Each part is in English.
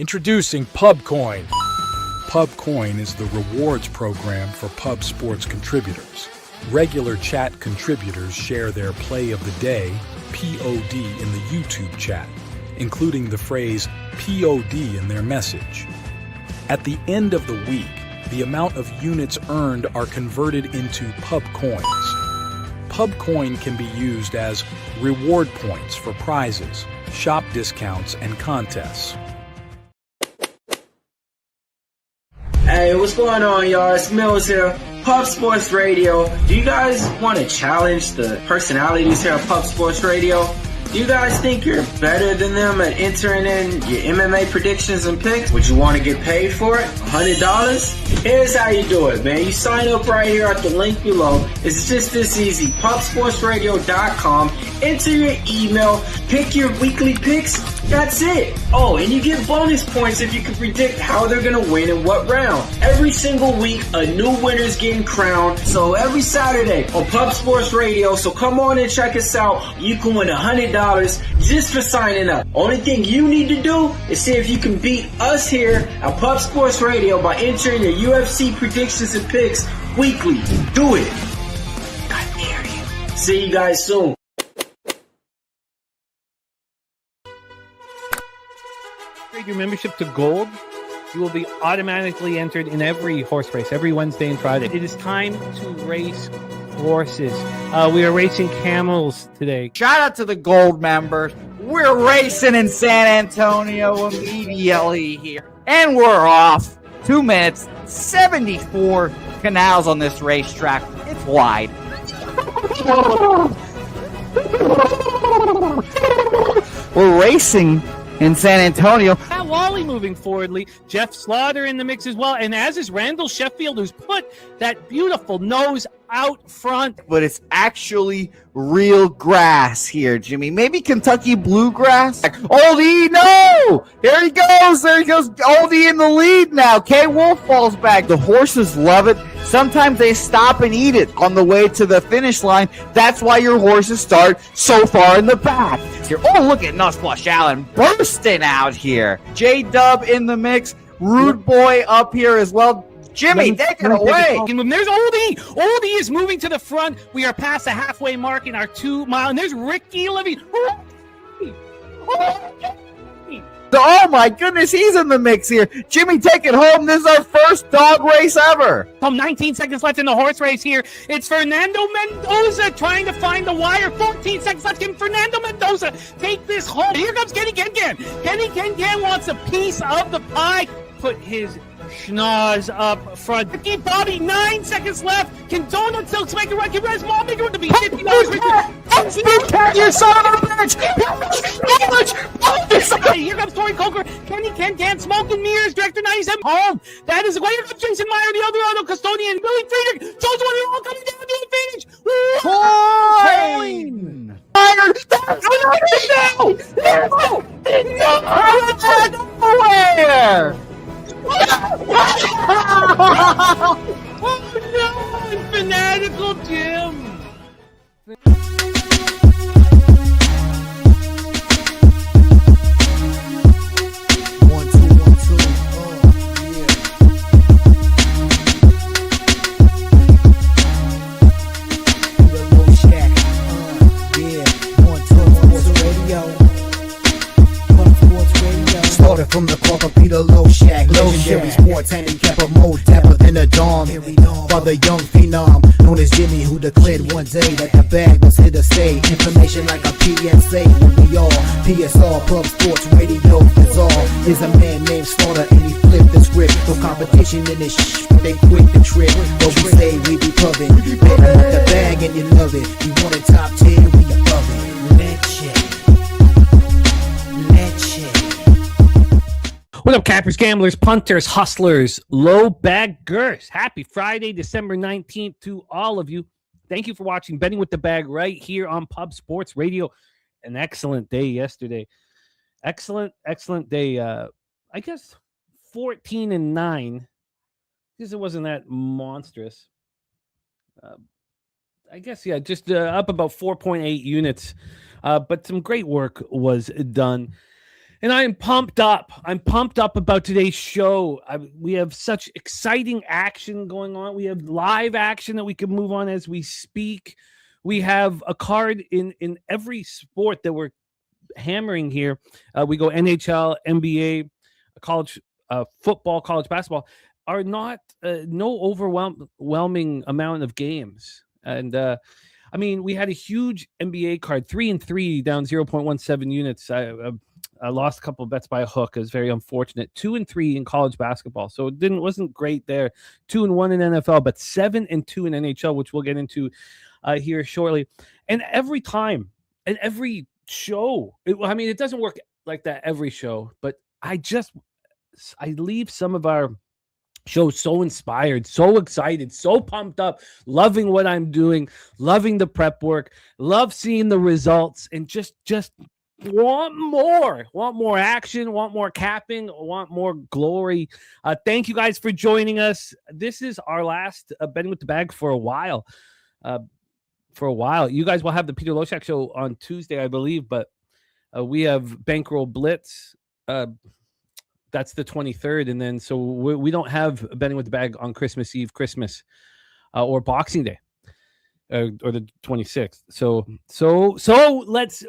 Introducing Pubcoin. Pubcoin is the rewards program for pub sports contributors. Regular chat contributors share their play of the day, POD, in the YouTube chat, including the phrase POD in their message. At the end of the week, the amount of units earned are converted into Pubcoins. Pubcoin can be used as reward points for prizes, shop discounts, and contests. Hey, what's going on, y'all? It's Mills here, Pub Sports Radio. Do you guys want to challenge the personalities here at Pub Sports Radio? Do you guys think you're better than them at entering in your MMA predictions and picks? Would you want to get paid for it? $100? Here's how you do it, man. You sign up right here at the link below. It's just this easy. PubSportsRadio.com. Enter your email. Pick your weekly picks. That's it. Oh, and you get bonus points if you can predict how they're going to win in what round. Every single week, a new winner's getting crowned. So every Saturday on Pub Sports Radio. So come on and check us out. You can win $100 just for signing up. Only thing you need to do is see if you can beat us here at Pub Sports Radio by entering your UFC predictions and picks weekly. Do it. I dare you. See you guys soon. Your membership to Gold, you will be automatically entered in every horse race, every Wednesday and Friday. It is time to race horses. We are racing camels today. Shout out to the Gold members. We're racing in San Antonio immediately here. And we're off. 2 minutes, 74 canals on this racetrack. It's wide. We're racing in San Antonio. Pat Wally moving forwardly. Jeff Slaughter in the mix as well. And as is Randall Sheffield, who's put that beautiful nose out front. But it's actually real grass here, Jimmy. Maybe Kentucky bluegrass. Oldie, no! There he goes. Oldie in the lead now. K. Wolf falls back. The horses love it. Sometimes they stop and eat it on the way to the finish line. That's why your horses start so far in the back. Here, oh, look at No Splash Allen bursting out here. J-Dub in the mix. Rude Boy up here as well. Jimmy, take it away. There's Oldie. Oldie is moving to the front. We are past the halfway mark in our 2 mile. And there's Ricky Levy. Oh my goodness, he's in the mix here. Jimmy, take it home. This is our first dog race ever. 19 seconds left in the horse race here. It's Fernando Mendoza trying to find the wire. 14 seconds left. Can Fernando Mendoza take this home? Here comes Kenny Can. Kenny Can wants a piece of the pie. Put his schnoz up front. Ricky Bobby, 9 seconds left. Can Donut Silks make a run? Can Res Mall make a run to be $50? You son of a bitch! Here comes Tori Coker. Kenny Can Smoke and Mirrors. Director 97 home. That is where comes Jason Meyer, the other auto custodian. Billy Friedrich. Jones one and all coming down the finish. Coin! Nowhere! Oh no! Fanatical Jim! From the Clark of Peter Low Shack, legendary sports handicapper, more dapper than a Dom. Father young phenom, known as Jimmy, who declared one day that the bag was here to stay. Information like a PSA when we all PSR, Pub Sports Radio, bizarre. Is a man named Slaughter and he flipped the script. No competition in this they quit the trip. But we say we be pubbing, better with the bag and you love it. You want a top 10, we above it. What up, cappers, gamblers, punters, hustlers, low baggers? Happy Friday, December 19th to all of you. Thank you for watching Betting with the Bag right here on Pub Sports Radio. An excellent day yesterday. Excellent day. I guess 14-9. Because it wasn't that monstrous. I guess, yeah, just up about 4.8 units. But some great work was done. And I am pumped up. I'm pumped up about today's show. We have such exciting action going on. We have live action that we can move on as we speak. We have a card in every sport that we're hammering here. We go NHL, NBA, college football, college basketball are not no overwhelming amount of games. And I mean, we had a huge NBA card, 3-3 down 0.17 units. I lost a couple of bets by a hook. It was very unfortunate. 2-3 in college basketball, so it wasn't great there. 2-1 in NFL, but 7-2 in NHL, which we'll get into here shortly. And every time and every show, it doesn't work like that every show, but I leave some of our shows so inspired, so excited, so pumped up, loving what I'm doing, loving the prep work, love seeing the results, and just want more action, want more capping, want more glory. Thank you guys for joining us. This is our last betting with the bag for a while. You guys will have the Peter Loshak show on Tuesday, I believe, but we have Bankroll Blitz. That's the 23rd, and then so we don't have betting with the bag on Christmas Eve, or Boxing Day, or the 26th. So let's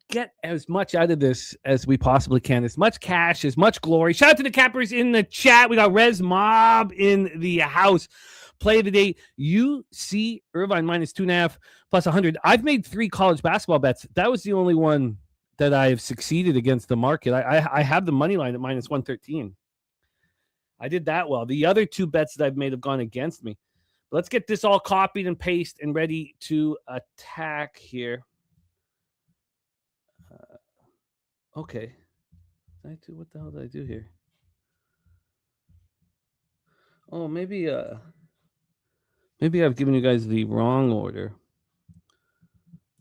get as much out of this as we possibly can, as much cash, as much glory. Shout out to the cappers in the chat. We got Rez Mob in the house. Play of the day, UC Irvine -2.5 plus 100. I've made 3 college basketball bets. That was the only one that I've succeeded against the market. I have the money line at -113. I did that well. The other 2 bets that I've made have gone against me. But let's get this all copied and pasted and ready to attack here. Okay. What the hell did I do here? Oh, maybe I've given you guys the wrong order.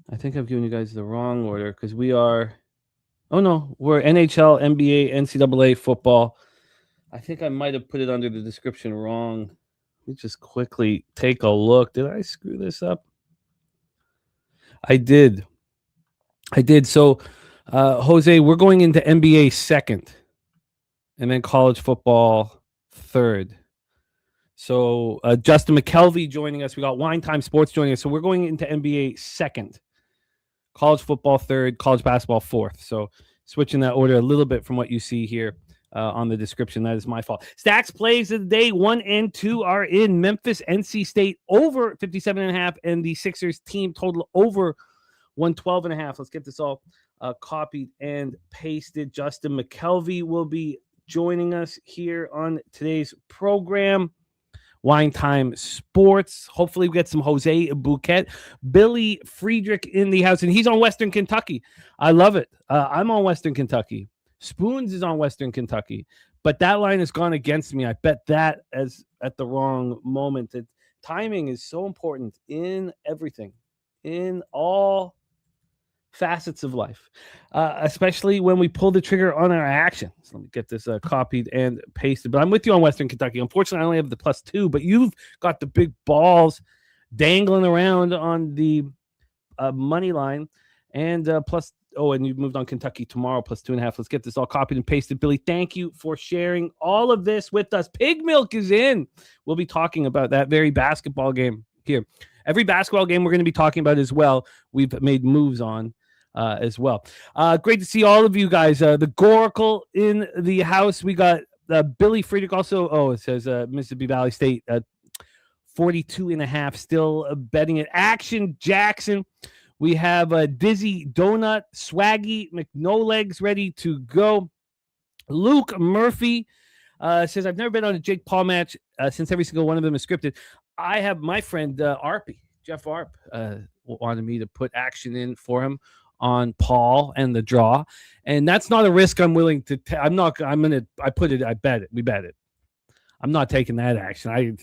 I think I've given you guys the wrong order because we're NHL, NBA, NCAA football. I think I might have put it under the description wrong. Let me just quickly take a look. Did I screw this up? I did. So, Jose, we're going into NBA second and then college football third. So Justin McKelvey joining us. We got Wine Time Sports joining us. So we're going into NBA second, college football third, college basketball fourth. So switching that order a little bit from what you see here on the description. That is my fault. Stacks plays of the day 1 and 2 are in. Memphis, NC State over 57.5, and the Sixers team total over 112.5. Let's get this all copied and pasted. Justin McKelvey will be joining us here on today's program. Wine Time Sports. Hopefully we get some Jose Bouquet. Billy Friedrich in the house, and he's on Western Kentucky. I love it. I'm on Western Kentucky. Spoons is on Western Kentucky, but that line has gone against me. I bet that as at the wrong moment. Timing is so important in everything, in all facets of life, especially when we pull the trigger on our action. So let me get this copied and pasted. But I'm with you on Western Kentucky. Unfortunately, I only have the +2, but you've got the big balls dangling around on the money line and plus. Oh, and you've moved on Kentucky tomorrow +2.5. Let's get this all copied and pasted. Billy, thank you for sharing all of this with us. Pig Milk is in. We'll be talking about that very basketball game here. Every basketball game we're going to be talking about as well. We've made moves on as well. Great to see all of you guys. The Goracle in the house. We got Billy Friedrich also. Oh, it says Mississippi Valley State 42.5. Still betting it. Action Jackson. We have Dizzy Donut, Swaggy, McNolegs ready to go. Luke Murphy says, I've never been on a Jake Paul match since every single one of them is scripted. I have my friend Arpy, Jeff Arp, wanted me to put action in for him on Paul and the draw. And that's not a risk I'm willing to take. I bet it. We bet it. I'm not taking that action. I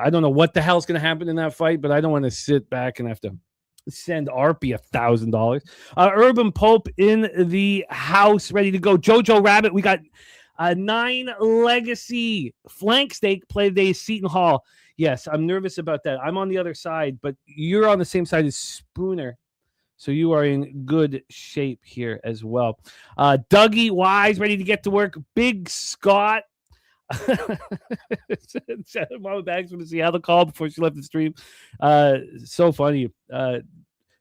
don't know what the hell's going to happen in that fight, but I don't want to sit back and have to send Arpy $1,000. Urban Pope in the house, ready to go. Jojo Rabbit, we got 9 Legacy flank steak play today, Seton Hall. Yes, I'm nervous about that. I'm on the other side, but you're on the same side as Spooner. So you are in good shape here as well. Dougie Wise ready to get to work. Big Scott. Mama Bags from the Seattle call before she left the stream. So funny.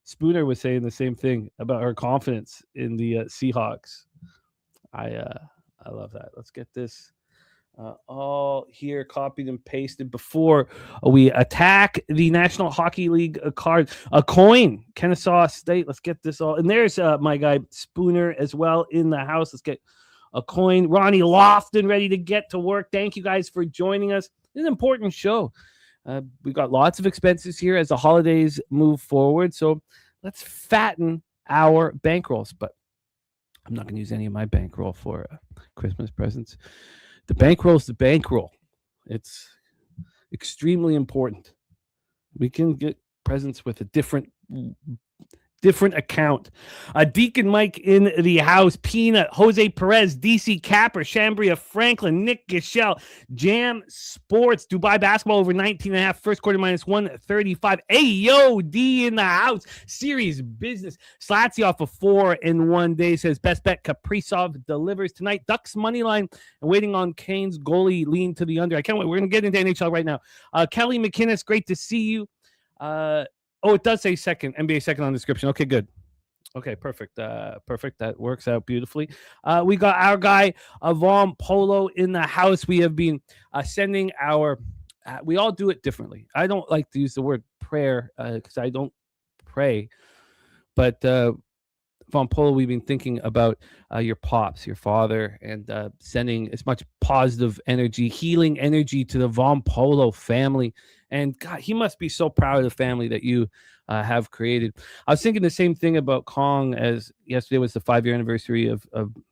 Spooner was saying the same thing about her confidence in the Seahawks. I love that. Let's get this all here copied and pasted before we attack the National Hockey League card. A coin, Kennesaw State. Let's get this all. And there's my guy Spooner as well in the house. Let's get a coin. Ronnie Lofton ready to get to work. Thank you guys for joining us. It's an important show. We've got lots of expenses here as the holidays move forward. So let's fatten our bankrolls. But I'm not going to use any of my bankroll for Christmas presents. The bankroll is the bankroll. It's extremely important. We can get presents with a different account. Deacon Mike in the house. Peanut, Jose Perez, DC Capper, Shambria Franklin, Nick Gischel, Jam Sports, Dubai basketball over 19.5, first quarter minus 135. AOD in the house. Series business. Slatsy off of 4 in 1 day says best bet Kaprizov delivers tonight. Ducks money line and waiting on Kane's goalie lean to the under. I can't wait. We're going to get into NHL right now. Kelly McInnes, great to see you. Oh, it does say second, NBA second on the description. Okay, good. Okay, perfect. Perfect. That works out beautifully. We got our guy, Avon Polo, in the house. We have been sending our, we all do it differently. I don't like to use the word prayer because I don't pray. But Von Polo, we've been thinking about your pops, your father, and sending as much positive energy, healing energy to the Von Polo family. And God, he must be so proud of the family that you have created. I was thinking the same thing about Kong, as yesterday was the 5-year anniversary of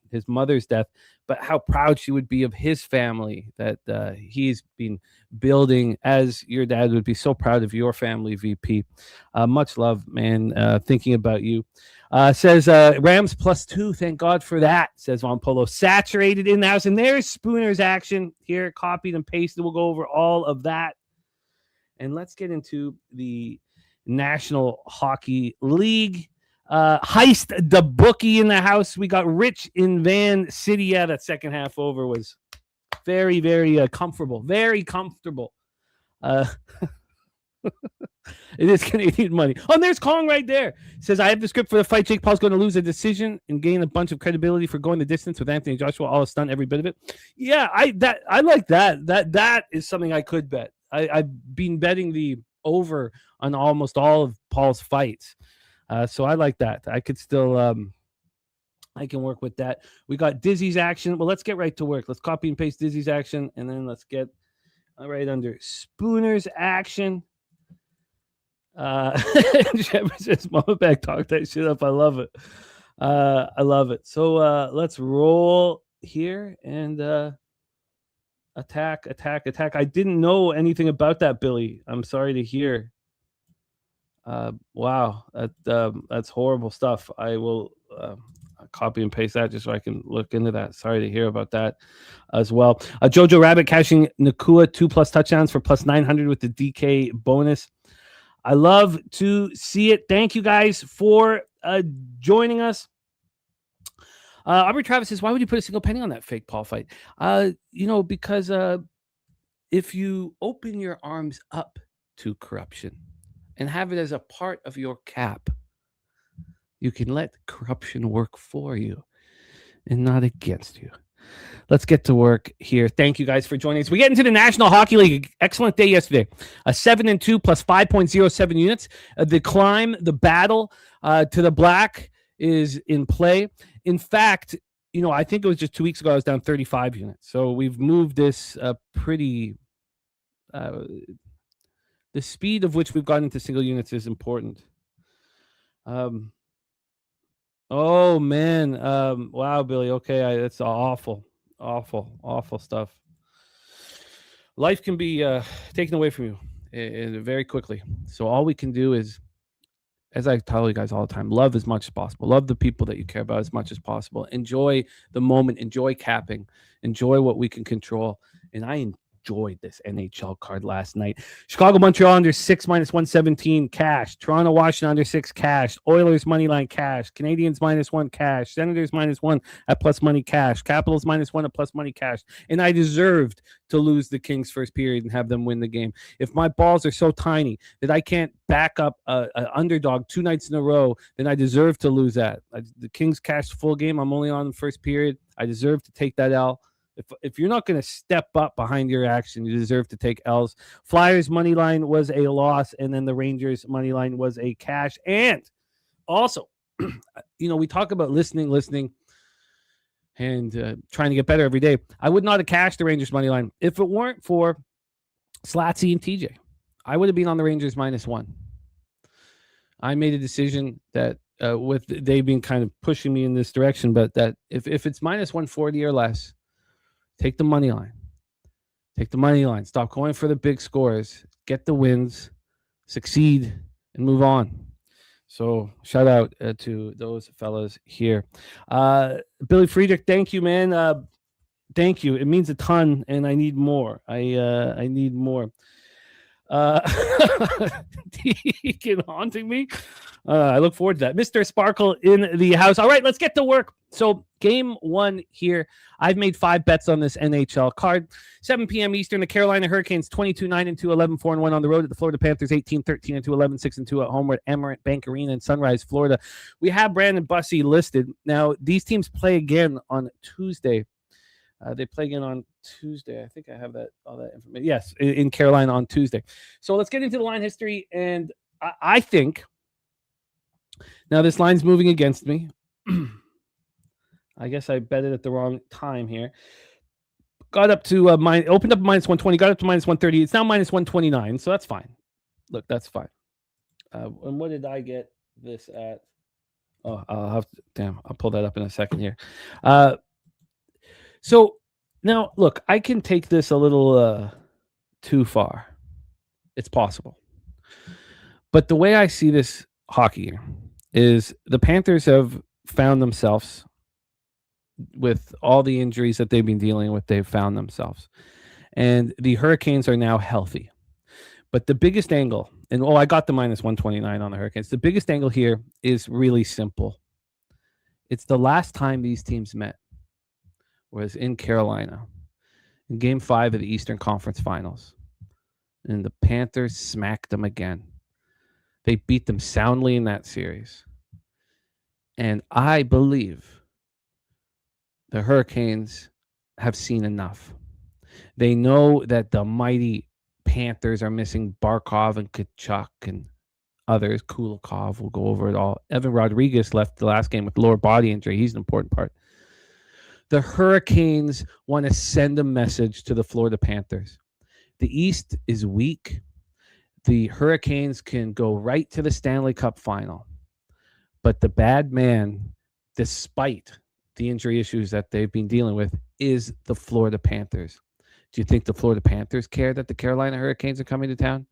his mother's death, but how proud she would be of his family that he's been building, as your dad would be so proud of your family, VP. Much love, man. Thinking about you. Says Rams +2. Thank God for that, says Von Polo. Saturated in the house. And there's Spooner's action here, copied and pasted. We'll go over all of that. And let's get into the National Hockey League. Heist the bookie in the house. We got Rich in Van City. Yeah, that second half over was very, very comfortable. Very comfortable. It is Canadian money. Oh, and there's Kong right there. Says, I have the script for the fight. Jake Paul's going to lose a decision and gain a bunch of credibility for going the distance with Anthony Joshua. All a stunt, every bit of it. Yeah, I like that. That is something I could bet. I've been betting the over on almost all of Paul's fights. So I like that. I could still, I can work with that. We got Dizzy's action. Well, let's get right to work. Let's copy and paste Dizzy's action, and then let's get right under Spooner's action. Shepard says, Mama Back, talk that shit up. I love it. I love it. So let's roll here and attack. I didn't know anything about that, Billy. I'm sorry to hear. Wow, that's horrible stuff. I will copy and paste that just so I can look into that. Sorry to hear about that as well. Jojo Rabbit cashing Nakua 2+ touchdowns for +900 with the DK bonus. I love to see it. Thank you guys for joining us. Aubrey Travis says, why would you put a single penny on that fake Paul fight? Because if you open your arms up to corruption and have it as a part of your cap, you can let corruption work for you and not against you. Let's get to work here. Thank you guys for joining us. We get into the National Hockey League. Excellent day yesterday. 7-2 plus 5.07 units. The climb, the battle to the black is in play. In fact, I think it was just 2 weeks ago I was down 35 units. So we've moved this pretty. The speed of which we've gotten into single units is important. Oh man! Wow, Billy. Okay, that's awful stuff. Life can be taken away from you very quickly. So all we can do is, as I tell you guys all the time, love as much as possible. Love the people that you care about as much as possible. Enjoy the moment. Enjoy capping. Enjoy what we can control. And I enjoyed this NHL card last night. Chicago, Montreal under 6 minus 117 cash. Toronto, Washington under 6 cash. Oilers money line cash. Canadians -1 cash. Senators -1 at plus money cash. Capitals -1 at plus money cash. And I deserved to lose the Kings first period and have them win the game. If my balls are so tiny that I can't back up an underdog 2 nights in a row, then I deserve to lose that. The Kings cashed full game. I'm only on the first period. I deserve to take that L. If you're not going to step up behind your action, you deserve to take L's. Flyers money line was a loss, and then the Rangers money line was a cash. And also, we talk about listening, and trying to get better every day. I would not have cashed the Rangers money line if it weren't for Slatsy and TJ. I would have been on the Rangers -1. I made a decision that with they've been kind of pushing me in this direction, but that if it's -140 or less, take the money line. Take the money line. Stop going for the big scores. Get the wins, succeed, and move on. So shout out to those fellas here. Billy Friedrich, thank you, man. Thank you. It means a ton, and I need more. I need more. Deacon haunting me. I look forward to that. Mr. Sparkle in the house. All right, let's get to work. So game 1 here. I've made 5 bets on this NHL card. 7 p.m. Eastern, the Carolina Hurricanes 22-9-2, 11-4-1 on the road at the Florida Panthers 18-13-2, 11-6-2 at home at Amerant Bank Arena in Sunrise, Florida. We have Brandon Bussey listed. Now, these teams play again on Tuesday. They play again on Tuesday. I think I have all that information. Yes, in Carolina on Tuesday. So let's get into the line history. And I think now this line's moving against me. I guess I bet it at the wrong time here. Got up to opened up -120, got up to -130. It's now -129, so that's fine. Look, that's fine. And what did I get this at? Oh, I'll pull that up in a second here. So now, look, I can take this a little too far. It's possible. But the way I see this hockey year is the Panthers have found themselves with all the injuries that they've been dealing with. They've found themselves. And the Hurricanes are now healthy. But the biggest angle, and I got the -129 on the Hurricanes. The biggest angle here is really simple. It's the last time these teams met was in Carolina in Game 5 of the Eastern Conference Finals. And the Panthers smacked them again. They beat them soundly in that series. And I believe the Hurricanes have seen enough. They know that the mighty Panthers are missing Barkov and Kachuk and others. Kulikov will go over it all. Evan Rodriguez left the last game with lower body injury. He's an important part. The Hurricanes want to send a message to the Florida Panthers. The East is weak. The Hurricanes can go right to the Stanley Cup final. But the bad man, despite the injury issues that they've been dealing with, is the Florida Panthers. Do you think the Florida Panthers care that the Carolina Hurricanes are coming to town?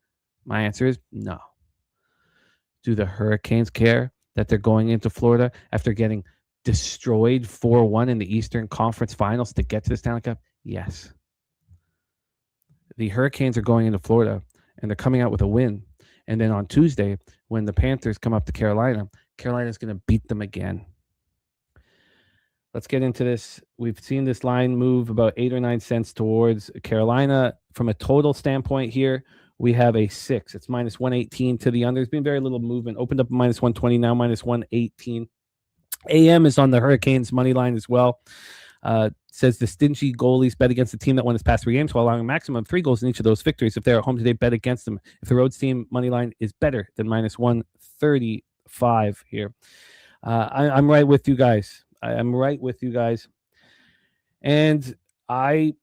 My answer is no. Do the Hurricanes care that they're going into Florida after getting destroyed 4-1 in the Eastern Conference Finals to get to the Stanley Cup? Yes. The Hurricanes are going into Florida, and they're coming out with a win. And then on Tuesday, when the Panthers come up to Carolina, Carolina's going to beat them again. Let's get into this. We've seen this line move about 8 or 9 cents towards Carolina. From a total standpoint here, we have a 6. It's -118 to the under. There's been very little movement. Opened up -120, now -118. AM is on the Hurricanes money line as well. Says the stingy goalies bet against the team that won its past 3 games while allowing a maximum of 3 goals in each of those victories. If they're at home today, bet against them. If the roads team money line is better than -135 here. I'm right with you guys. I'm right with you guys. And now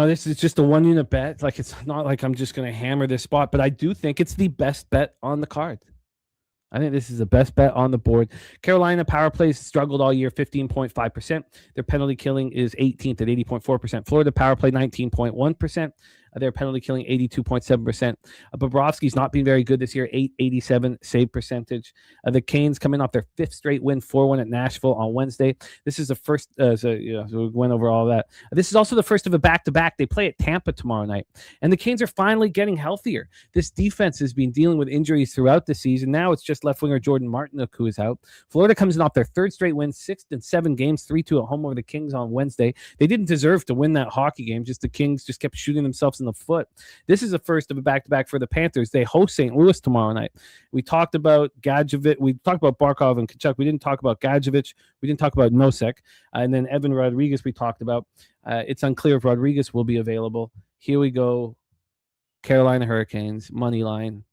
this is just a 1 unit bet. Like, it's not like I'm just going to hammer this spot, but I do think it's the best bet on the card. I think this is the best bet on the board. Carolina power plays struggled all year, 15.5%. Their penalty killing is 18th at 80.4%. Florida power play, 19.1%. They're penalty killing 82.7%. Bobrovsky's not been very good this year, 887 save percentage. The Canes coming off their 5th straight win, 4-1 at Nashville on Wednesday. This is the first, so we went over all that. This is also the first of a back-to-back. They play at Tampa tomorrow night. And the Canes are finally getting healthier. This defense has been dealing with injuries throughout the season. Now it's just left winger Jordan Martinook who is out. Florida comes in off their 3rd straight win, 6 in 7 games, 3-2 at home over the Kings on Wednesday. They didn't deserve to win that hockey game. Just the Kings just kept shooting themselves in the foot. This is the first of a back-to-back for the Panthers. They host St. Louis tomorrow night. We talked about Gadjevich. We talked about Barkov and Kachuk. We didn't talk about Gadjevich. We didn't talk about Nosek. And then Evan Rodriguez we talked about. It's unclear if Rodriguez will be available. Here we go. Carolina Hurricanes, money line.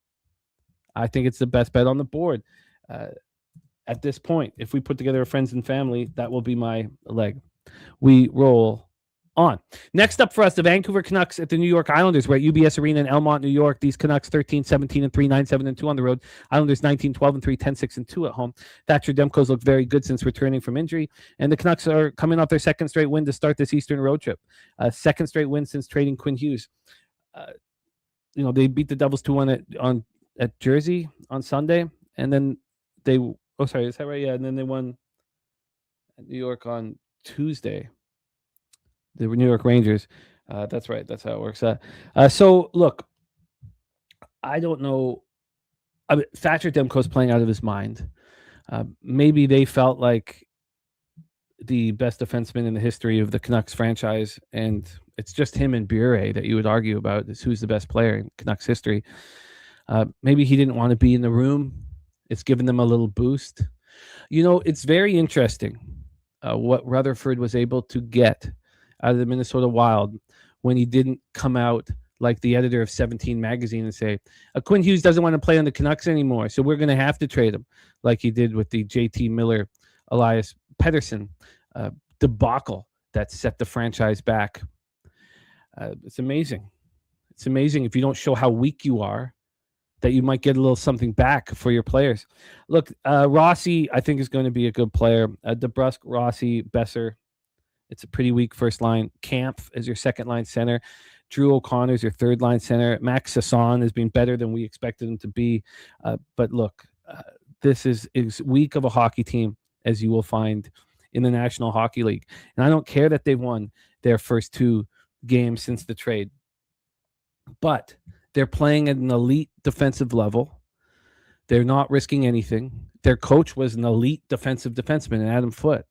I think it's the best bet on the board. At this point, if we put together a friends and family, that will be my leg. We roll on. Next up for us, the Vancouver Canucks at the New York Islanders. We're at UBS Arena in Elmont, New York. These Canucks 13-17-3, 9-7-2 on the road. Islanders 19-12-3, 10-6-2 at home. Thatcher Demko's looked very good since returning from injury, and the Canucks are coming off their 2nd straight win to start this Eastern road trip. 2nd straight win since trading Quinn Hughes. They beat the Devils 2-1 at Jersey on Sunday, and then they. Oh, sorry, is that right? Yeah, and then they won at New York on Tuesday. The New York Rangers. That's right. That's how it works. So, look, I don't know. Thatcher Demko's playing out of his mind. Maybe they felt like the best defenseman in the history of the Canucks franchise, and it's just him and Bure that you would argue about is who's the best player in Canucks history. Maybe he didn't want to be in the room. It's given them a little boost. It's very interesting what Rutherford was able to get out of the Minnesota Wild when he didn't come out like the editor of 17 magazine and say, Quinn Hughes doesn't want to play on the Canucks anymore, so we're going to have to trade him, like he did with the JT Miller, Elias Pettersson debacle that set the franchise back. It's amazing. It's amazing if you don't show how weak you are, that you might get a little something back for your players. Look, Rossi, I think, is going to be a good player. DeBrusk, Rossi, Besser. It's a pretty weak first line. Kampf is your second line center. Drew O'Connor is your third line center. Max Sasson has been better than we expected him to be. But look, this is as weak of a hockey team as you will find in the National Hockey League. And I don't care that they've won their first 2 games since the trade. But they're playing at an elite defensive level. They're not risking anything. Their coach was an elite defensive defenseman, Adam Foote.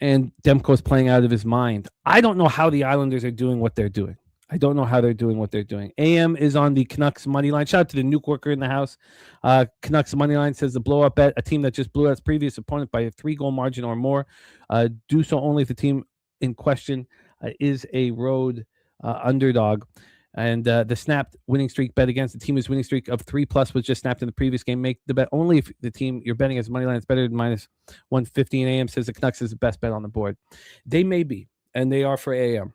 And Demko's playing out of his mind. I don't know how the Islanders are doing what they're doing. I don't know how they're doing what they're doing. AM is on the Canucks money line. Shout out to the nuke worker in the house. Canucks money line says the blow-up bet, a team that just blew out its previous opponent by a 3-goal margin or more. Do so only if the team in question is a road underdog. And the snapped winning streak bet against the team is winning streak of 3+ was just snapped in the previous game. Make the bet only if the team you're betting as money line is better than minus 150. And AM says the Canucks is the best bet on the board. They may be, and they are for AM,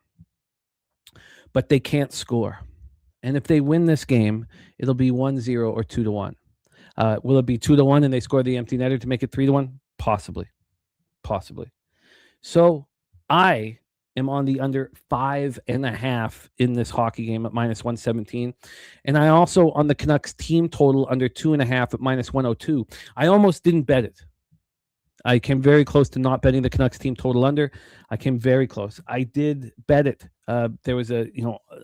but they can't score. And if they win this game, it'll be 1-0 or 2-1. Will it be 2-1 and they score the empty netter to make it 3-1? Possibly. So I am on the under 5.5 in this hockey game at minus 117. And I also on the Canucks team total under 2.5 at minus 102. I almost didn't bet it. I came very close to not betting the Canucks team total under. I came very close. I did bet it. There was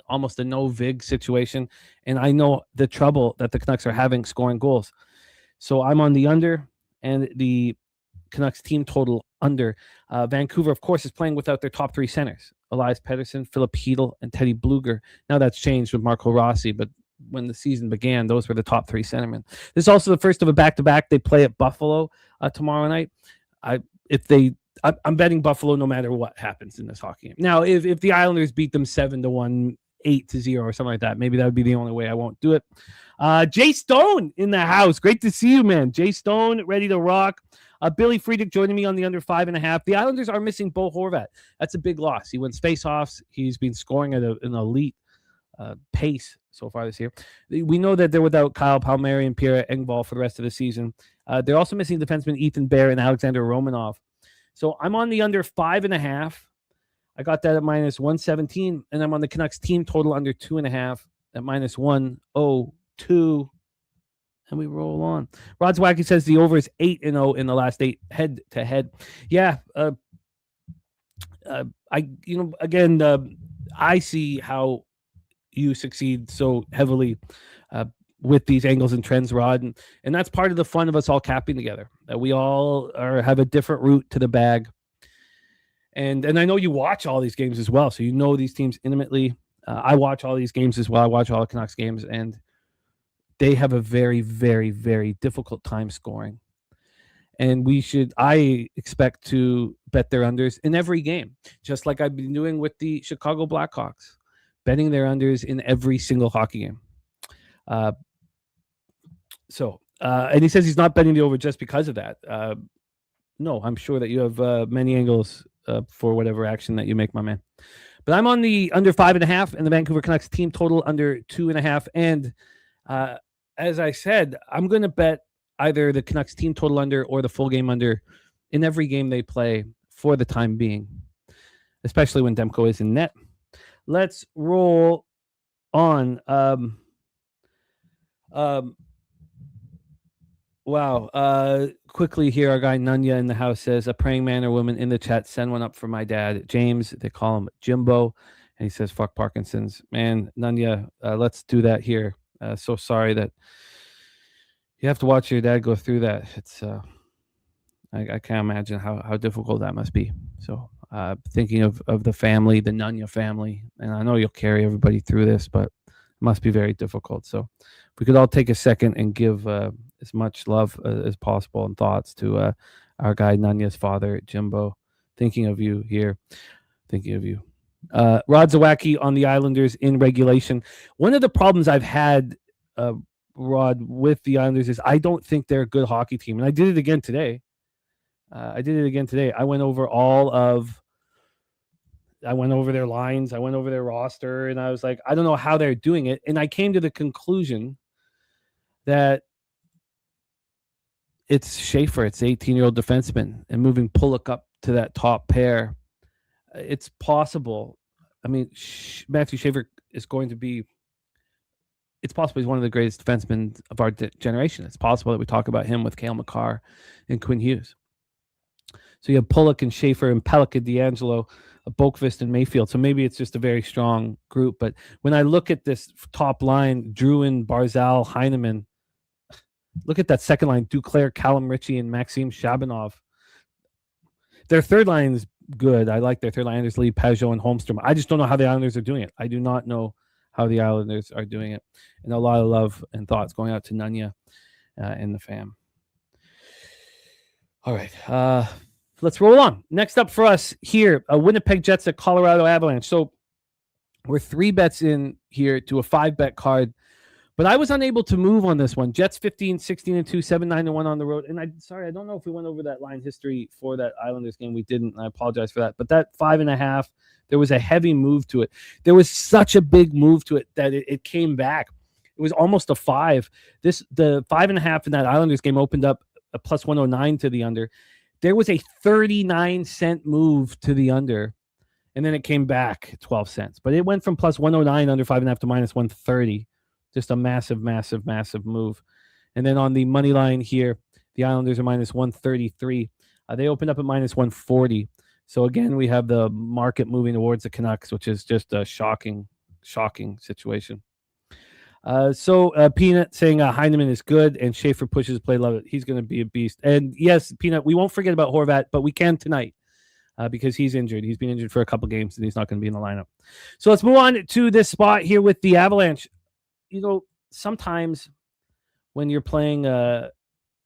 almost a no vig situation. And I know the trouble that the Canucks are having scoring goals. So I'm on the under and the Canucks team total under. Vancouver, of course, is playing without their top 3 centers. Elias Pettersson, Philip Hedl, and Teddy Bluger. Now that's changed with Marco Rossi, but when the season began, those were the top 3 centermen. This is also the first of a back-to-back. They play at Buffalo tomorrow night. I'm betting Buffalo no matter what happens in this hockey game. Now, if the Islanders beat them 7-1, 8-0 or something like that, maybe that would be the only way I won't do it. Jay Stone in the house. Great to see you, man. Jay Stone, ready to rock. Billy Friedrich joining me on the under 5.5. The Islanders are missing Bo Horvat. That's a big loss. He wins faceoffs. He's been scoring at an elite pace so far this year. We know that they're without Kyle Palmieri and Pierre Engvall for the rest of the season. They're also missing defensemen Ethan Bear and Alexander Romanov. So I'm on the under 5.5. I got that at minus 117, and I'm on the Canucks team total under 2.5 at minus 102. And we roll on. Rod's Wacky says the over is 8-0 in the last 8 head to head. Yeah. I see how you succeed so heavily with these angles and trends, Rod. And that's part of the fun of us all capping together. We all have a different route to the bag. And I know you watch all these games as well. So you know these teams intimately. I watch all these games as well. I watch all the Canucks games, and they have a very, very, very difficult time scoring. And I expect to bet their unders in every game, just like I've been doing with the Chicago Blackhawks, betting their unders in every single hockey game. And he says he's not betting the over just because of that. No, I'm sure that you have many angles for whatever action that you make, my man. But I'm on the under 5.5 and the Vancouver Canucks team total under 2.5. And as I said, I'm going to bet either the Canucks team total under or the full game under in every game they play for the time being, especially when Demko is in net. Let's roll on. Quickly here, our guy Nunya in the house says, a praying man or woman in the chat, send one up for my dad, James. They call him Jimbo. And he says, fuck Parkinson's. Man, Nunya, let's do that here. So sorry that you have to watch your dad go through that. It's I can't imagine how difficult that must be. So thinking of the family, the Nunya family, and I know you'll carry everybody through this, but it must be very difficult. So if we could all take a second and give as much love as possible and thoughts to our guy Nunya's father, Jimbo. Thinking of you here. Thinking of you. Rod Zawacki on the Islanders in regulation. One of the problems I've had, Rod, with the Islanders is I don't think they're a good hockey team. And I did it again today. I went over their lines. I went over their roster. And I was like, I don't know how they're doing it. And I came to the conclusion that it's Schaefer. It's 18-year-old defenseman. And moving Pulock up to that top pair. It's possible. I mean, Matthew Schaefer is going to be, it's possible he's one of the greatest defensemen of our generation. It's possible that we talk about him with Cale Makar and Quinn Hughes. So you have Pulock and Schaefer and Pellick and D'Angelo, Boqvist and Mayfield. So maybe it's just a very strong group. But when I look at this top line, Druin, Barzal, Heineman, look at that second line, Duclair, Callum Ritchie, and Maxim Shabanov. Their third line is good. I like their third line. There's Lee Pajot and Holmstrom. I just don't know how the Islanders are doing it. I do not know how the Islanders are doing it. And a lot of love and thoughts going out to Nunya and the fam. All right. Let's roll on. Next up for us here, Winnipeg Jets at Colorado Avalanche. So we're 3 bets in here to a 5-bet card. But I was unable to move on this one. Jets 15, 16-2, 7-9-1 on the road. And I don't know if we went over that line history for that Islanders game. We didn't. I apologize for that. But that 5.5, there was a heavy move to it. There was such a big move to it that it came back. It was almost a 5. The 5.5 in that Islanders game opened up a plus 109 to the under. There was a 39-cent move to the under. And then it came back 12 cents. But it went from plus 109 under 5.5 to minus 130. Just a massive, massive, massive move. And then on the money line here, the Islanders are minus 133. They opened up at minus 140. So again, we have the market moving towards the Canucks, which is just a shocking situation. Peanut saying Heineman is good and Schaefer pushes play. Love it. He's going to be a beast. And yes, Peanut, we won't forget about Horvat, but we can tonight because he's injured. He's been injured for a couple games and he's not going to be in the lineup. So let's move on to this spot here with the Avalanche. You know, sometimes when you're playing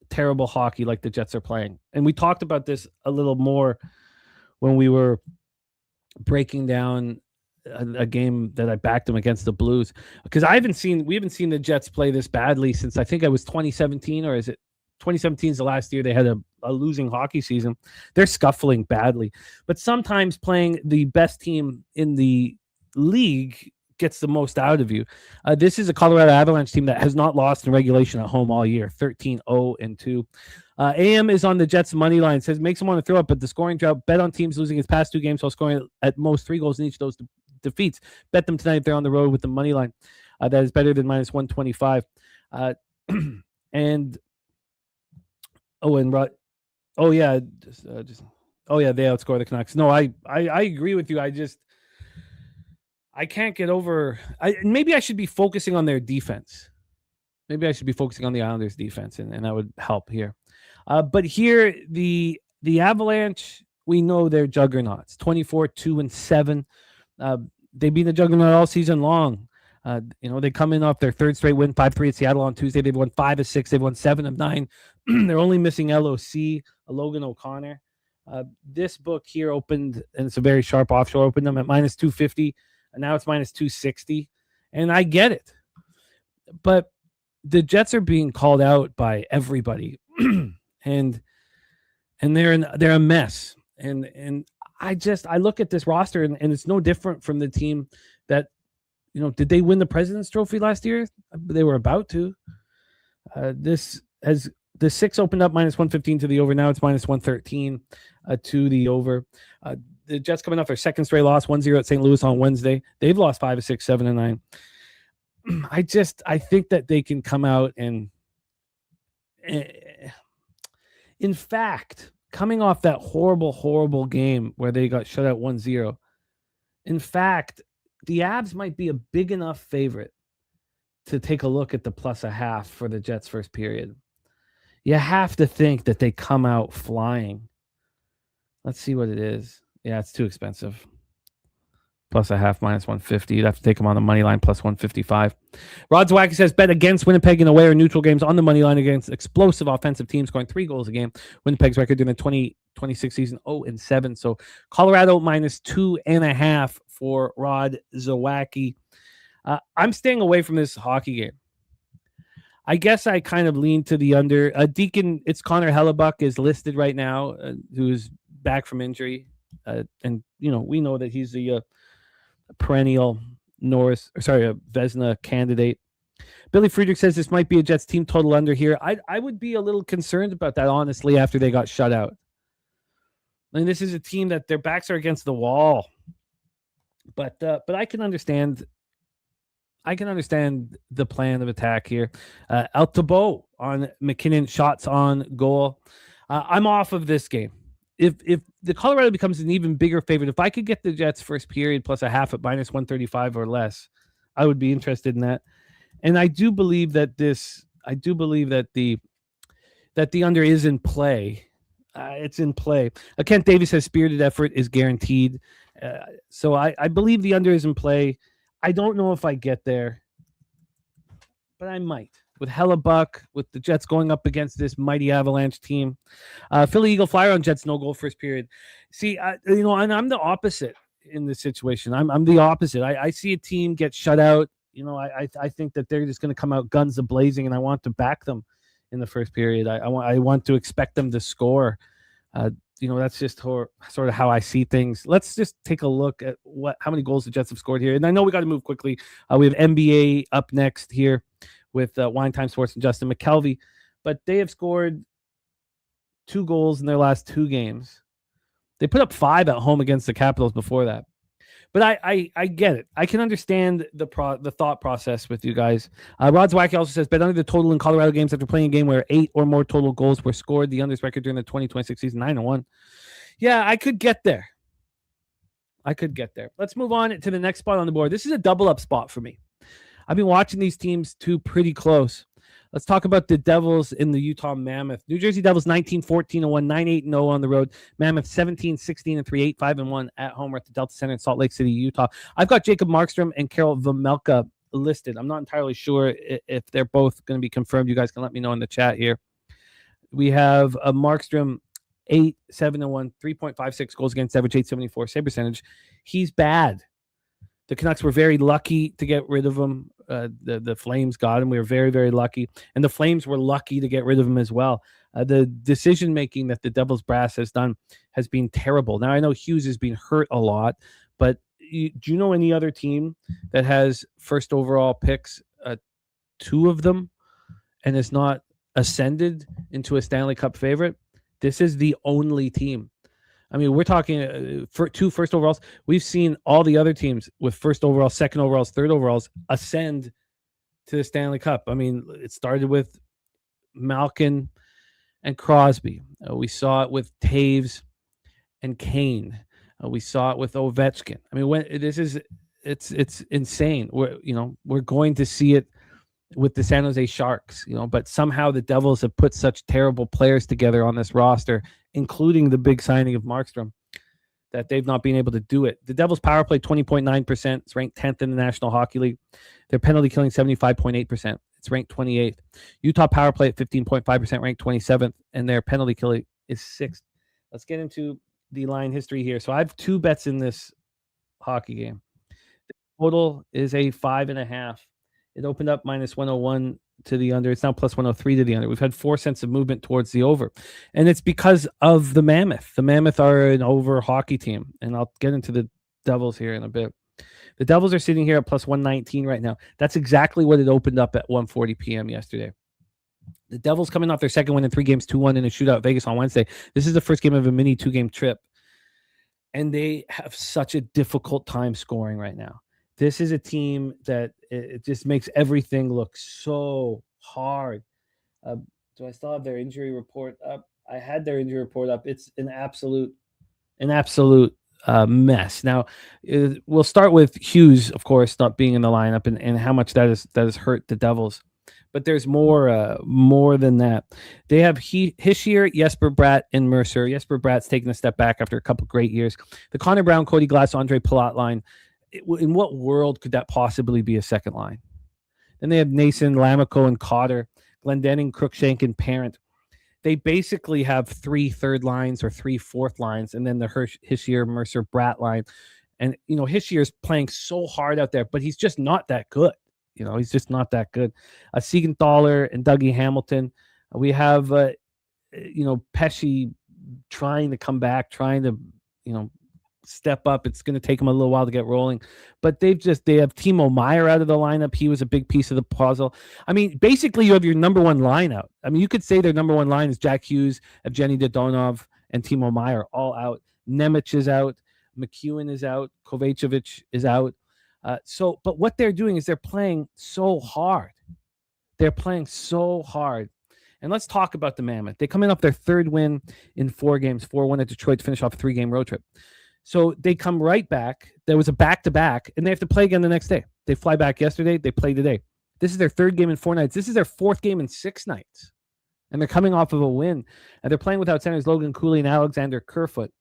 terrible hockey like the Jets are playing, and we talked about this a little more when we were breaking down a game that I backed them against the Blues, because we haven't seen the Jets play this badly since I think it was 2017, or is it 2017 is the last year they had a losing hockey season. They're scuffling badly, but sometimes playing the best team in the league gets the most out of you. This is a Colorado Avalanche team that has not lost in regulation at home all year, 13-0-2. AM is on the Jets money line, says makes them want to throw up, but the scoring drought, bet on teams losing its past 2 games while scoring at most 3 goals in each of those defeats. Bet them tonight if they're on the road with the money line. That is better than minus 125. And they outscore the Canucks. No, I agree with you. I can't get over. Maybe I should be focusing on their defense. Maybe I should be focusing on the Islanders' defense, and that would help here. But here, the Avalanche, we know they're juggernauts. 24-2-7. They've been a juggernaut all season long. They come in off their 3rd straight win, 5-3 at Seattle on Tuesday. They've won 5 of 6. They've won 7 of 9. They're only missing LOC, Logan O'Connor. This book here opened, and it's a very sharp offshore, opened them at minus 250, and now it's minus 260. And I get it. But the Jets are being called out by everybody. and they're a mess. And I look at this roster, and it's no different from the team that, did they win the President's Trophy last year? They were about to. The 6 opened up minus 115 to the over. Now it's minus 113 to the over. The Jets coming off their 2nd straight loss, 1-0 at St. Louis on Wednesday. They've lost 5 of 6, 7 of 9. I think that they can come out and, in fact, coming off that horrible game where they got shut out 1-0, in fact, the Avs might be a big enough favorite to take a look at the +0.5 for the Jets' first period. You have to think that they come out flying. Let's see what it is. Yeah, it's too expensive. +0.5, minus 150. You'd have to take them on the money line, plus 155. Rod Zwacky says bet against Winnipeg in away or neutral games on the money line against explosive offensive teams scoring 3 goals a game. Winnipeg's record during the 2026 season, 0-7. So Colorado minus 2.5 for Rod Zwacky. I'm staying away from this hockey game. I guess I kind of lean to the under. Deacon, it's Connor Hellebuck is listed right now, who's back from injury. And, we know that he's the perennial Vezina candidate. Billy Friedrich says this might be a Jets team total under here. I would be a little concerned about that, honestly, after they got shut out. I mean, this is a team that their backs are against the wall. But I can understand. I can understand the plan of attack here. El Tabo on McKinnon, shots on goal. I'm off of this game. If the Colorado becomes an even bigger favorite, if I could get the Jets first period +0.5 at minus 135 or less, I would be interested in that. And I do believe that the under is in play. It's in play. Kent Davis says spirited effort is guaranteed. So I believe the under is in play. I don't know if I get there, but I might. With Hellebuck, with the Jets going up against this mighty Avalanche team. Philly Eagle Flyer on Jets, no goal first period. See, and I'm the opposite in this situation. I'm the opposite. I see a team get shut out. I think that they're just going to come out guns a-blazing, and I want to back them in the first period. I want to expect them to score. That's just sort of how I see things. Let's just take a look at how many goals the Jets have scored here. And I know we got to move quickly. We have NBA up next here with Wine Time Sports and Justin McKelvey. But they have scored 2 goals in their last 2 games. They put up 5 at home against the Capitals before that. But I get it. I can understand the thought process with you guys. Rod Zwacky also says, bet under the total in Colorado games after playing a game where 8 or more total goals were scored. The unders record during the 2026 season, 9-1. Yeah, I could get there. Let's move on to the next spot on the board. This is a double-up spot for me. I've been watching these teams two pretty close. Let's talk about the Devils in the Utah Mammoth. New Jersey Devils 19-14-1, 9-8-0 on the road. Mammoth 17-16-3, 8-5-1 at home. We're at the Delta Center in Salt Lake City, Utah. I've got Jacob Markstrom and Karel Vejmelka listed. I'm not entirely sure if they're both going to be confirmed. You guys can let me know in the chat here. We have a Markstrom 8-7-1, 3.56 goals against average, 874 save percentage. He's bad. The Canucks were very lucky to get rid of him. The Flames got him. We were very, very lucky. And the Flames were lucky to get rid of him as well. The decision-making that the Devils brass has done has been terrible. Now, I know Hughes has been hurt a lot, but, do you know any other team that has first overall picks, 2 of them, and is not ascended into a Stanley Cup favorite? This is the only team. I mean, we're talking for 2 first overalls. We've seen all the other teams with first overalls, second overalls, third overalls ascend to the Stanley Cup. I mean, it started with Malkin and Crosby. We saw it with Taves and Kane. We saw it with Ovechkin. I mean, it's insane. We're going to see it with the San Jose Sharks, but somehow the Devils have put such terrible players together on this roster, including the big signing of Markstrom, that they've not been able to do it. The Devils power play 20.9%. It's ranked 10th in the National Hockey League. Their penalty killing 75.8%. It's ranked 28th. Utah power play at 15.5%, ranked 27th, and their penalty killing is 6th. Let's get into the line history here. So I have 2 bets in this hockey game. The total is a 5.5. It opened up minus 101 to the under. It's now plus 103 to the under. We've had 4 cents of movement towards the over. And it's because of the Mammoth. The Mammoth are an over hockey team. And I'll get into the Devils here in a bit. The Devils are sitting here at plus 119 right now. That's exactly what it opened up at 1:40 p.m. yesterday. The Devils coming off their second win in 3 games, 2-1 in a shootout at Vegas on Wednesday. This is the first game of a mini 2-game trip. And they have such a difficult time scoring right now. This is a team that it just makes everything look so hard. Do I still have their injury report up? I had their injury report up. It's an absolute mess. Now, we'll start with Hughes, of course, not being in the lineup and how much that has hurt the Devils. But there's more than that. They have Hischier, Jesper Bratt, and Mercer. Jesper Bratt's taken a step back after a couple great years. The Connor Brown, Cody Glass, Andre Palat line. In what world could that possibly be a second line? Then they have Nason, Lamico, and Cotter, Glendening, Cruikshank, and Parent. They basically have 3 third lines or 3 fourth lines, and then the Hischier, Mercer, Bratt line. And, Hischier's playing so hard out there, but he's just not that good. He's just not that good. Siegenthaler and Dougie Hamilton. We have, Pesce trying to come back, trying to, step up. It's going to take them a little while to get rolling, but they have Timo Meier out of the lineup. He was a big piece of the puzzle. I mean, basically you have your number 1 line out. I mean, you could say their number 1 line is Jack Hughes, Evgeny Dodonov, and Timo Meier all out. Nemec is out. McEwen is out. Kovacevic is out. But what they're doing is they're playing so hard. And let's talk about the Mammoth. They come in off their 3rd win in 4 games, 4-1 at Detroit to finish off a 3-game road trip. So they come right back. There was a back-to-back, and they have to play again the next day. They fly back yesterday. They play today. This is their 3rd game in 4 nights. This is their 4th game in 6 nights. And they're coming off of a win. And they're playing without centers Logan Cooley and Alexander Kerfoot.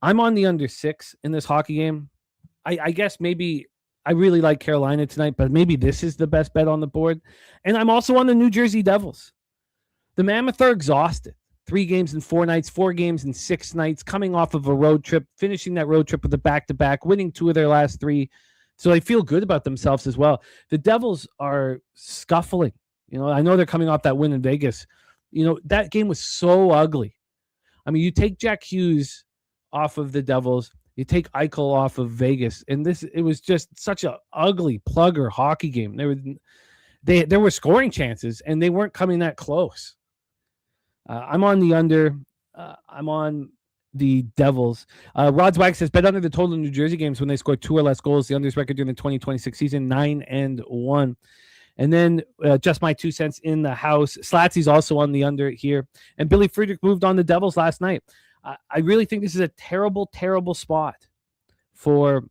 I'm on the under 6 in this hockey game. I guess maybe I really like Carolina tonight, but maybe this is the best bet on the board. And I'm also on the New Jersey Devils. The Mammoth are exhausted. 3 games in 4 nights, 4 games in 6 nights, coming off of a road trip, finishing that road trip with a back-to-back, winning 2 of their last 3. So they feel good about themselves as well. The Devils are scuffling. I know they're coming off that win in Vegas. That game was so ugly. I mean, you take Jack Hughes off of the Devils, you take Eichel off of Vegas, and it was just such an ugly plugger hockey game. There were scoring chances, and they weren't coming that close. I'm on the under. I'm on the Devils. Rod Swag says, bet under the total in New Jersey games when they score 2 or less goals. The under's record during the 2026 season, 9-1. And then just my 2 cents in the house. Slatsy's also on the under here. And Billy Friedrich moved on the Devils last night. I really think this is a terrible, terrible spot for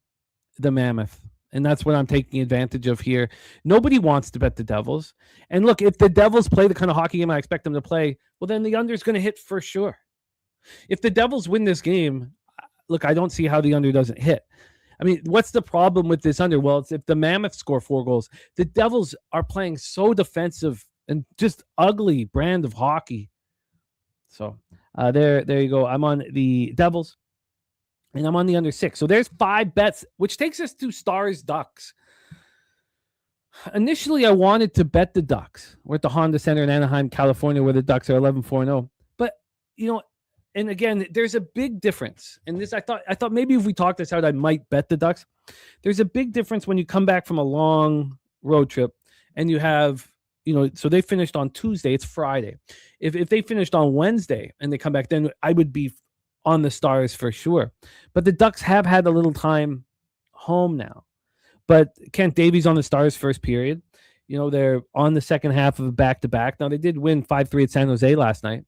the Mammoth. And that's what I'm taking advantage of here. Nobody wants to bet the Devils. And look, if the Devils play the kind of hockey game I expect them to play, well, then the under is going to hit for sure. If the Devils win this game, look, I don't see how the under doesn't hit. I mean, what's the problem with this under? Well, it's if the Mammoth score 4 goals. The Devils are playing so defensive and just ugly brand of hockey. So there you go. I'm on the Devils. And I'm on the under 6. So there's 5 bets, which takes us to Stars Ducks. Initially, I wanted to bet the Ducks. We're at the Honda Center in Anaheim, California, where the Ducks are 11-4-0. But, And again, there's a big difference. And this, I thought maybe if we talked this out, I might bet the Ducks. There's a big difference when you come back from a long road trip and you have, so they finished on Tuesday. It's Friday. If they finished on Wednesday and they come back, then I would be on the Stars for sure. But the Ducks have had a little time home now. But Kent Davies on the Stars first period. They're on the second half of a back-to-back. Now, they did win 5-3 at San Jose last night.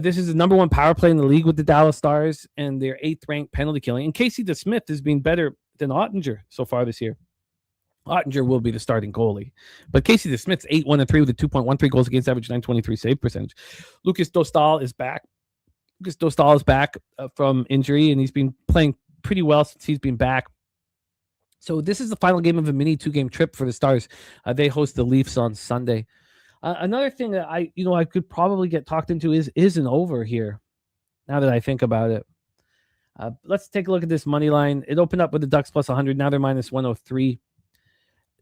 This is the number one power play in the league with the Dallas Stars and their 8th-ranked penalty killing. And Casey DeSmith has been better than Ottinger so far this year. Ottinger will be the starting goalie. But Casey DeSmith's 8-1-3 with a 2.13 goals against average, 923 save percentage. Lucas Dostal is back. From injury, and he's been playing pretty well since he's been back. So this is the final game of a mini 2-game trip for the Stars. They host the Leafs on Sunday. Another thing that I could probably get talked into is an over here. Now that I think about it, let's take a look at this money line. It opened up with the Ducks plus 100. Now they're minus 103.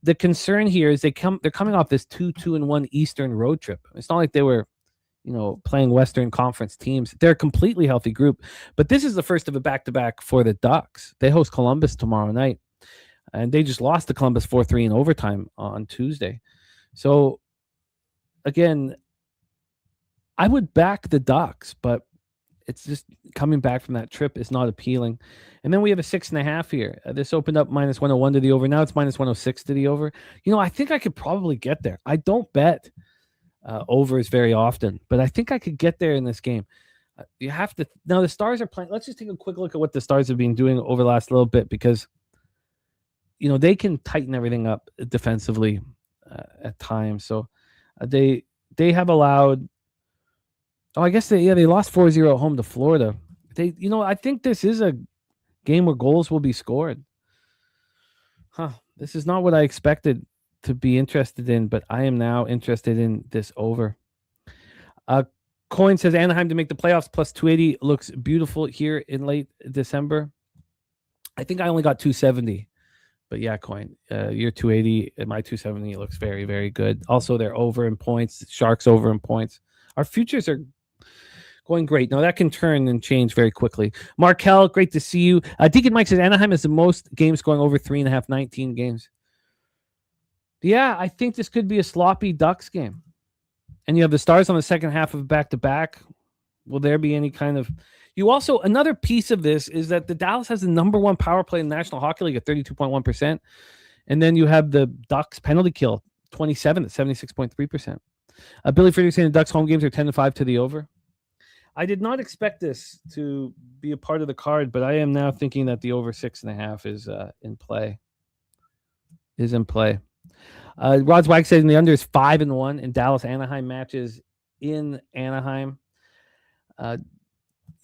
The concern here is they're coming off this 2-2-1 Eastern road trip. It's not like they were, playing Western Conference teams. They're a completely healthy group, but this is the first of a back-to-back for the Ducks. They host Columbus tomorrow night, and they just lost to Columbus 4-3 in overtime on Tuesday. So, again, I would back the Ducks, but it's just coming back from that trip is not appealing. And then we have a 6.5 here. This opened up minus 101 to the over. Now it's minus 106 to the over. I think I could probably get there. I don't bet overs very often, but I think I could get there in this game. You have to. Now the Stars are playing. Let's just take a quick look at what the Stars have been doing over the last little bit, because they can tighten everything up defensively at times. So they have allowed. Oh, I guess they lost 4-0 at home to Florida. I think this is a game where goals will be scored. This is not what I expected to be interested in, but I am now interested in this over. Coin says Anaheim to make the playoffs plus 280 looks beautiful here in late December. I think I only got 270, but yeah, Coin, your 280 and my 270 looks very, very good. Also, they're over in points. Sharks over in points. Our futures are going great. Now that can turn and change very quickly. Markel, great to see you. Deacon Mike says Anaheim has the most games going over 3.5, 19 games. Yeah, I think this could be a sloppy Ducks game. And you have the Stars on the second half of back-to-back. Will there be any kind of... Another piece of this is that the Dallas has the number one power play in the National Hockey League at 32.1%. And then you have the Ducks penalty kill, 27 at 76.3%. Billy Friedrich saying the Ducks home games are 10-5 to the over. I did not expect this to be a part of the card, but I am now thinking that the over 6.5 is in play. Rod Swag says the under is 5-1 in Dallas Anaheim matches in Anaheim. And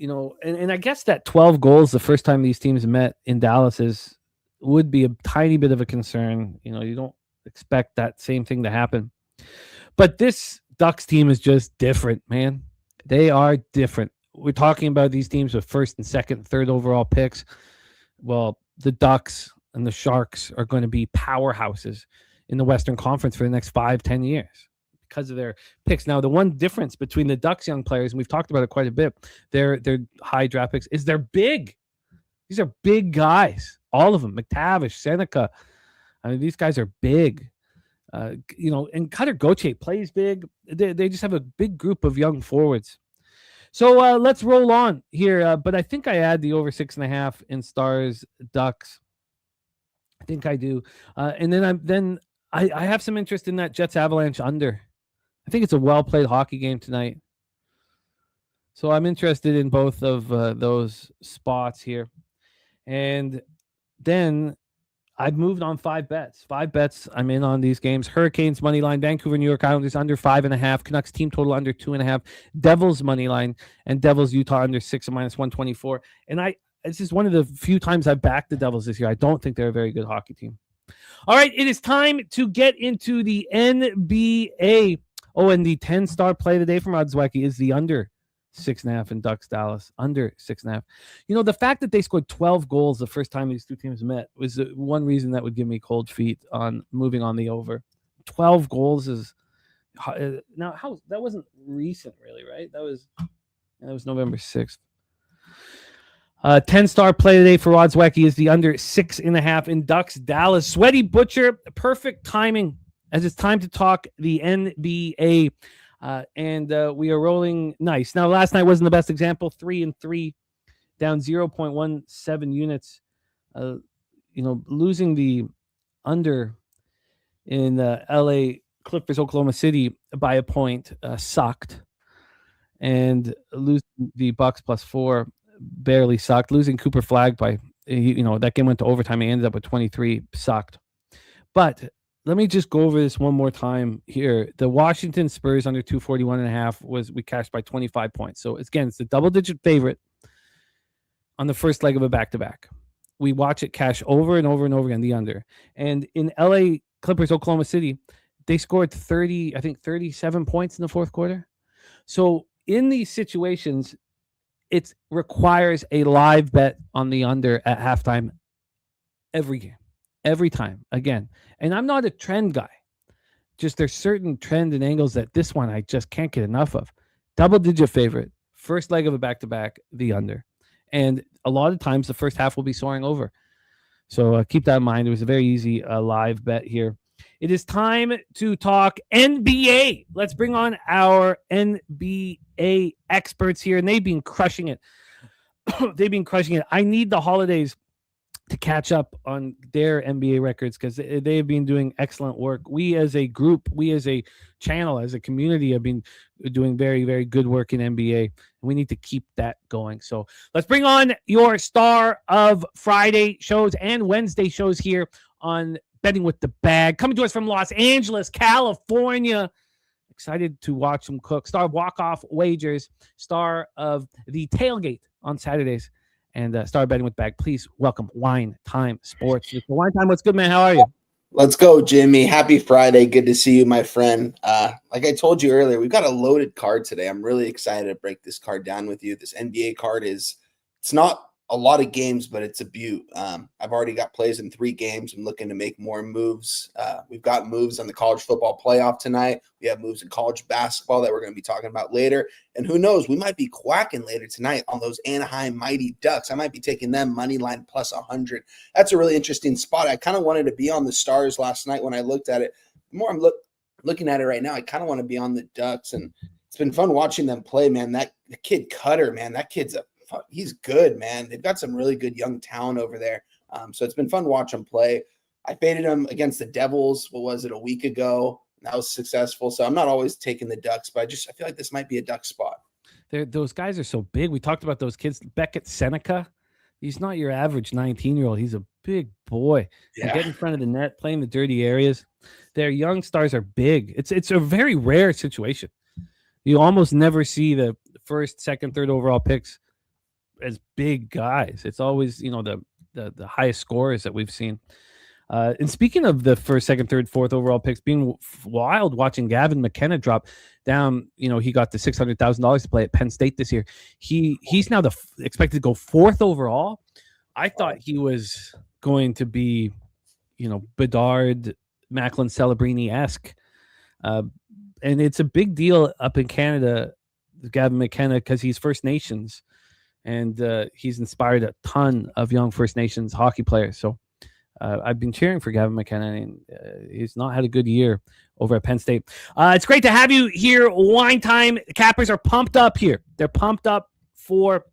I guess that 12 goals the first time these teams met in Dallas would be a tiny bit of a concern. You don't expect that same thing to happen. But this Ducks team is just different, man. They are different. We're talking about these teams with first and second, third overall picks. Well, the Ducks and the Sharks are going to be powerhouses in the Western Conference for the next 5-10 years because of their picks. Now, the one difference between the Ducks young players, and we've talked about it quite a bit, their high draft picks, is they're big. These are big guys, all of them. McTavish, Seneca. I mean, these guys are big. And Cutter Gauthier plays big. They just have a big group of young forwards. So let's roll on here. But I think I add the over 6.5 in Stars Ducks. I think I do. And then I have some interest in that Jets Avalanche under. I think it's a well-played hockey game tonight. So I'm interested in both of those spots here. And then I've moved on 5 bets. 5 bets I'm in on these games. Hurricanes money line, Vancouver, New York Islanders under 5.5, Canucks team total under 2.5, Devils money line, and Devils Utah under 6 and minus 124. And this is one of the few times I've backed the Devils this year. I don't think they're a very good hockey team. All right, it is time to get into the NBA. Oh, and the 10-star play of the day from Rod Zwicky is the under 6.5 in Ducks Dallas, under 6.5. The fact that they scored 12 goals the first time these two teams met was one reason that would give me cold feet on moving on the over. 12 goals is now that wasn't recent, really, right? That was That was November 6th. 10-star play today for Rodzwecki is the under 6.5 in Ducks Dallas. Sweaty Butcher, perfect timing as it's time to talk the NBA. And we are rolling nice. Now, last night wasn't the best example. 3-3, down 0.17 units. Losing the under in LA Clippers, Oklahoma City by a point sucked. And losing the Bucks +4 barely sucked. Losing Cooper Flag by, that game went to overtime. He ended up with 23, sucked. But let me just go over this one more time here. The Washington Spurs under 241.5 we cashed by 25 points. So it's a double-digit favorite on the first leg of a back-to-back. We watch it cash over and over and over again, the under. And in LA Clippers, Oklahoma City, they scored 37 points in the fourth quarter. So in these situations, it requires a live bet on the under at halftime every game, every time, again. And I'm not a trend guy. Just there's certain trend and angles that this one I just can't get enough of. Double-digit favorite, first leg of a back-to-back, the under. And a lot of times the first half will be soaring over. So keep that in mind. It was a very easy live bet here. It is time to talk NBA. Let's bring on our NBA experts here, and they've been crushing it. I need the holidays to catch up on their NBA records because they have been doing excellent work. We as a group, we as a channel, as a community have been doing very, very good work in NBA. And we need to keep that going. So let's bring on your star of Friday shows and Wednesday shows here on Betting with the Bag. Coming to us from Los Angeles, California. Excited to watch them cook. Star of Walk-Off Wagers, star of The Tailgate on Saturdays, and star of Betting with Bag. Please welcome Wine Time Sports. Wine Time, what's good, man? How are you? Let's go, Jimmy. Happy Friday. Good to see you, my friend. Like I told you earlier, we've got a loaded card today. I'm really excited to break this card down with you. This NBA card it's not a lot of games, but it's a beaut. I've already got plays in 3 games. I'm looking to make more moves. We've got moves on the college football playoff tonight. We have moves in college basketball that we're going to be talking about later. And who knows, we might be quacking later tonight on those Anaheim Mighty Ducks. I might be taking them money line plus 100. That's a really interesting spot. I kind of wanted to be on the Stars last night when I looked at it. The more I'm looking at it right now, I kind of want to be on the Ducks. And it's been fun watching them play, man. The kid Cutter, man, that kid's he's good, man. They've got some really good young talent over there. So it's been fun to watch them play. I faded them against the Devils. What was it, a week ago? That was successful. So I'm not always taking the Ducks, but I feel like this might be a Duck spot. Those guys are so big. We talked about those kids. Beckett Seneca. He's not your average 19-year-old. He's a big boy. Yeah. Get in front of the net, playing the dirty areas. Their young stars are big. It's a very rare situation. You almost never see the first, second, third overall picks as big guys. It's always, the highest scores that we've seen. And speaking of the first, second, third, fourth overall picks, being wild watching Gavin McKenna drop down. He got the $600,000 to play at Penn State this year. He's now expected to go 4th overall. I thought he was going to be, Bedard, Macklin Celebrini-esque. And it's a big deal up in Canada, Gavin McKenna, because he's First Nations. And he's inspired a ton of young First Nations hockey players. So I've been cheering for Gavin McKenna, and he's not had a good year over at Penn State. It's great to have you here. Wine Time. The Cappers are pumped up here. They're pumped up for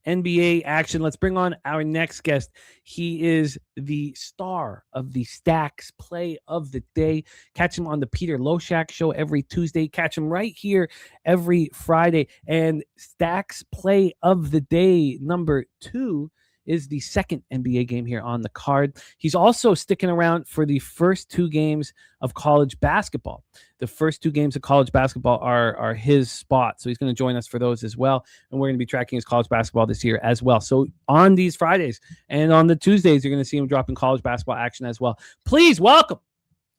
NBA action. Let's bring on our next guest. He is the star of the Stacks Play of the Day. Catch him on the Peter Loshak Show every Tuesday. Catch him right here every Friday. And Stacks Play of the Day number 2 is the second NBA game here on the card. He's also sticking around for the first 2 games of college basketball. The first 2 games of college basketball are his spot. So he's going to join us for those as well. And we're going to be tracking his college basketball this year as well. So on these Fridays and on the Tuesdays, you're going to see him dropping college basketball action as well. Please welcome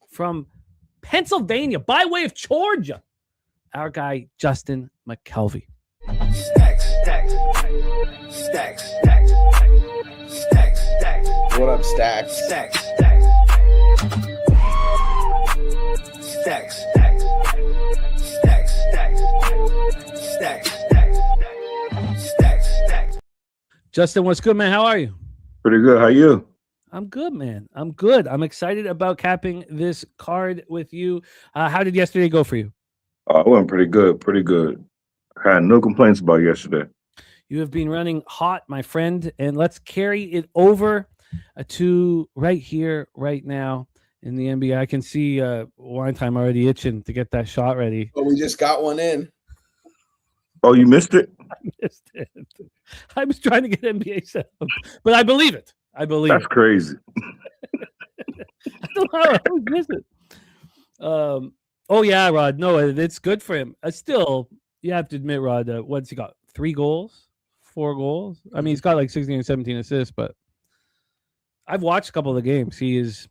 from Pennsylvania, by way of Georgia, our guy, Justin McKelvey. Stacks. What up, Stacks? Stacks. Justin, what's good, man? How are you? Pretty good. How you? I'm good, man. I'm good. I'm excited about capping this card with you. How did yesterday go for you? It went pretty good. Pretty good. Had no complaints about yesterday. You have been running hot, my friend, and let's carry it over to right here, right now in the NBA. I can see Wine Time already itching to get that shot ready. But we just got one in. Oh, you missed it? I missed it. I was trying to get NBA set up, but I believe it. That's crazy. I don't know how I always miss it. Oh, yeah, Rod. No, it's good for him. Still, you have to admit, Rod, what's he got? 3 goals? 4 goals? I mean, he's got like 16 or 17 assists, but I've watched a couple of the games. He is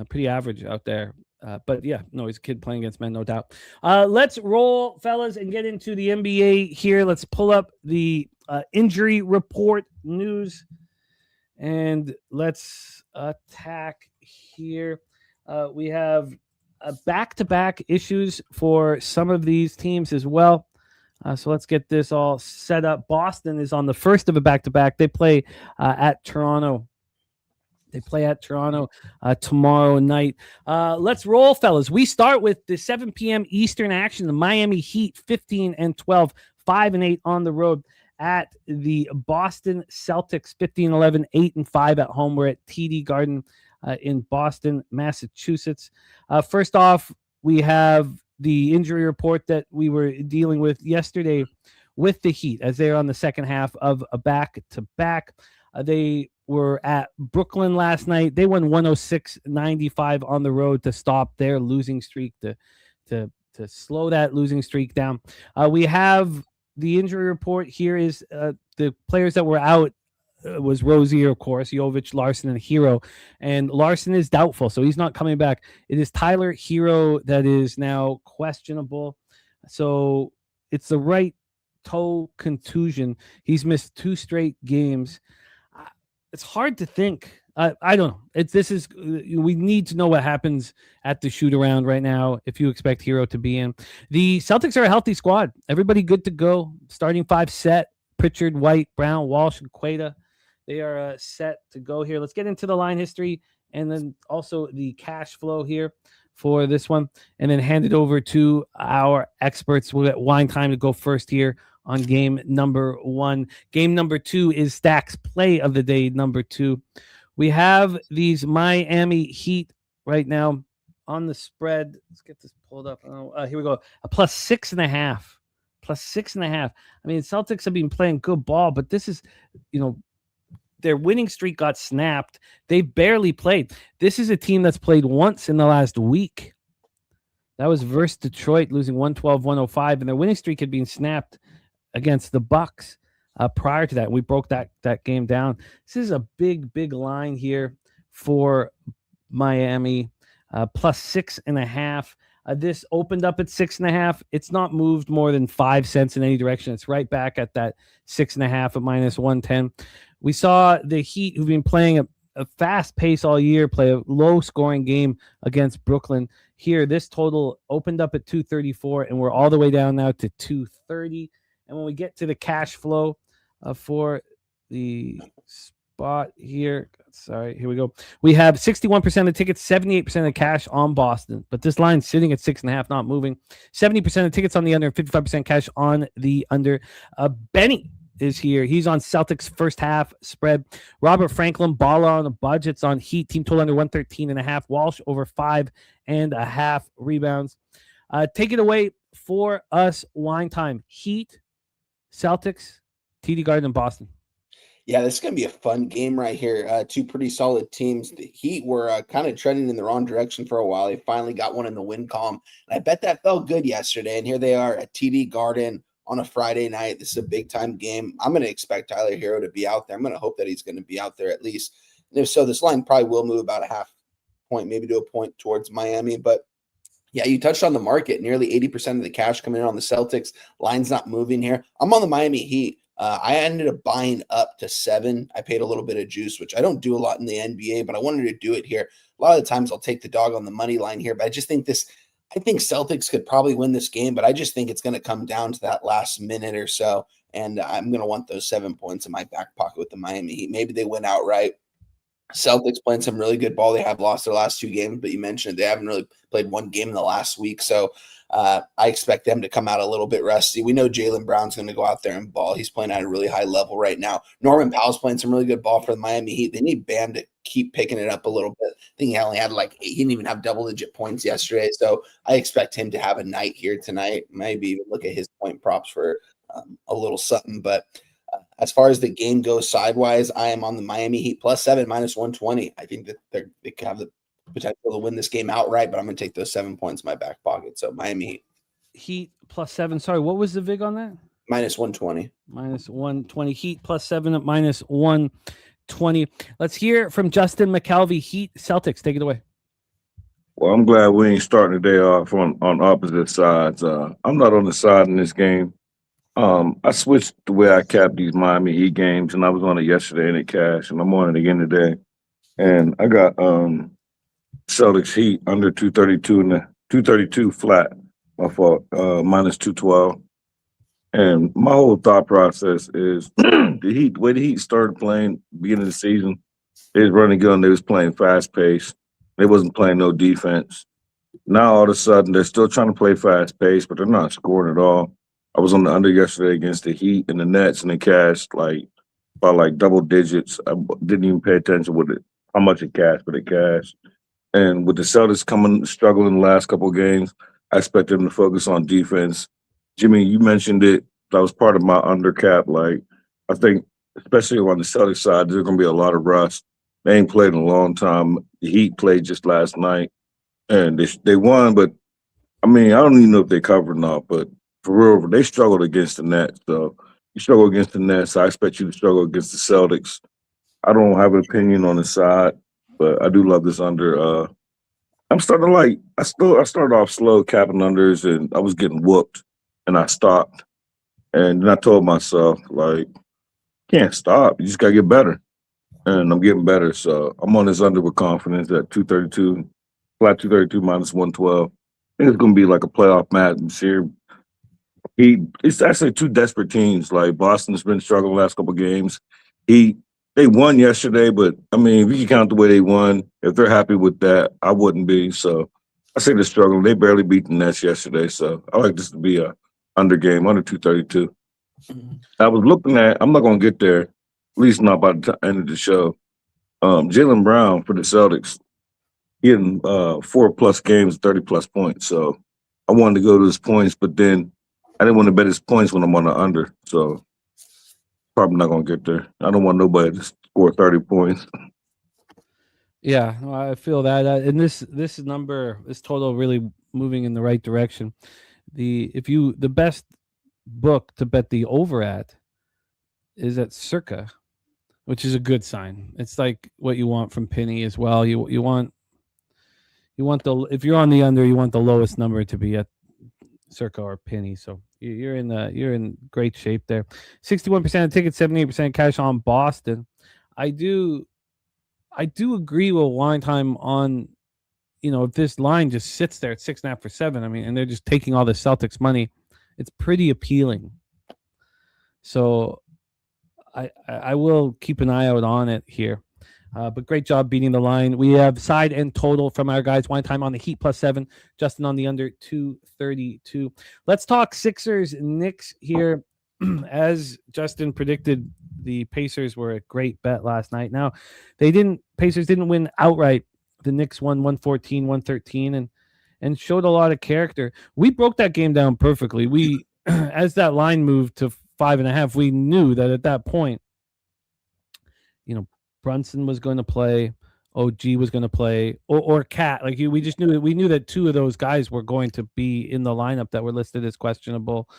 pretty average out there. But yeah, no, he's a kid playing against men, no doubt. Let's roll, fellas, and get into the NBA here. Let's pull up the injury report news, and let's attack here. We have back-to-back issues for some of these teams as well. So let's get this all set up. Boston is on the first of a back-to-back. They play at Toronto. Tomorrow night. Let's roll, fellas. We start with the 7 p.m. Eastern action. The Miami Heat, 15-12, 5-8 on the road at the Boston Celtics, 15-11, 8-5 at home. We're at TD Garden in Boston, Massachusetts. First off, we have the injury report that we were dealing with yesterday with the Heat as they're on the second half of a back-to-back. They were at Brooklyn last night. They won 106-95 on the road to stop their losing streak, to slow that losing streak down. We have the injury report here is the players that were out was Rozier, of course, Jovic, Larson, and Hero. And Larson is doubtful, so he's not coming back. It is Tyler Hero that is now questionable. So it's the right toe contusion. He's missed 2 straight games. It's hard to think. I don't know. We need to know what happens at the shoot around right now if you expect Hero to be in. The Celtics are a healthy squad. Everybody good to go. Starting 5 set. Pritchard, White, Brown, Walsh, and Queta. They are set to go here. Let's get into the line history and then also the cash flow here for this one, and then hand it over to our experts. We'll get Wine Time to go first here on game number 1. Game number 2 is Stack's play of the day, number 2. We have these Miami Heat right now on the spread. Let's get this pulled up. Here we go. A +6.5. +6.5. I mean, Celtics have been playing good ball, but this is, their winning streak got snapped. They barely played. This is a team that's played once in the last week. That was versus Detroit, losing 112-105, and their winning streak had been snapped against the Bucks prior to that. We broke that game down. This is a big line here for Miami, +6.5. This opened up at 6.5. It's not moved more than 5 cents in any direction. It's right back at that 6.5 at -110. We saw the Heat, who've been playing a fast pace all year, play a low-scoring game against Brooklyn. Here, this total opened up at 234, and we're all the way down now to 230. And when we get to the cash flow for the spot here, sorry, here we go. We have 61% of tickets, 78% of cash on Boston, but this line's sitting at 6.5, not moving. 70% of tickets on the under, 55% cash on the under. Benny is here. He's on Celtics first half spread. Robert Franklin, baller on the budgets on Heat. Team total under 113.5. Walsh over 5.5 rebounds. Take it away for us, Wine Time. Heat, Celtics, TD Garden, and Boston. Yeah, this is going to be a fun game right here. 2 pretty solid teams. The Heat were kind of trending in the wrong direction for a while. They finally got one in the win column. And I bet that felt good yesterday. And here they are at TD Garden on a Friday night. This is a big-time game. I'm going to expect Tyler Hero to be out there. I'm going to hope that he's going to be out there at least. And if so, this line probably will move about a half point, maybe to a point towards Miami. But yeah, you touched on the market. Nearly 80% of the cash coming in on the Celtics. Line's not moving here. I'm on the Miami Heat. I ended up buying up to 7. I paid a little bit of juice, which I don't do a lot in the NBA, but I wanted to do it here. A lot of the times I'll take the dog on the money line here, but I just think I think Celtics could probably win this game, but I just think it's going to come down to that last minute or so. And I'm going to want those 7 points in my back pocket with the Miami Heat. Maybe they win outright. Celtics playing some really good ball. They have lost their last 2 games, but you mentioned they haven't really played 1 game in the last week. So I expect them to come out a little bit rusty. We know Jaylen Brown's going to go out there and ball. He's playing at a really high level right now. Norman Powell's playing some really good ball for the Miami Heat. They need Bam to keep picking it up a little bit. I think he only had he didn't even have double-digit points yesterday. So I expect him to have a night here tonight. Maybe even look at his point props for a little something. But as far as the game goes sidewise, I am on the Miami Heat +7, -120. I think that they have the potential to win this game outright, but I'm going to take those 7 points in my back pocket. So Miami Heat +7. Sorry, what was the vig on that? -120. -120. Heat +7 at -120. Let's hear from Justin McKelvey. Heat Celtics. Take it away. Well, I'm glad we ain't starting the day off on opposite sides. I'm not on the side in this game. I switched the way I cap these Miami Heat games, and I was on it yesterday and it cashed, and I'm on it again today. And I got Celtics Heat under 232 and the 232 flat. My fault. -212. And my whole thought process is the way the Heat started playing beginning of the season, they was running gun, they was playing fast pace. They wasn't playing no defense. Now all of a sudden they're still trying to play fast pace, but they're not scoring at all. I was on the under yesterday against the Heat and the Nets, and they cashed by double digits. I didn't even pay attention with it, how much it cashed, but it cashed. And with the Celtics struggling the last couple of games, I expect them to focus on defense. Jimmy, you mentioned it. That was part of my under cap. I think, especially on the Celtics side, there's going to be a lot of rust. They ain't played in a long time. The Heat played just last night, and they won. But, I don't even know if they covered or not, but for real, they struggled against the Nets. So you struggle against the Nets, I expect you to struggle against the Celtics. I don't have an opinion on the side, but I do love this under. I'm starting to I started off slow capping unders, and I was getting whooped, and I stopped. And then I told myself, can't stop. You just got to get better. And I'm getting better. So I'm on this under with confidence at 232, flat 232 -112. I think it's going to be like a playoff match this year. It's actually 2 desperate teams. Boston's been struggling the last couple of games. They won yesterday, but if you count the way they won, if they're happy with that, I wouldn't be. So I say they're struggling. They barely beat the Nets yesterday. So I like this to be a under game, under 232. I was looking at, I'm not going to get there, at least not by the end of the show. Jaylen Brown for the Celtics, getting 4+ games, 30+ points. So I wanted to go to his points, but then I didn't want to bet his points when I'm on the under. So probably not going to get there. I don't want nobody to score 30 points. Yeah, I feel that. And this total really moving in the right direction. The best book to bet the over at is at Circa, which is a good sign. It's like what you want from Penny as well. You want if you're on the under, you want the lowest number to be at Circa or Penny. So you're in great shape there. 61% of tickets, 78% cash on Boston. I do agree with Wine Time on, if this line just sits there at 6.5 for 7, and they're just taking all the Celtics money, it's pretty appealing. So I will keep an eye out on it here. But great job beating the line. We have side and total from our guys. Wine Time on the Heat +7. Justin on the under 232. Let's talk Sixers Knicks here. As Justin predicted, the Pacers were a great bet last night. Now, Pacers didn't win outright. The Knicks won 114-113 and showed a lot of character. We broke that game down perfectly. We, as that line moved to 5.5, we knew that at that point, Brunson was going to play, OG was going to play, or Cat. We just knew that 2 of those guys were going to be in the lineup that were listed as questionable.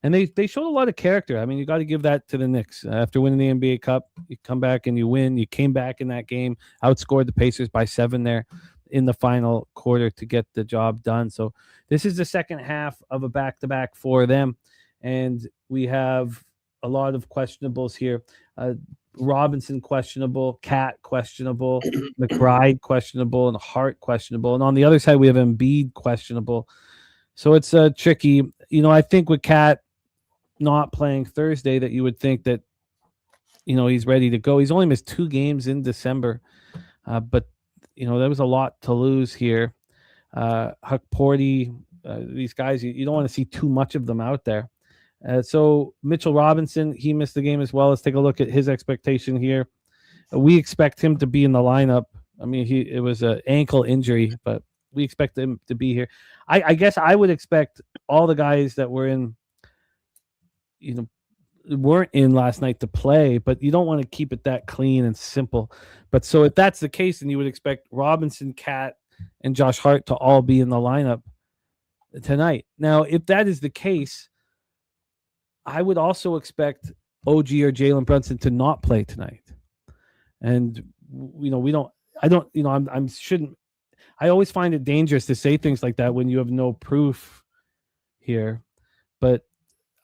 And they showed a lot of character. You got to give that to the Knicks. After winning the NBA Cup, you come back and you win. You came back in that game, outscored the Pacers by 7 there in the final quarter to get the job done. So this is the second half of a back-to-back for them. And we have a lot of questionables here. Robinson questionable, Cat questionable, McBride questionable, and Hart questionable. And on the other side, we have Embiid questionable. So it's tricky. I think with Cat, not playing Thursday that you would think that, he's ready to go. He's only missed 2 games in December, but, there was a lot to lose here. Huck Porty, these guys, you don't want to see too much of them out there. So Mitchell Robinson, he missed the game as well. Let's take a look at his expectation here. We expect him to be in the lineup. I mean, it was an ankle injury, but we expect him to be here. I guess I would expect all the guys that were in, weren't in last night to play, but you don't want to keep it that clean and simple. But so if that's the case, then you would expect Robinson, Cat, and Josh Hart to all be in the lineup tonight. Now, if that is the case, I would also expect OG or Jalen Brunson to not play tonight. And I always find it dangerous to say things like that when you have no proof here, but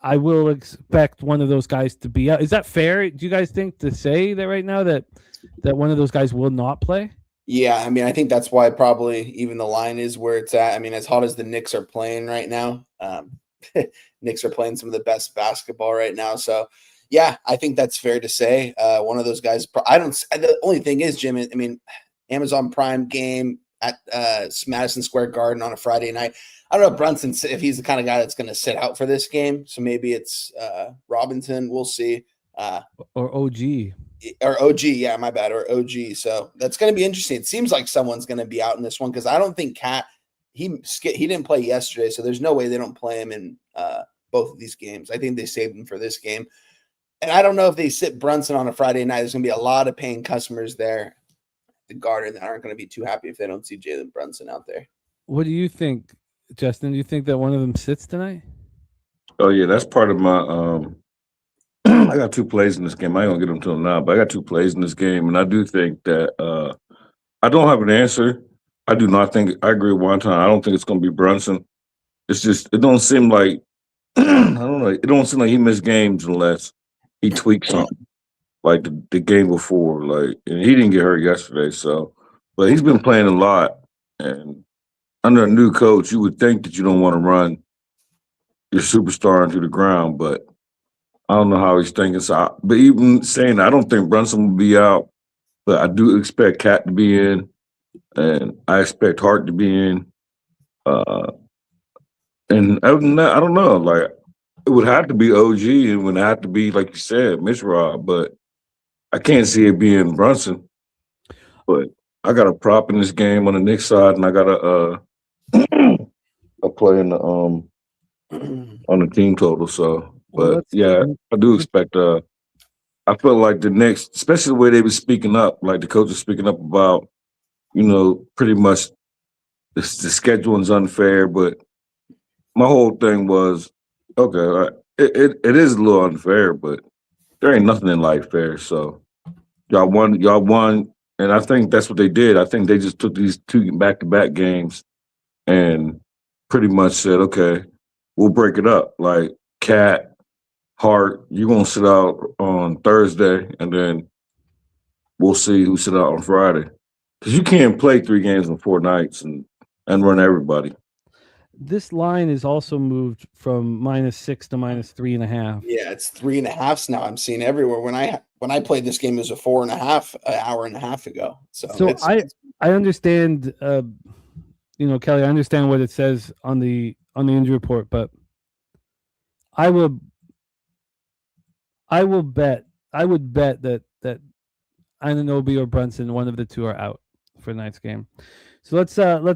I will expect one of those guys to be out. Is that fair? Do you guys think to say that right now that one of those guys will not play? Yeah, I mean, I think that's why probably even the line is where it's at. I mean, as hot as the Knicks are playing right now, Knicks are playing some of the best basketball right now. So, yeah, I think that's fair to say. One of those guys. The only thing is, Jim. I mean, Amazon Prime game at Madison Square Garden on a Friday night. I don't know if Brunson, if he's the kind of guy that's going to sit out for this game. So maybe it's Robinson. We'll see. Or OG. Or OG, yeah, my bad. Or OG. So that's going to be interesting. It seems like someone's going to be out in this one because I don't think Cat. He didn't play yesterday, so there's no way they don't play him in both of these games. I think they saved him for this game. And I don't know if they sit Brunson on a Friday night. There's going to be a lot of paying customers there at the Garden that aren't going to be too happy if they don't see Jalen Brunson out there. What do you think, Justin? Do you think that one of them sits tonight? Oh, yeah, that's part of my I got 2 plays in this game. I ain't going to get them till now, but I got 2 plays in this game, and I do think that I don't have an answer. I do not think – I agree with one time. I don't think it's going to be Brunson. It's just – it don't seem like – I don't know. It don't seem like he missed games unless he tweaked something like the game before. Like, and he didn't get hurt yesterday. So, but he's been playing a lot. And under a new coach, you would think that you don't want to run your superstar into the ground. But I don't know how he's thinking. So, but even saying that, I don't think Brunson will be out. But I do expect Cat to be in. And I expect Hart to be in. And other than that, I don't know. Like, it would have to be OG and it would have to be, like you said, Mitch Rob. But I can't see it being Brunson. But I got a prop in this game on the Knicks side, and I got a play in the on the team total. So, but yeah, I do expect. I feel like the Knicks, especially the way they were speaking up, like the coach was speaking up about, pretty much the scheduling's unfair. But my whole thing was, okay, it is a little unfair, but there ain't nothing in life fair. So y'all won, and I think that's what they did. I think they just took these 2 back-to-back games and pretty much said, okay, we'll break it up. Like Cat, Hart, you're gonna sit out on Thursday, and then we'll see who sit out on Friday. Because you can't play 3 games in 4 nights and run everybody. This line is also moved from -6 to -3.5. Yeah, it's 3.5s now. I'm seeing everywhere. When I played this game, it was a 4.5 an hour and a half ago. So I understand, Kelly. I understand what it says on the injury report, but I would bet that Anunoby or Brunson, one of the 2 are out for tonight's game. So let's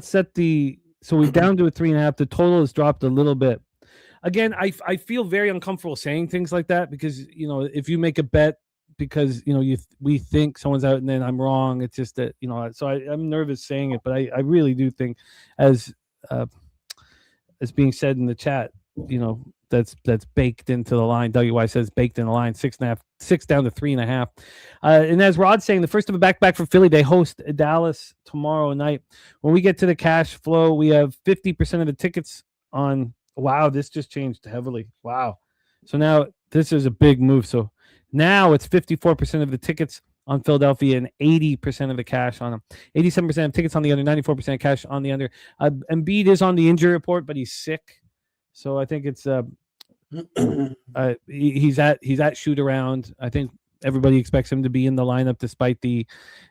set the. So we're down to a 3.5. The total has dropped a little bit. Again, I feel very uncomfortable saying things like that because if you make a bet because we think someone's out and then I'm wrong, it's just that So I'm nervous saying it, but I really do think as being said in the chat, that's baked into the line. WY says baked in the line, 6.5, 6 down to 3.5. And as Rod's saying, the first of a back for Philly, they host Dallas tomorrow night. When we get to the cash flow, we have 50% of the tickets on. Wow, this just changed heavily. Wow. So now this is a big move. So now it's 54% of the tickets on Philadelphia and 80% of the cash on them. 87% of tickets on the under, 94% cash on the under. Embiid is on the injury report, but he's sick. So I think it's He's at shoot around. I think everybody expects him to be in the lineup despite the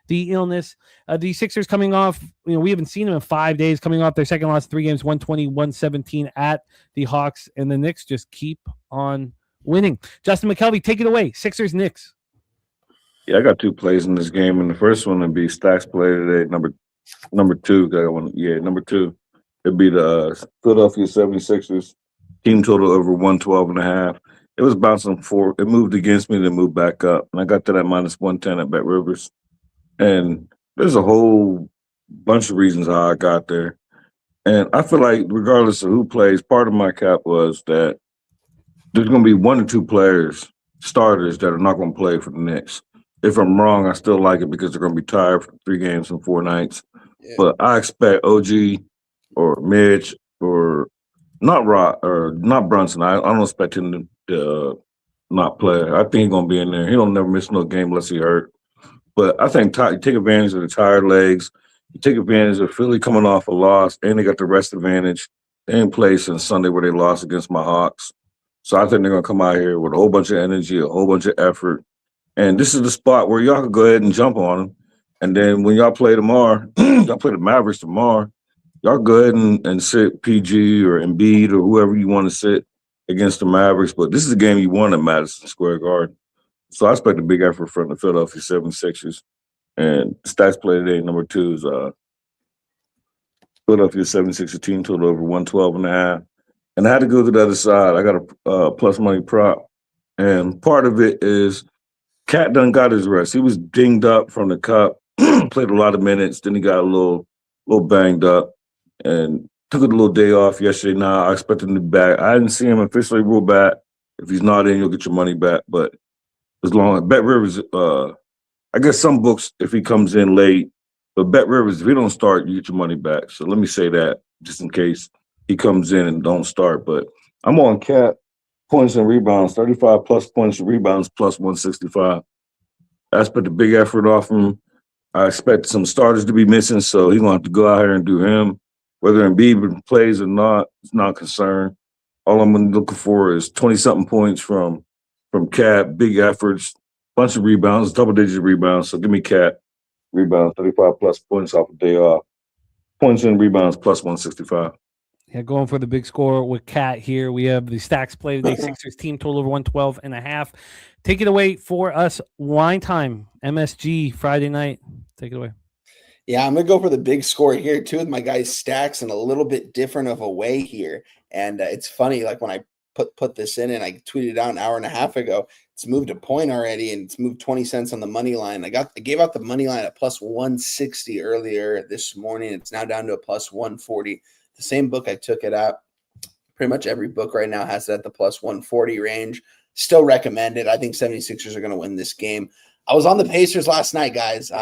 illness. The Sixers coming off, we haven't seen them in 5 days, coming off their second loss, 3 games, 120-117 at the Hawks, and the Knicks just keep on winning. Justin McKelvey, take it away. Sixers, Knicks. Yeah, I got 2 plays in this game, and the first one would be Stacks play today, number 2. Number 2. It'd be the Philadelphia 76ers team total over 112.5. It was bouncing forward. It moved against me, then moved back up, and I got to that minus 110 at Bet Rivers. And there's a whole bunch of reasons how I got there. And I feel like regardless of who plays, part of my cap was that there's going to be 1 or 2 players, starters, that are not going to play for the Knicks. If I'm wrong, I still like it because they're going to be tired for 3 games and 4 nights. Yeah. But I expect OG or Mitch or not Brunson. I don't expect him to not play. I think he's going to be in there. He don't never miss no game unless he hurt. But I think you take advantage of the tired legs. You take advantage of Philly coming off a loss, and they got the rest advantage. They didn't play since Sunday where they lost against my Hawks. So I think they're going to come out here with a whole bunch of energy, a whole bunch of effort. And this is the spot where y'all can go ahead and jump on them. And then when y'all play tomorrow, y'all play the Mavericks tomorrow, y'all go ahead and sit PG or Embiid or whoever you want to sit against the Mavericks. But this is a game you won at Madison Square Garden. So I expect a big effort from the Philadelphia 76ers. And stats play today, number 2 is Philadelphia 76ers team total over 112.5. And I had to go to the other side. I got a plus money prop. And part of it is Cat done got his rest. He was dinged up from the cup, played a lot of minutes. Then he got a little banged up and took a little day off yesterday. Now I expect him to be back. I didn't see him officially ruled back. If he's not in, you'll get your money back. But as long as Bet Rivers, I guess some books, if he comes in late, but Bet Rivers, if he don't start, you get your money back. So let me say that just in case he comes in and don't start. But I'm on Cat. Points and rebounds, 35 plus points and rebounds plus 165. I expect a big effort off him. I expect some starters to be missing, so he's going to have to go out here and do him. Whether Embiid plays or not, it's not a concern. All I'm looking for is 20-something points from Cat, big efforts, bunch of rebounds, double-digit rebounds. So give me Cat, rebounds, 35 plus points off a day off. Points and rebounds plus 165. Yeah, going for the big score with Cat here. We have the Stacks play today. Sixers team total over 112.5. Take it away for us. Wine time, MSG Friday night. Take it away. Yeah, I'm gonna go for the big score here too with my guys Stacks and a little bit different of a way here. And it's funny, like when I put this in and I tweeted it out an hour and a half ago, it's moved a point already and it's moved 20 cents on the money line. I gave out the money line at plus 160 earlier this morning. It's now down to a plus 140. The same book I took it at. Pretty much every book right now has it at the plus 140 range. Still recommend it. I think 76ers are going to win this game. I was on the Pacers last night, guys.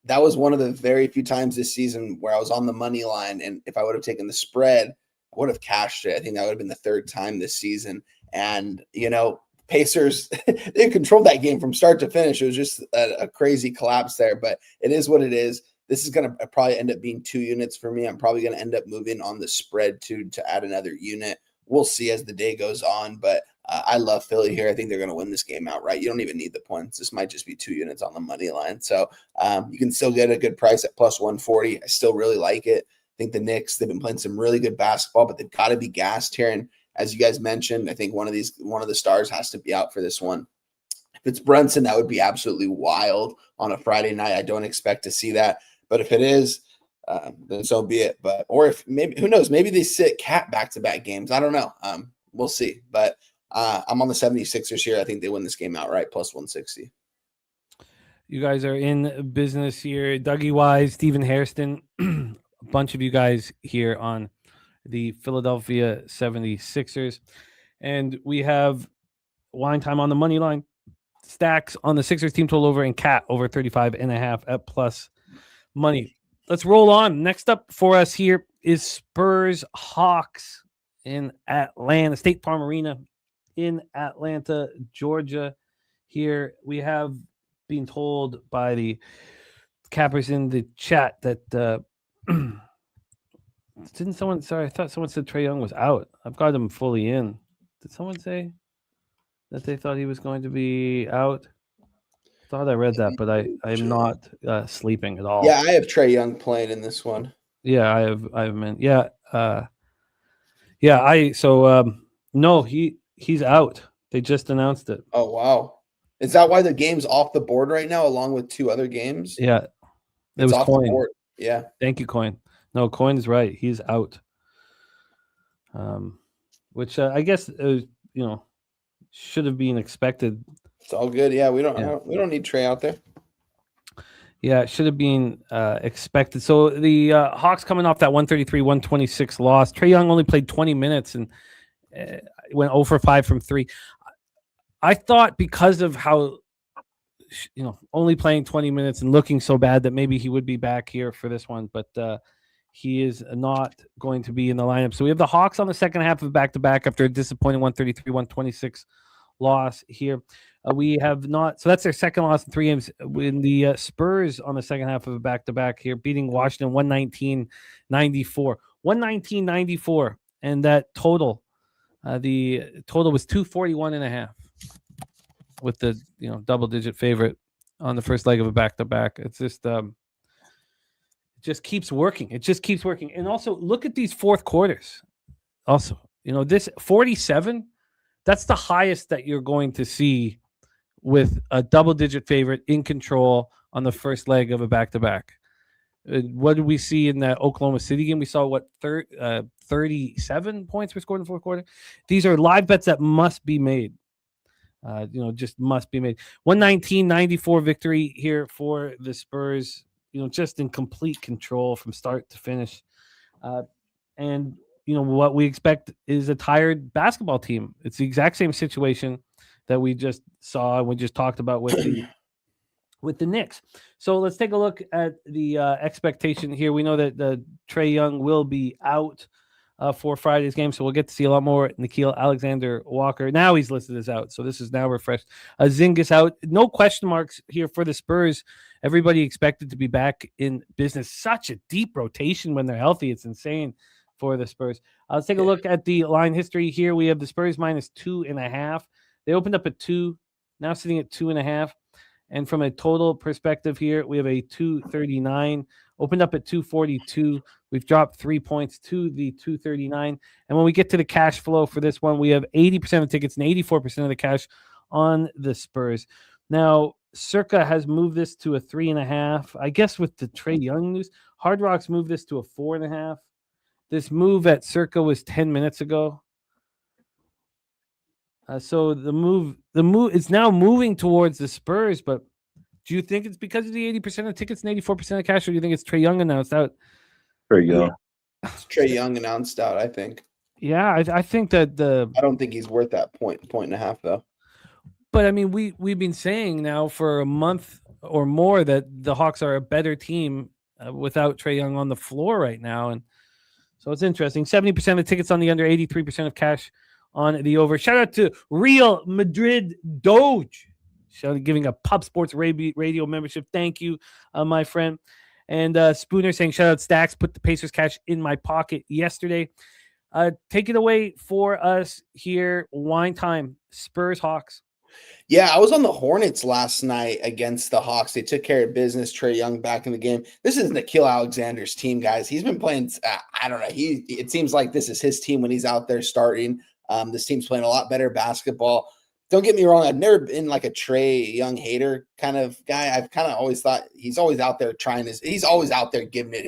That was one of the very few times this season where I was on the money line. And if I would have taken the spread, I would have cashed it. I think that would have been the 3rd time this season. And, Pacers, they controlled that game from start to finish. It was just a crazy collapse there, but it is what it is. This is going to probably end up being 2 units for me. I'm probably going to end up moving on the spread to add another unit. We'll see as the day goes on, but I love Philly here. I think they're going to win this game outright. You don't even need the points. This might just be 2 units on the money line. So you can still get a good price at plus 140. I still really like it. I think the Knicks, they've been playing some really good basketball, but they've got to be gassed here. And as you guys mentioned, I think one of the stars has to be out for this one. If it's Brunson, that would be absolutely wild on a Friday night. I don't expect to see that. But if it is, then so be it. Or if maybe, who knows, maybe they sit Cat back-to-back games. I don't know. We'll see. But I'm on the 76ers here. I think they win this game outright, plus 160. You guys are in business here. Dougie Wise, Stephen Hairston, a bunch of you guys here on the Philadelphia 76ers. And we have wine time on the money line. Stacks on the Sixers team total over and Cat over 35.5 at plus money. Let's roll on. Next up for us here is Spurs Hawks in Atlanta, State Farm Arena in Atlanta, Georgia. Here we have been told by the cappers in the chat that I thought someone said Trae Young was out. I've got him fully in. Did someone say that they thought he was going to be out? Thought I read that, but I'm not sleeping at all. Yeah, I have Trae Young playing in this one. Yeah, I've meant no, he's out. They just announced it. Oh wow. Is that why the game's off the board right now, along with 2 other games? Yeah. It It's was off Coin. the board. Yeah. Thank you, Coin. No, Coin is right. He's out. Which I guess should have been expected. It's all good. Yeah, we don't need Trae out there. Yeah, it should have been expected. So the Hawks coming off that 133-126 loss. Trae Young only played 20 minutes and went 0 for 5 from 3. I thought because of how, only playing 20 minutes and looking so bad that maybe he would be back here for this one, but he is not going to be in the lineup. So we have the Hawks on the second half of back-to-back after a disappointing 133-126 loss here. We have not, so that's their second loss in 3 games. In the Spurs on the second half of a back-to-back here, beating Washington 119-94. 119-94, and that total, the total was 241.5 with the double-digit favorite on the first leg of a back-to-back. It's just it just keeps working. It just keeps working. And also look at these fourth quarters. Also, this 47. That's the highest that you're going to see with a double-digit favorite in control on the first leg of a back-to-back. What did we see in that Oklahoma City game? We saw 37 points were scored in the fourth quarter. These are live bets that must be made. Just must be made. 119-94 victory here for the Spurs. Just in complete control from start to finish. And what we expect is a tired basketball team. It's the exact same situation that we just saw and we just talked about with the Knicks. So let's take a look at the expectation here. We know that Trae Young will be out for Friday's game, so we'll get to see a lot more Nickeil Alexander-Walker. Now he's listed as out, so this is now refreshed. Zingis out. No question marks here for the Spurs. Everybody expected to be back in business. Such a deep rotation when they're healthy. It's insane for the Spurs. Let's take a look at the line history here. We have the Spurs minus 2.5. They opened up at 2, now sitting at 2.5. And from a total perspective here, we have a 239, opened up at 242. We've dropped 3 points to the 239. And when we get to the cash flow for this one, we have 80% of tickets and 84% of the cash on the Spurs. Now, Circa has moved this to a 3.5. I guess with the Trae Young news, Hard Rock's moved this to a 4.5. This move at Circa was 10 minutes ago. So the move is now moving towards the Spurs, but do you think it's because of the 80% of tickets and 84% of cash, or do you think it's Trae Young announced out? Trae Young. It's Trae Young announced out, I think. Yeah, I think that I don't think he's worth that point and a half, though. But I mean, we've been saying now for a month or more that the Hawks are a better team without Trae Young on the floor right now, and so it's interesting. 70% of the tickets on the under, 83% of cash on the over. Shout out to Real Madrid Doge. Shout out giving a Pub Sports Radio membership. Thank you, my friend. And Spooner saying, shout out Stacks. Put the Pacers cash in my pocket yesterday. Take it away for us here. Wine time. Spurs Hawks. Yeah, I was on the Hornets last night against the Hawks. They took care of business. Trae Young back in the game. This is Nickeil Alexander's team, guys. He's been playing. I don't know. It seems like this is his team when he's out there starting. This team's playing a lot better basketball. Don't get me wrong. I've never been like a Trae Young hater kind of guy. I've kind of always thought he's always out there trying his. He's always out there giving it.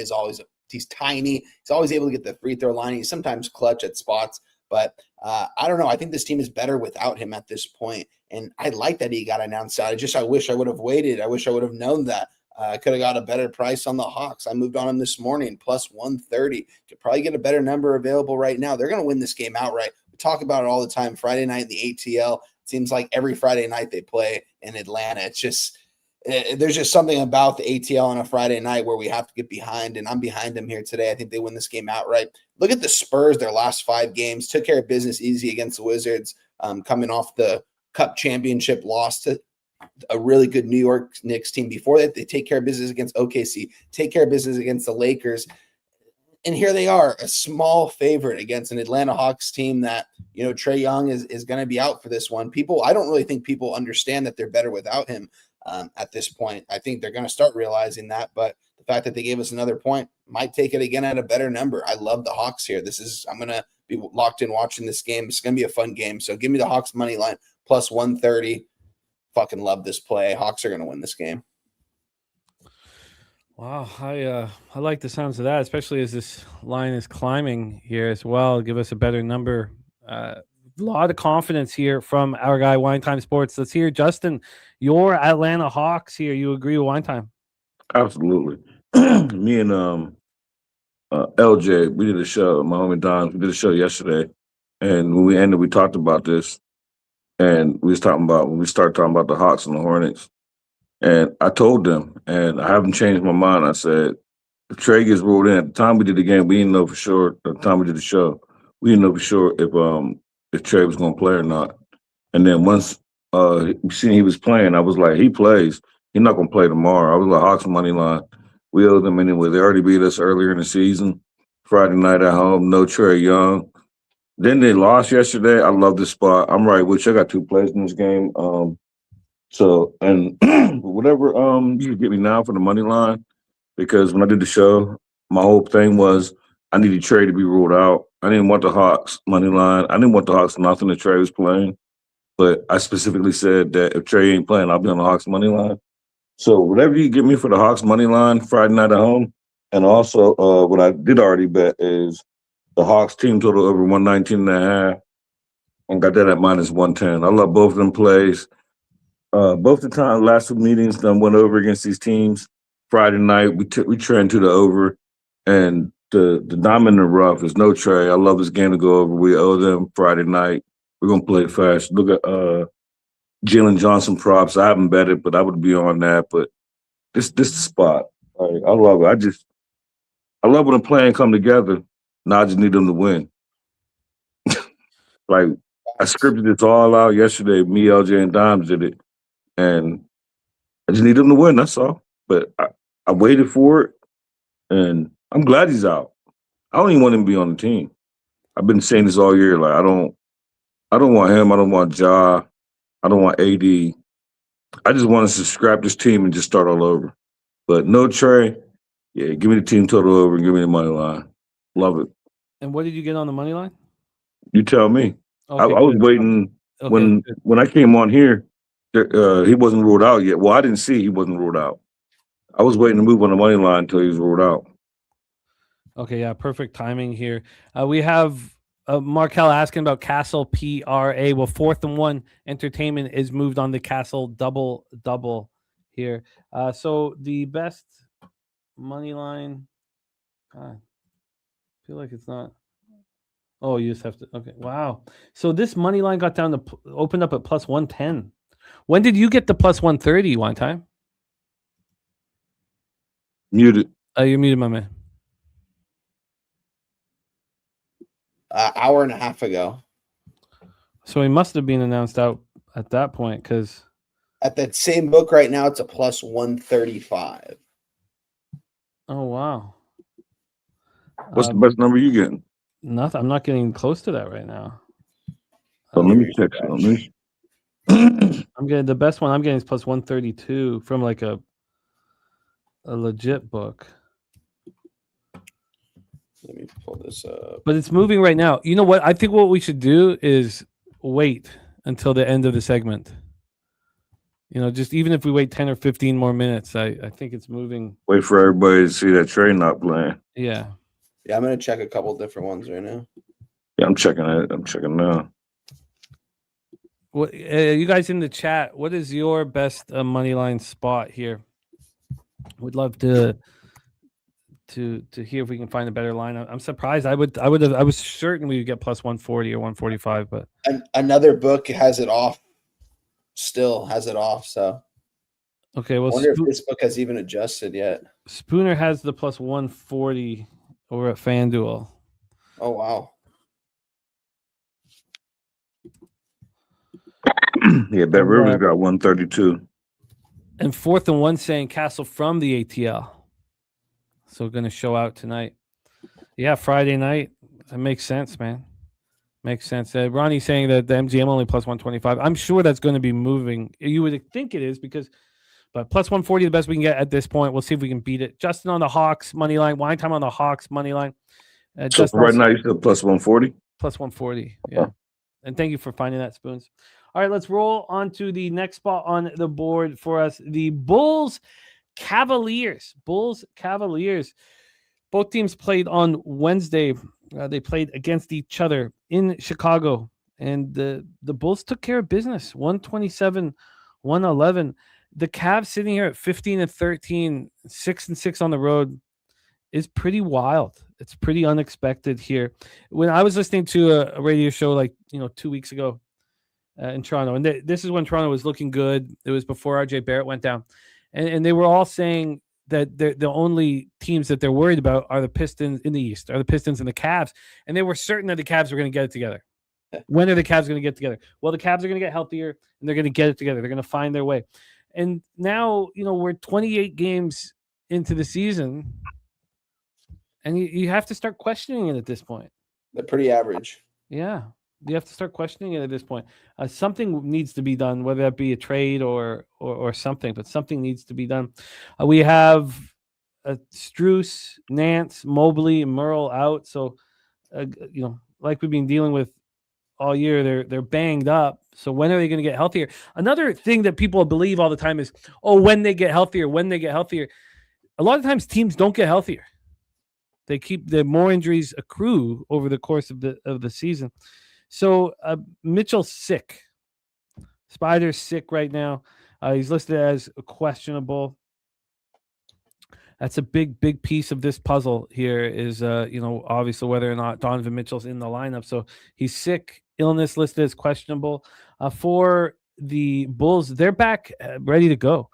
He's tiny. He's always able to get the free throw line. He's sometimes clutch at spots. But I don't know. I think this team is better without him at this point. And I like that he got announced out. I wish I would have waited. I wish I would have known that. I could have got a better price on the Hawks. I moved on him this morning, plus 130. Could probably get a better number available right now. They're going to win this game outright. We talk about it all the time. Friday night in the ATL. It seems like every Friday night they play in Atlanta. It's just there's just something about the ATL on a Friday night where we have to get behind, and I'm behind them here today. I think they win this game outright. Look at the Spurs, their last 5 games. Took care of business easy against the Wizards, coming off the Cup championship loss to a really good New York Knicks team. Before that, they take care of business against OKC, take care of business against the Lakers. And here they are, a small favorite against an Atlanta Hawks team that, Trae Young is going to be out for this one. I don't really think people understand that they're better without him at this point. I think they're going to start realizing that, but the fact that they gave us another point might take it again at a better number. I love the Hawks here. I'm going to be locked in watching this game. It's going to be a fun game. So give me the Hawks money line plus 130. Fucking love this play. Hawks are going to win this game. Wow, I like the sounds of that, especially as this line is climbing here as well. Give us a better number. A lot of confidence here from our guy Wine Time Sports. Let's hear Justin, your Atlanta Hawks here. You agree with Wine Time? Absolutely. Me and LJ, we did a show. My homie Don, we did a show yesterday, and when we ended, we talked about this, and we started talking about the Hawks and the Hornets. And I told them, and I haven't changed my mind. I said, if Trae gets ruled in, at the time we did the game, we didn't know for sure. At the time we did the show, we didn't know for sure if Trae was going to play or not. And then once we seen he was playing, I was like, he plays. He's not going to play tomorrow. I was like, Hawks money line. We owe them anyway. They already beat us earlier in the season. Friday night at home, no Trae Young. Then they lost yesterday. I love this spot. I'm right with you. I got 2 plays in this game. So, and whatever you can get me now for the money line, because when I did the show, my whole thing was I needed Trae to be ruled out. I didn't want the Hawks money line. I didn't want the Hawks nothing that Trae was playing. But I specifically said that if Trae ain't playing, I'll be on the Hawks money line. So whatever you get me for the Hawks money line Friday night at home, and also what I did already bet is the Hawks team total over 119.5, and got that at minus 110. I love both of them plays. Both the time last 2 meetings done went over against these teams. Friday night we trend to the over, and the diamond in the rough is no Trae. I love this game to go over. We owe them Friday night. We're gonna play it fast. Look at Jalen Johnson props. I haven't bet it, but I would be on that. But this the spot. Like, I love it. I love when a plan come together. Now I just need them to win. Like, I scripted this all out yesterday. Me, LJ, and Dimes did it. And I just need him to win, that's all. But I waited for it, and I'm glad he's out. I don't even want him to be on the team. I've been saying this all year. Like, I don't want him. I don't want Ja. I don't want AD. I just want us to scrap this team and just start all over. But no Trae. Yeah, give me the team total over and give me the money line. Love it. And what did you get on the money line? You tell me. Okay, I was waiting when I came on here. He wasn't ruled out yet. Well, I didn't see he wasn't ruled out. I was waiting to move on the money line until he was ruled out. Okay, yeah, perfect timing here. We have Markel asking about Castle PRA. Well, 4th and 1 entertainment is moved on the Castle double here. So the best money line. God, I feel like it's not. Oh, you just have to. Okay, wow. So this money line got down to opened up at plus 110. When did you get the plus 130 one time? Muted. You're muted, my man. Hour and a half ago. So he must have been announced out at that point, because at that same book right now, it's a plus 135. Oh, wow. What's the best number you getting? Nothing. I'm not getting close to that right now. So let me check something. I'm getting the best one I'm getting is plus 132 from like a legit book. Let me pull this up. But it's moving right now. You know what? I think what we should do is wait until the end of the segment. You know, just even if we wait 10 or 15 more minutes, I think it's moving. Wait for everybody to see that Trae not playing. Yeah. Yeah, I'm going to check a couple different ones right now. Yeah, I'm checking it. I'm checking now. What you guys in the chat? What is your best money line spot here? Would love to hear if we can find a better line. I'm surprised. I was certain we would get plus 140 or 145, but another book has it off. Still has it off. So okay. Well, I wonder if this book has even adjusted yet. Spooner has the plus 140 over at FanDuel. Oh wow. Yeah, Bet Rivers got 132. And 4th and 1 saying Castle from the ATL. So going to show out tonight. Yeah, Friday night. That makes sense, man. Makes sense. Ronnie's saying that the MGM only plus 125. I'm sure that's going to be moving. You would think it is but plus 140 the best we can get at this point. We'll see if we can beat it. Justin on the Hawks money line. Wine time on the Hawks money line. So right now you said plus 140. Plus 140. Yeah. And thank you for finding that, Spoons. All right, let's roll on to the next spot on the board for us. The Bulls Cavaliers. Bulls Cavaliers. Both teams played on Wednesday. They played against each other in Chicago, and the Bulls took care of business. 127-111. The Cavs sitting here at 15-13, 6-6 on the road is pretty wild. It's pretty unexpected here. When I was listening to a radio show 2 weeks ago in Toronto, and this is when Toronto was looking good. It was before RJ Barrett went down, and they were all saying that the only teams that they're worried about are the Pistons in the East, are the Pistons and the Cavs, and they were certain that the Cavs were going to get it together. When are the Cavs going to get together? Well, the Cavs are going to get healthier, and they're going to get it together. They're going to find their way. And now, we're 28 games into the season, and you have to start questioning it at this point. They're pretty average. Yeah. You have to start questioning it at this point. Something needs to be done, whether that be a trade or something, but something needs to be done. We have Strus, Nance, Mobley, and Merle out. So, like we've been dealing with all year, they're banged up. So when are they going to get healthier? Another thing that people believe all the time is, when they get healthier. A lot of times teams don't get healthier. They keep the more injuries accrue over the course of the season. So Mitchell's sick. Spider's sick right now. He's listed as questionable. That's a big piece of this puzzle here is, obviously whether or not Donovan Mitchell's in the lineup. So he's sick, illness listed as questionable. For the Bulls, they're back ready to go.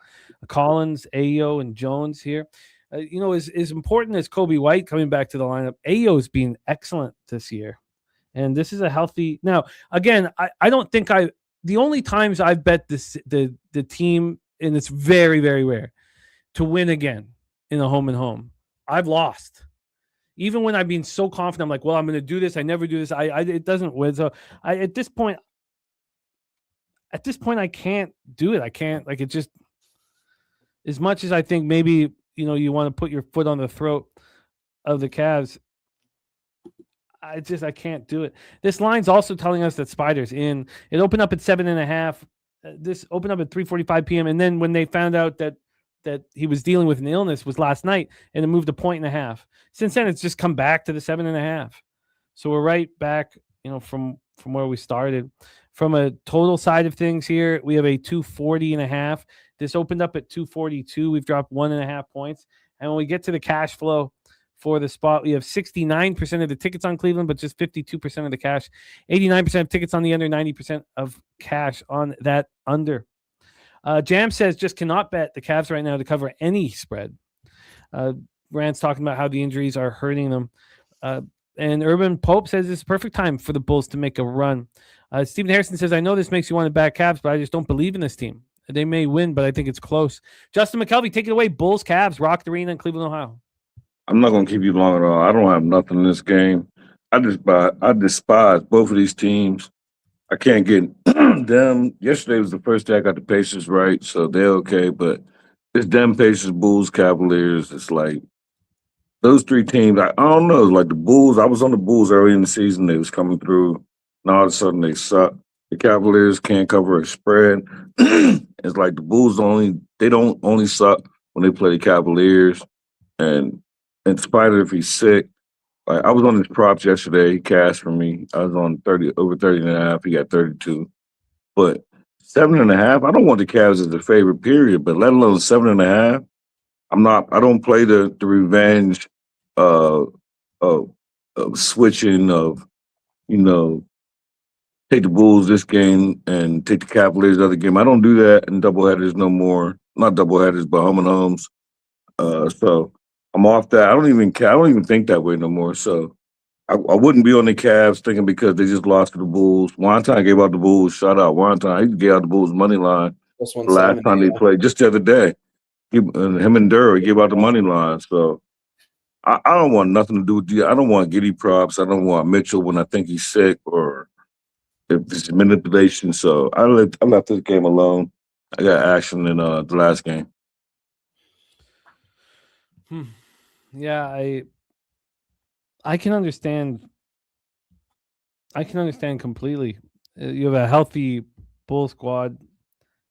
Collins, Ayo, and Jones here. As important as Kobe White coming back to the lineup, Ayo's been excellent this year. And this is a healthy. Now, again, I don't think the only times I've bet the team, and it's very, very rare, to win again in a home and home, I've lost. Even when I've been so confident, I'm like, well, I'm going to do this. I never do this. It doesn't win. So at this point, I can't do it. I can't, it just, as much as I think maybe, you want to put your foot on the throat of the Cavs, I can't do it. This line's also telling us that Spider's in. It opened up at 7.5. This opened up at 3:45 p.m. And then when they found out that he was dealing with an illness was last night, and it moved 1.5. Since then, it's just come back to the 7.5. So we're right back, from where we started. From a total side of things here, we have a 240.5. This opened up at 242. We've dropped 1.5 points. And when we get to the cash flow for the spot, we have 69% of the tickets on Cleveland, but just 52% of the cash. 89% of tickets on the under, 90% of cash on that under. Jam says just cannot bet the Cavs right now to cover any spread. Rand's talking about how the injuries are hurting them. And Urban Pope says it's a perfect time for the Bulls to make a run. Stephen Harrison says, I know this makes you want to back Cavs, but I just don't believe in this team. They may win, but I think it's close. Justin McKelvey, take it away. Bulls, Cavs, Rocket Arena in Cleveland, Ohio. I'm not going to keep you long at all. I don't have nothing in this game. I despise both of these teams. I can't get them. Yesterday was the first day I got the Pacers right, so they're okay. But it's them Pacers, Bulls, Cavaliers. It's like those three teams. I don't know. Like the Bulls, I was on the Bulls early in the season. They was coming through. Now all of a sudden they suck. The Cavaliers can't cover a spread. It's like the Bulls they don't only suck when they play the Cavaliers. And in spite of if he's sick, like I was on his props yesterday. He cashed for me. I was on over 30.5. He got 32. But 7.5, I don't want the Cavs as the favorite period, but let alone 7.5. I don't play the revenge of switching of, take the Bulls this game and take the Cavaliers the other game. I don't do that in doubleheaders no more. Not doubleheaders, but home and homes. So I'm off that. I don't even think that way no more. So I wouldn't be on the Cavs thinking because they just lost to the Bulls. Wonton gave out the Bulls. Shout out Wonton. He gave out the Bulls money line the last time they played, just the other day. Him and Durr gave out the money line. So I don't want nothing to do with you. I don't want Giddy props. I don't want Mitchell when I think he's sick or if it's manipulation. So I left this game alone. I got action in the last game. Yeah, I can understand. I can understand completely. You have a healthy Bull squad.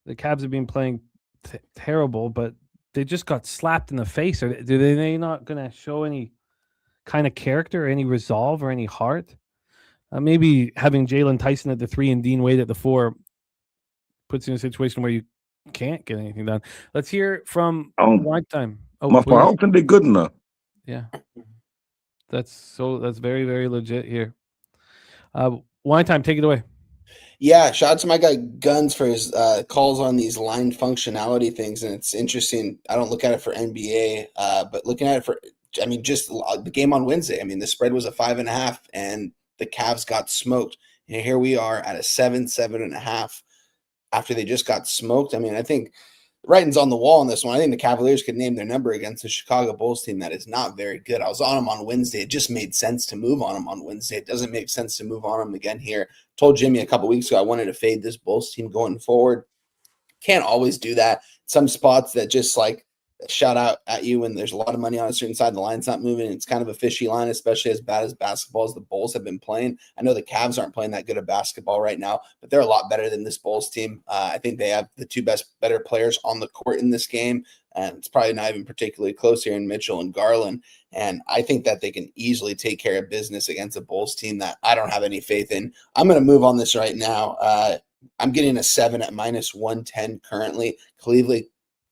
The Cavs have been playing terrible, but they just got slapped in the face. Are they not going to show any kind of character, any resolve, or any heart? Maybe having Jalen Tyson at the 3 and Dean Wade at the 4 puts you in a situation where you can't get anything done. Let's hear from Wine Time. I don't think they're good enough. Yeah, that's very, very legit here. Wine Time, take it away. Yeah, shout out to my guy Guns for his calls on these line functionality things, and it's interesting. I don't look at it for NBA, but looking at it for, just the game on Wednesday. The spread was a 5.5, and the Cavs got smoked. And here we are at a 7.5 after they just got smoked. I think writing's on the wall on this one. I think the Cavaliers could name their number against the Chicago Bulls team that is not very good. I was on them on Wednesday. It just made sense to move on them on Wednesday. It doesn't make sense to move on them again here. Told Jimmy a couple weeks ago I wanted to fade this Bulls team going forward. Can't always do that. Some spots that just like shout out at you when there's a lot of money on a certain side, the line's not moving. It's kind of a fishy line, especially as bad as basketball as the Bulls have been playing. I know the Cavs aren't playing that good of basketball right now, but they're a lot better than this Bulls team. I think they have the two better players on the court in this game, and it's probably not even particularly close here in Mitchell and Garland. And I think that they can easily take care of business against a Bulls team that I don't have any faith in. I'm going to move on this right now. I'm getting a 7 at -110 currently. Cleveland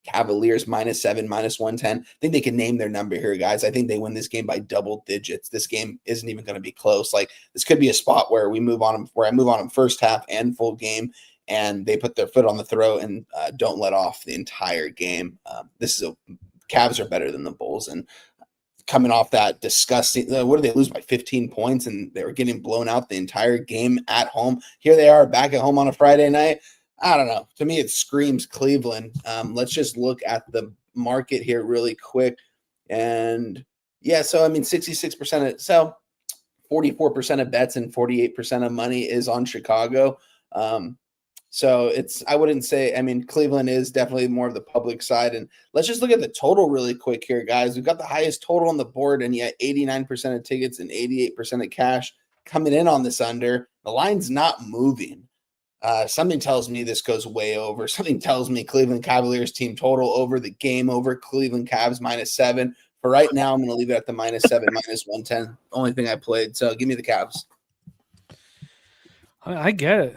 Cavaliers -7, -110. I think they can name their number here, guys. I think they win this game by double digits. This game isn't even going to be close. Like, this could be a spot where I move on them first half and full game, and they put their foot on the throat and don't let off the entire game. Cavs are better than the Bulls, and coming off that disgusting, what did they lose by 15 points? And they were getting blown out the entire game at home. Here they are back at home on a Friday night. I don't know. To me, it screams Cleveland. Let's just look at the market here really quick. And yeah, so 66% 44% of bets and 48% of money is on Chicago. So I wouldn't say, Cleveland is definitely more of the public side. And let's just look at the total really quick here, guys. We've got the highest total on the board, and yet 89% of tickets and 88% of cash coming in on this under. The line's not moving. Something tells me this goes way over. Something tells me Cleveland Cavaliers team total over, the game over, Cleveland Cavs -7. For right now, I'm going to leave it at the -7, -110. Only thing I played. So give me the Cavs. I get it.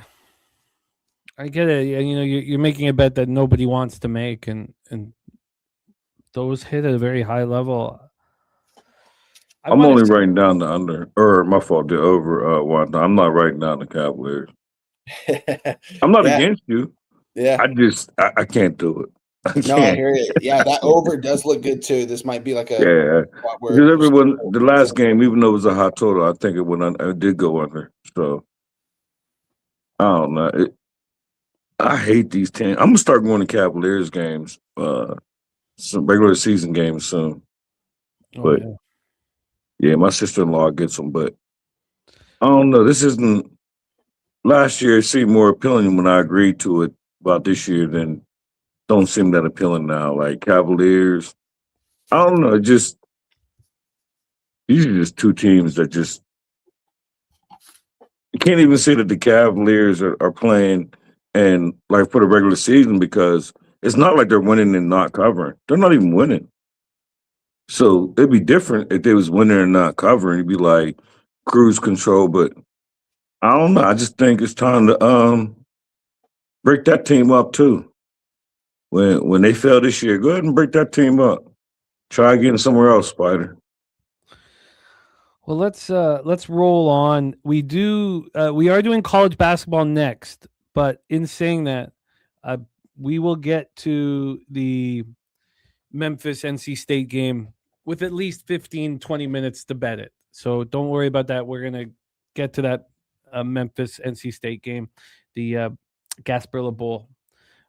You're making a bet that nobody wants to make, and those hit at a very high level. I'm only writing down the under, or my fault, the over. I'm not writing down the Cavaliers. I'm not against you. Yeah. I can't do it. I hear you. Yeah, that over does look good too. This might be like a because the last game, even though it was a high total, I think it did go under. So I don't know. I hate these teams. I'm gonna start going to Cavaliers games, some regular season games soon. But my sister-in-law gets them. But I don't know. This isn't. Last year, it seemed more appealing when I agreed to it about this year than don't seem that appealing now. Like Cavaliers, I don't know. These are just two teams that just you can't even say that the Cavaliers are playing and like for the regular season because it's not like they're winning and not covering. They're not even winning. So it'd be different if they was winning and not covering. It'd be like cruise control, but I don't know. I just think it's time to break that team up too. When they fail this year, go ahead and break that team up. Try getting somewhere else, Spider. Well, let's roll on. We are doing college basketball next, but in saying that, we will get to the Memphis NC State game with at least 15, 20 minutes to bet it. So don't worry about that. We're going to get to that Memphis NC State game, the Gasparilla Bowl.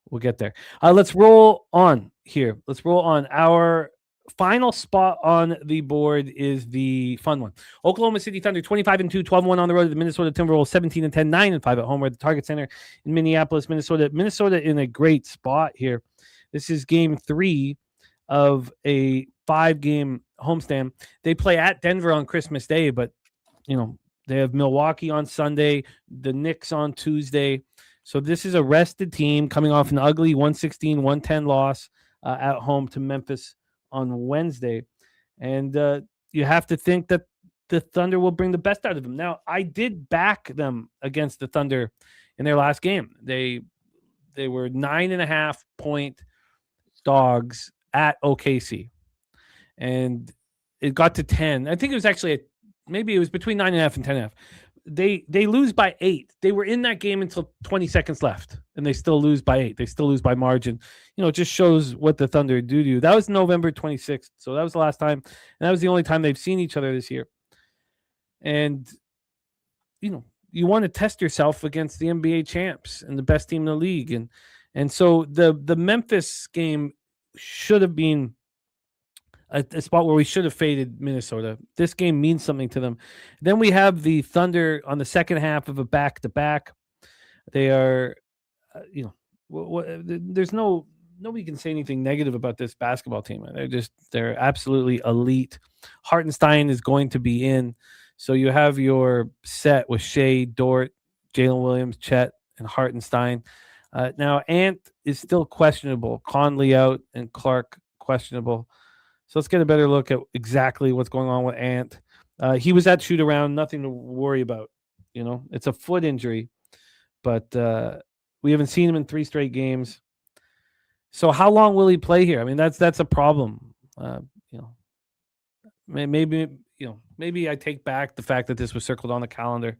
We'll get there. Let's roll on here. Let's roll on. Our final spot on the board is the fun one. Oklahoma City Thunder 25-2, 12-1 on the road to the Minnesota Timberwolves, 17-10, 9-5 at home. We're at the Target Center in Minneapolis, Minnesota. Minnesota in a great spot here. This is game 3 of a 5-game homestand. They play at Denver on Christmas Day, but they have Milwaukee on Sunday, the Knicks on Tuesday. So this is a rested team coming off an ugly 116-110 loss at home to Memphis on Wednesday. And you have to think that the Thunder will bring the best out of them. Now, I did back them against the Thunder in their last game. They were 9.5-point dogs at OKC. And it got to 10. I think it was actually maybe it was between 9.5 and 10.5. They lose by 8. They were in that game until 20 seconds left, and they still lose by 8. They still lose by margin. It just shows what the Thunder do to you. That was November 26th, so that was the last time, and that was the only time they've seen each other this year. And, you want to test yourself against the NBA champs and the best team in the league. And so the Memphis game should have been a spot where we should have faded Minnesota. This game means something to them. Then we have the Thunder on the second half of a back-to-back. They are, there's nobody can say anything negative about this basketball team. They're absolutely elite. Hartenstein is going to be in. So you have your set with Shea, Dort, Jalen Williams, Chet, and Hartenstein. Now, Ant is still questionable. Conley out and Clark questionable. So let's get a better look at exactly what's going on with Ant. He was at shoot around, nothing to worry about. It's a foot injury, but we haven't seen him in 3 straight games. So how long will he play here? I mean, that's a problem. Maybe I take back the fact that this was circled on the calendar,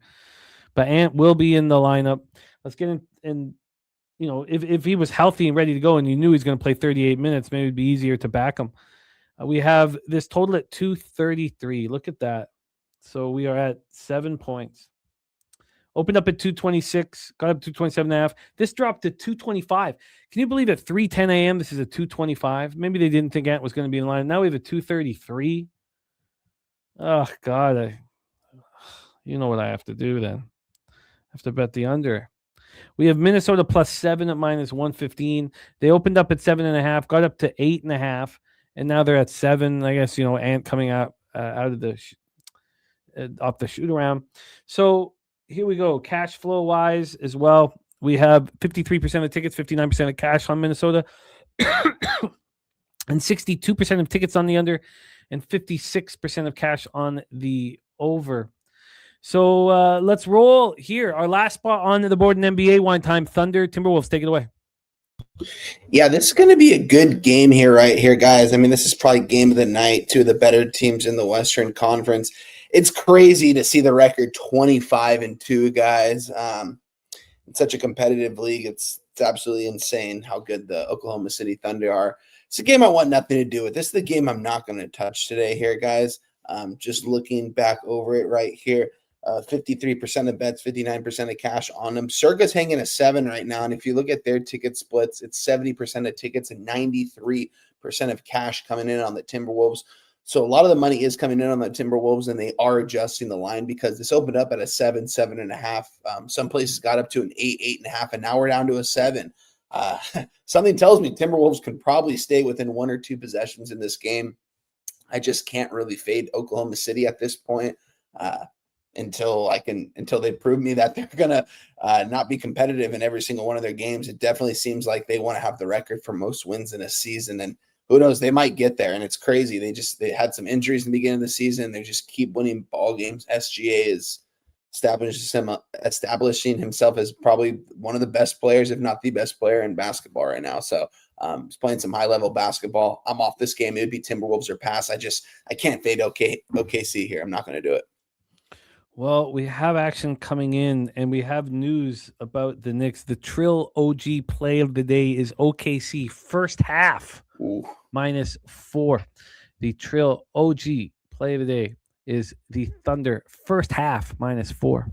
but Ant will be in the lineup. Let's get in. If he was healthy and ready to go, and you knew he's going to play 38 minutes, maybe it'd be easier to back him. We have this total at 233. Look at that. So we are at 7 points. Opened up at 226, got up to 227.5. This dropped to 225. Can you believe at 3:10 a.m. this is a 225? Maybe they didn't think Ant was going to be in line. Now we have a 233. Oh, God. You know what I have to do then. I have to bet the under. We have Minnesota +7 at -115. They opened up at 7.5, got up to 8.5. And now they're at 7. I guess, Ant coming out of the off the shoot around. So here we go. Cash flow wise as well. We have 53% of tickets, 59% of cash on Minnesota, and 62% of tickets on the under, and 56% of cash on the over. So let's roll here. Our last spot on the board in NBA wine time. Thunder, Timberwolves, take it away. Yeah, this is going to be a good game here, right here, guys. I mean, this is probably game of the night. 2 of the better teams in the Western Conference. It's crazy to see the record 25-2, guys. It's such a competitive league. It's absolutely insane how good the Oklahoma City Thunder are. It's a game I want nothing to do with. This is the game I'm not going to touch today here, guys. Just looking back over it right here. 53% of bets, 59% of cash on them. Circa's hanging a 7 right now, and if you look at their ticket splits, it's 70% of tickets and 93% of cash coming in on the Timberwolves. So a lot of the money is coming in on the Timberwolves, and they are adjusting the line because this opened up at a 7, 7.5. Some places got up to an 8, 8.5, and now we're down to a 7. Something tells me Timberwolves can probably stay within 1 or 2 possessions in this game. I just can't really fade Oklahoma City at this point. Until they prove me that they're gonna not be competitive in every single one of their games. It definitely seems like they want to have the record for most wins in a season, and who knows, they might get there. And it's crazy. They had some injuries in the beginning of the season. They just keep winning ball games. SGA is establishing himself as probably one of the best players, if not the best player in basketball right now. So he's playing some high level basketball. I'm off this game. It would be Timberwolves or pass. I can't fade OKC here. I'm not going to do it. Well, we have action coming in, and we have news about the Knicks. The Trill OG play of the day is OKC first half -4. The Trill OG play of the day is the Thunder first half -4.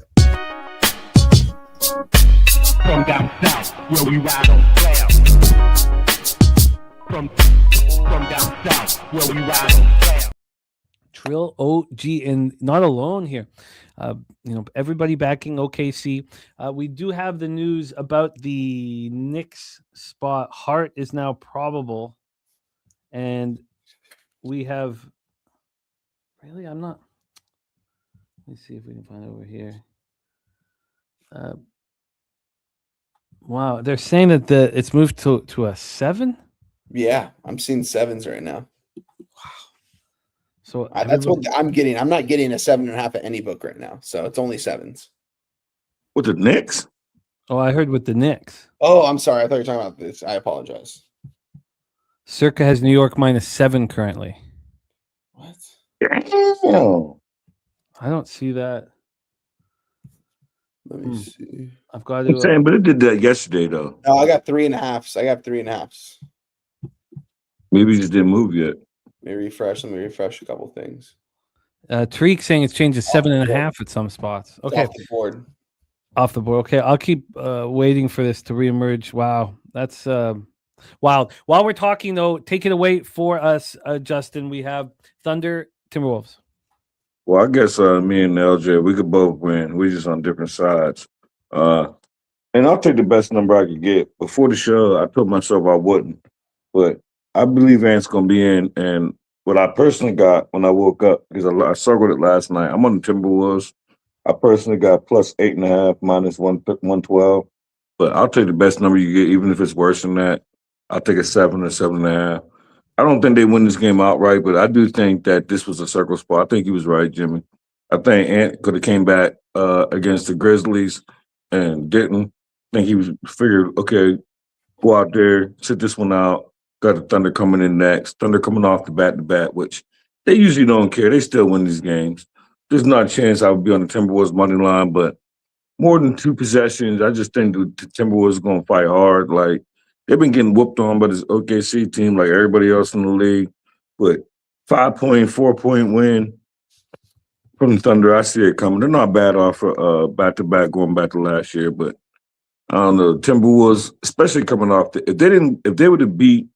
From down south, where we ride on clouds. From down South, where we ride on down. Trill OG and not alone here. Everybody backing OKC. We do have the news about the Knicks spot. Hart is now probable, and we have. Really, I'm not. Let me see if we can find it over here. Wow, they're saying that it's moved to a 7. Yeah, I'm seeing 7s right now. So That's what I'm getting. I'm not getting a 7.5 at any book right now. So it's only 7s. With the Knicks? Oh, I heard with the Knicks. Oh, I'm sorry. I thought you were talking about this. I apologize. Circa has New York -7 currently. What? Damn. I don't see that. Let me see. I've got I'm to. saying, but it did that yesterday, though. No, I got 3.5s. I got 3.5s. Maybe it just didn't move yet. Let me refresh a couple things. Tariq saying it's changed to 7.5 at some spots. It's Okay, off the board. off the board. Okay, I'll keep waiting for this to reemerge. Wow, that's wild. While we're talking, though, take it away for us, Justin. We have Thunder, Timberwolves. Well, I guess me and LJ, we could both win. We're just on different sides. And I'll take the best number I could get. Before the show, I told myself I wouldn't. But I believe Ant's going to be in. And what I personally got when I woke up, because I circled it last night, I'm on the Timberwolves. I personally got plus 8.5, minus 112. But I'll take the best number you get, even if it's worse than that. I'll take a 7 or 7.5. I don't think they win this game outright, but I do think that this was a circle spot. I think he was right, Jimmy. I think Ant could have came back against the Grizzlies and didn't. I think he was figured, okay, go out there, sit this one out. Got the Thunder coming in next. Thunder coming off the bat-to-bat, which they usually don't care. They still win these games. There's not a chance I would be on the Timberwolves money line, but more than 2 possessions, I just think the Timberwolves are going to fight hard. Like, they've been getting whooped on by this OKC team like everybody else in the league. But 5-point, 4-point win from the Thunder, I see it coming. They're not bad off for back-to-back going back to last year, but I don't know. Timberwolves, especially coming off if they would have beat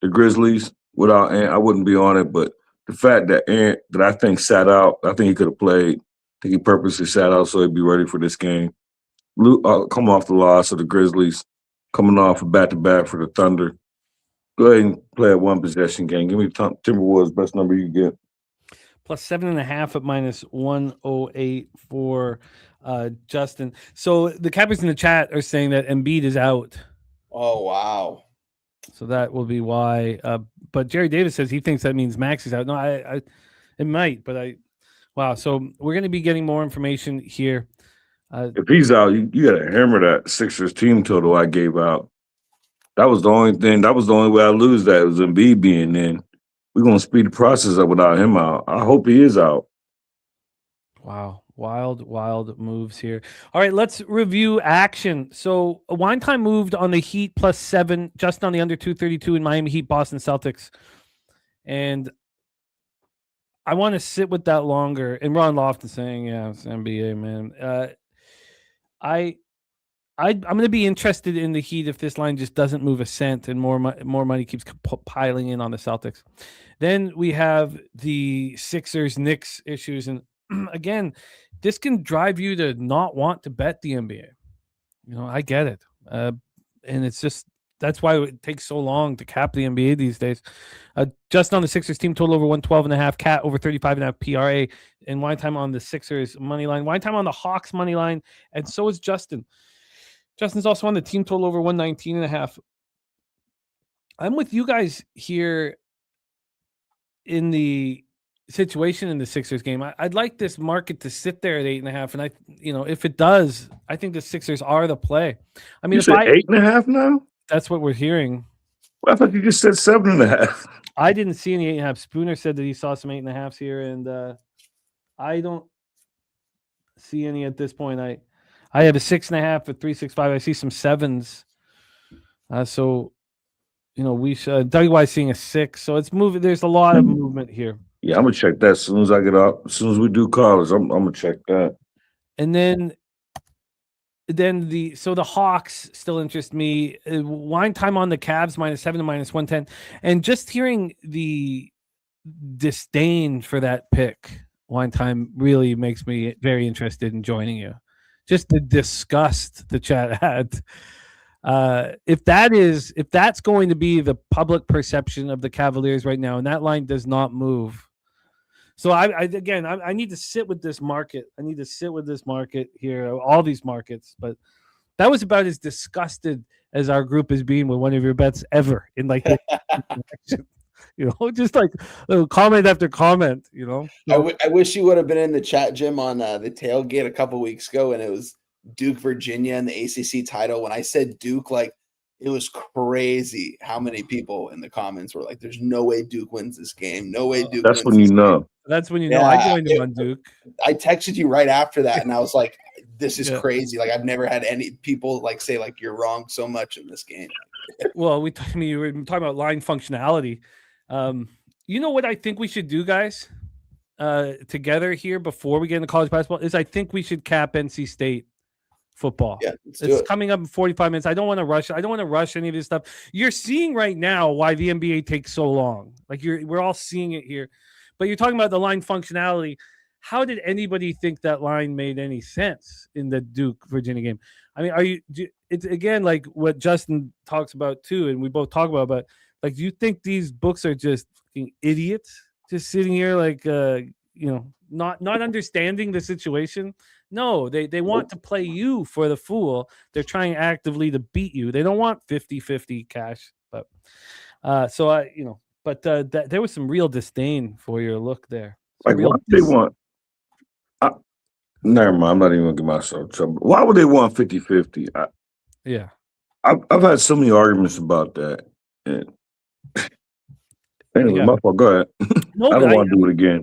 the Grizzlies without Ant, I wouldn't be on it. But the fact that Ant, that I think sat out, I think he could have played. I think he purposely sat out so he'd be ready for this game. Come off the loss of the Grizzlies, coming off a back-to-back for the Thunder. Go ahead and play a 1-possession game. Give me Timberwolves, best number you get. Plus 7.5 at minus 108 for Justin. So the Cappers in the chat are saying that Embiid is out. Oh, wow. So that will be why. But Jerry Davis says he thinks that means Max is out. No, it might, but wow. So we're going to be getting more information here. If he's out, you got to hammer that Sixers team total I gave out. That was the only thing. That was the only way I lose that. It was Embiid being in. We're going to speed the process up without him out. I hope he is out. Wow. Wild moves here. All right, let's review action. So Wine Time moved on the Heat plus 7, just on the under 232 in Miami Heat, Boston Celtics. And I want to sit with that longer. And Ron Lofton saying, yeah, it's NBA, man. I'm going to be interested in the Heat if this line just doesn't move a cent and more money keeps piling in on the Celtics. Then we have the Sixers Knicks issues, and again, this can drive you to not want to bet the NBA. I get it, and it's just that's why it takes so long to cap the NBA these days. Just on the Sixers team total over 112.5, Cat over 35.5 PRA, and Wine Time on the Sixers money line. Wine Time on the Hawks money line, and so is Justin. Justin's also on the team total over 119.5. I'm with you guys here in the situation in the Sixers game. I'd like this market to sit there at 8.5, and if it does, I think the Sixers are the play. I mean, you said 8.5 now? That's what we're hearing. Well, I thought you just said 7.5. I didn't see any 8.5. Spooner said that he saw some 8.5s here, and I don't see any at this point. I have a 6.5 at 365. I see some 7s. So we should. Doug Wise seeing a 6. So it's moving. There's a lot of movement here. Yeah, I'm gonna check that as soon as I get out. As soon as we do callers, I'm gonna check that. And then then the Hawks still interest me. Wine time on the Cavs -7 to -110, and just hearing the disdain for that pick, wine time really makes me very interested in joining you. Just the disgust the chat had. If that's going to be the public perception of the Cavaliers right now, and that line does not move. So I need to sit with this market. I need to sit with this market here, all these markets. But that was about as disgusted as our group has been with one of your bets ever in like, just like comment after comment. I wish you would have been in the chat, Jim, on the tailgate a couple weeks ago, and it was Duke, Virginia, and the ACC title. When I said Duke, like, it was crazy how many people in the comments were like, "There's no way Duke wins this game. No way Duke." That's when you know. That's when you know. I joined him on Duke. I texted you right after that, and I was like, "This is crazy. Like, I've never had any people like say like you're wrong so much in this game." Well, you were talking about line functionality. You know what I think we should do, guys, together here before we get into college basketball is I think we should cap NC State football. Yeah, it's coming up in 45 minutes. I don't want to rush. I don't want to rush any of this stuff. You're seeing right now why the NBA takes so long. Like we're all seeing it here. But you're talking about the line functionality. How did anybody think that line made any sense in the Duke Virginia game? I mean, it's again like what Justin talks about too, and we both talk about. But like, do you think these books are just fucking idiots, just sitting here like not understanding the situation? No, they want to play you for the fool. They're trying actively to beat you. They don't want 50-50 cash. But there was some real disdain for your look there. Like, why they want? Never mind. I'm not even gonna get myself in trouble. Why would they want 50-50? Yeah, I've had so many arguments about that. And anyway, my fault. Go ahead. No, I don't want to do it again.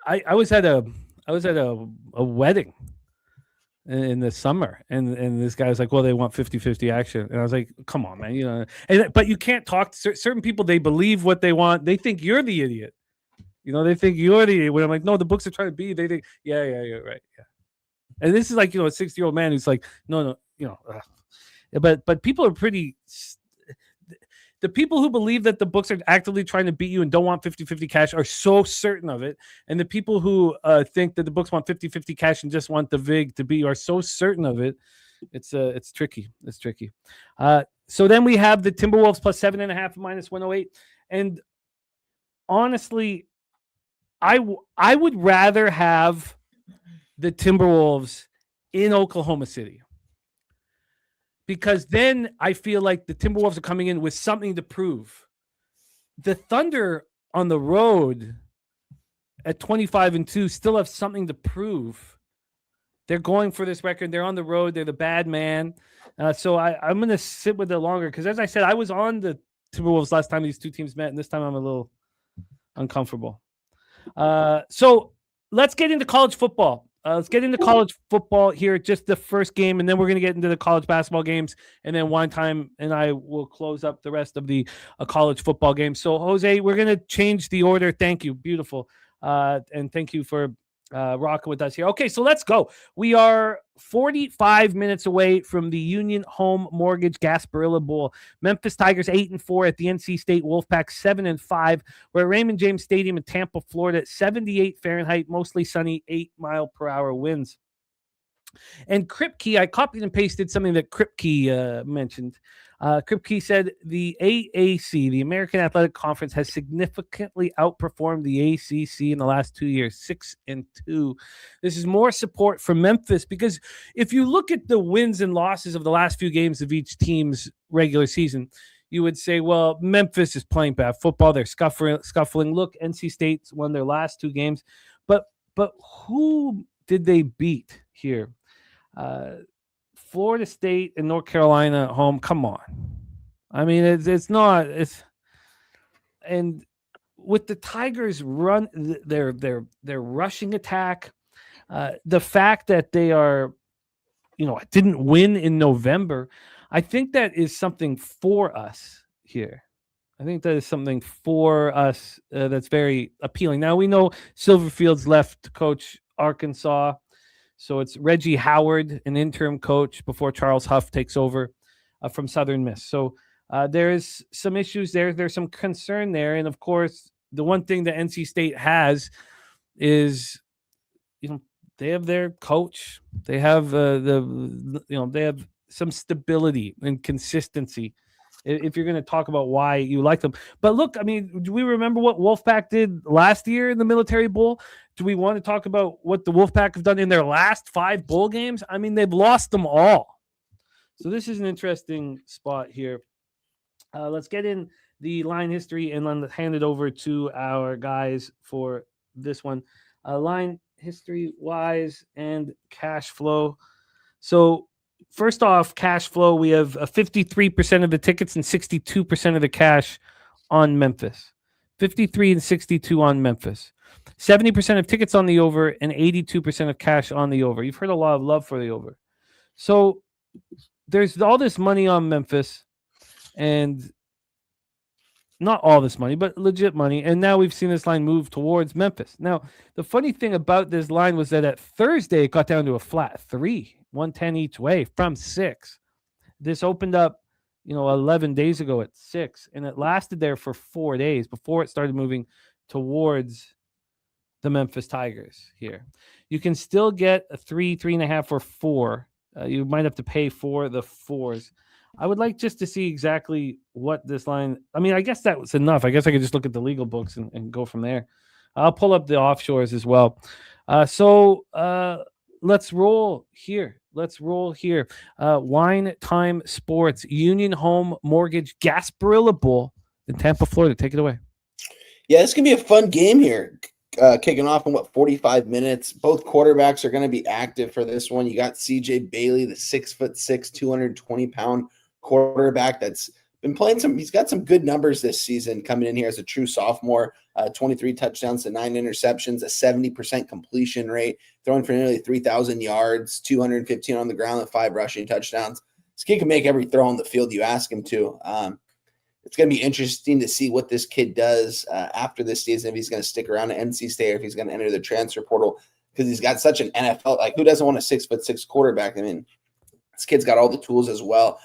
I was at a wedding in the summer, and this guy was like, well, they want 50-50 action, and I was like, come on, man, but you can't talk to certain people. They believe what they want. They think you're the idiot. They think you're the idiot. When I'm like, no, the books are trying to be. They think, yeah, right, yeah. And this is like, a 60-year-old man who's like, no, but people are pretty. The people who believe that the books are actively trying to beat you and don't want 50-50 cash are so certain of it. And the people who think that the books want 50-50 cash and just want the VIG to beat you are so certain of it. It's tricky. It's tricky. So then we have the Timberwolves plus 7.5 -108. And honestly, I would rather have the Timberwolves in Oklahoma City. Because then I feel like the Timberwolves are coming in with something to prove. The Thunder on the road at 25-2 still have something to prove. They're going for this record. They're on the road. They're the bad man. So I'm going to sit with it longer because, as I said, I was on the Timberwolves last time these two teams met, and this time I'm a little uncomfortable. So let's get into college football. Let's get into college football here, just the first game, and then we're going to get into the college basketball games, and then Wine Time and I will close up the rest of the college football games. So, Jose, we're going to change the order. Thank you. Beautiful. And thank you for rocking with us here. Okay, so let's go. We are 45 minutes away from the Union Home Mortgage Gasparilla Bowl. Memphis Tigers 8-4 at the NC State Wolfpack 7-5. We're at Raymond James Stadium in Tampa, Florida. 78 Fahrenheit, mostly sunny, 8-mile-per-hour winds. And Kripke, I copied and pasted something that Kripke mentioned. Kripke said the AAC, the American Athletic Conference, has significantly outperformed the ACC in the last 2 years, 6-2. This is more support for Memphis because if you look at the wins and losses of the last few games of each team's regular season, you would say, well, Memphis is playing bad football. They're scuffling. Look, NC State's won their last two games. But who did they beat here? Florida State and North Carolina at home. Come on. I mean, and with the Tigers run their rushing attack, the fact that they are, didn't win in November, I think that is something for us here. I think that is something for us that's very appealing. Now we know Silverfield's left to coach Arkansas. So it's Reggie Howard, an interim coach before Charles Huff takes over from Southern Miss. So there's some issues there. There's some concern there. And of course, the one thing that NC State has is, they have their coach. They have they have some stability and consistency. If you're going to talk about why you like them. But look, I mean, do we remember what Wolfpack did last year in the Military Bowl? Do we want to talk about what the Wolfpack have done in their last 5 bowl games? I mean, they've lost them all. So this is an interesting spot here. Let's get in the line history and then hand it over to our guys for this one. Line history-wise and cash flow. So first off, cash flow, we have 53% of the tickets and 62% of the cash on Memphis. 53 and 62 on Memphis. 70% of tickets on the over and 82% of cash on the over. You've heard a lot of love for the over. So there's all this money on Memphis, and not all this money, but legit money. And now we've seen this line move towards Memphis. Now, the funny thing about this line was that at Thursday, it got down to a flat 3, 110 each way from 6. This opened up, 11 days ago at 6, and it lasted there for 4 days before it started moving towards the Memphis Tigers here. You can still get a 3, 3.5, or 4. You might have to pay for the 4s. I would like just to see exactly what this line. I mean, I guess that was enough. I guess I could just look at the legal books and go from there. I'll pull up the offshores as well. So let's roll here. Wine Time Sports, Union Home Mortgage, Gasparilla Bowl in Tampa, Florida. Take it away. Yeah, it's going to be a fun game here. Kicking off in 45 minutes. Both quarterbacks are going to be active for this one. You got CJ Bailey, the 6'6", 220-pound quarterback that's been playing he's got some good numbers this season coming in here as a true sophomore. 23 touchdowns to 9 interceptions, a 70% completion rate, throwing for nearly 3,000 yards, 215 on the ground with 5 rushing touchdowns. This kid can make every throw on the field you ask him to. It's going to be interesting to see what this kid does after this season, if he's going to stick around at NC State or if he's going to enter the transfer portal, because he's got such an NFL. Like, who doesn't want a 6'6" quarterback? I mean, this kid's got all the tools as well.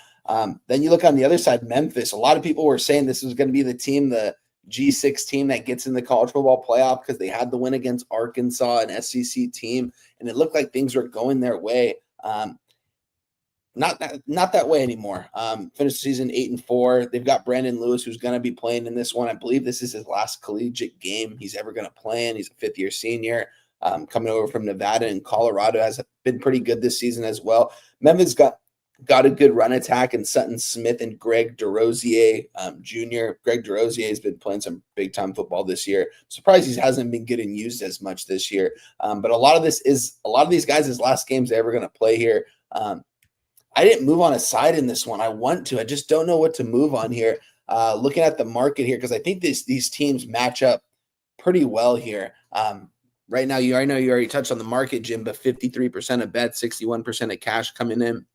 Then you look on the other side, Memphis. A lot of people were saying this was going to be the team, the G6 team that gets in the college football playoff because they had the win against Arkansas, an SEC team, and it looked like things were going their way. Not that way anymore. Finished the season 8-4. They've got Brandon Lewis, who's going to be playing in this one. I believe this is his last collegiate game he's ever going to play in. He's a 5th-year senior, coming over from Nevada and Colorado. Has been pretty good this season as well. Memphis got a good run attack in Sutton Smith and Greg DeRosier Jr. Greg DeRosier has been playing some big-time football this year. I'm surprised he hasn't been getting used as much this year. But a lot of these guys' last games they're ever going to play here. I didn't move on a side in this one. I want to. I just don't know what to move on here. Looking at the market here, because I think these teams match up pretty well here. Right now, I know you already touched on the market, Jim, but 53% of bets, 61% of cash coming in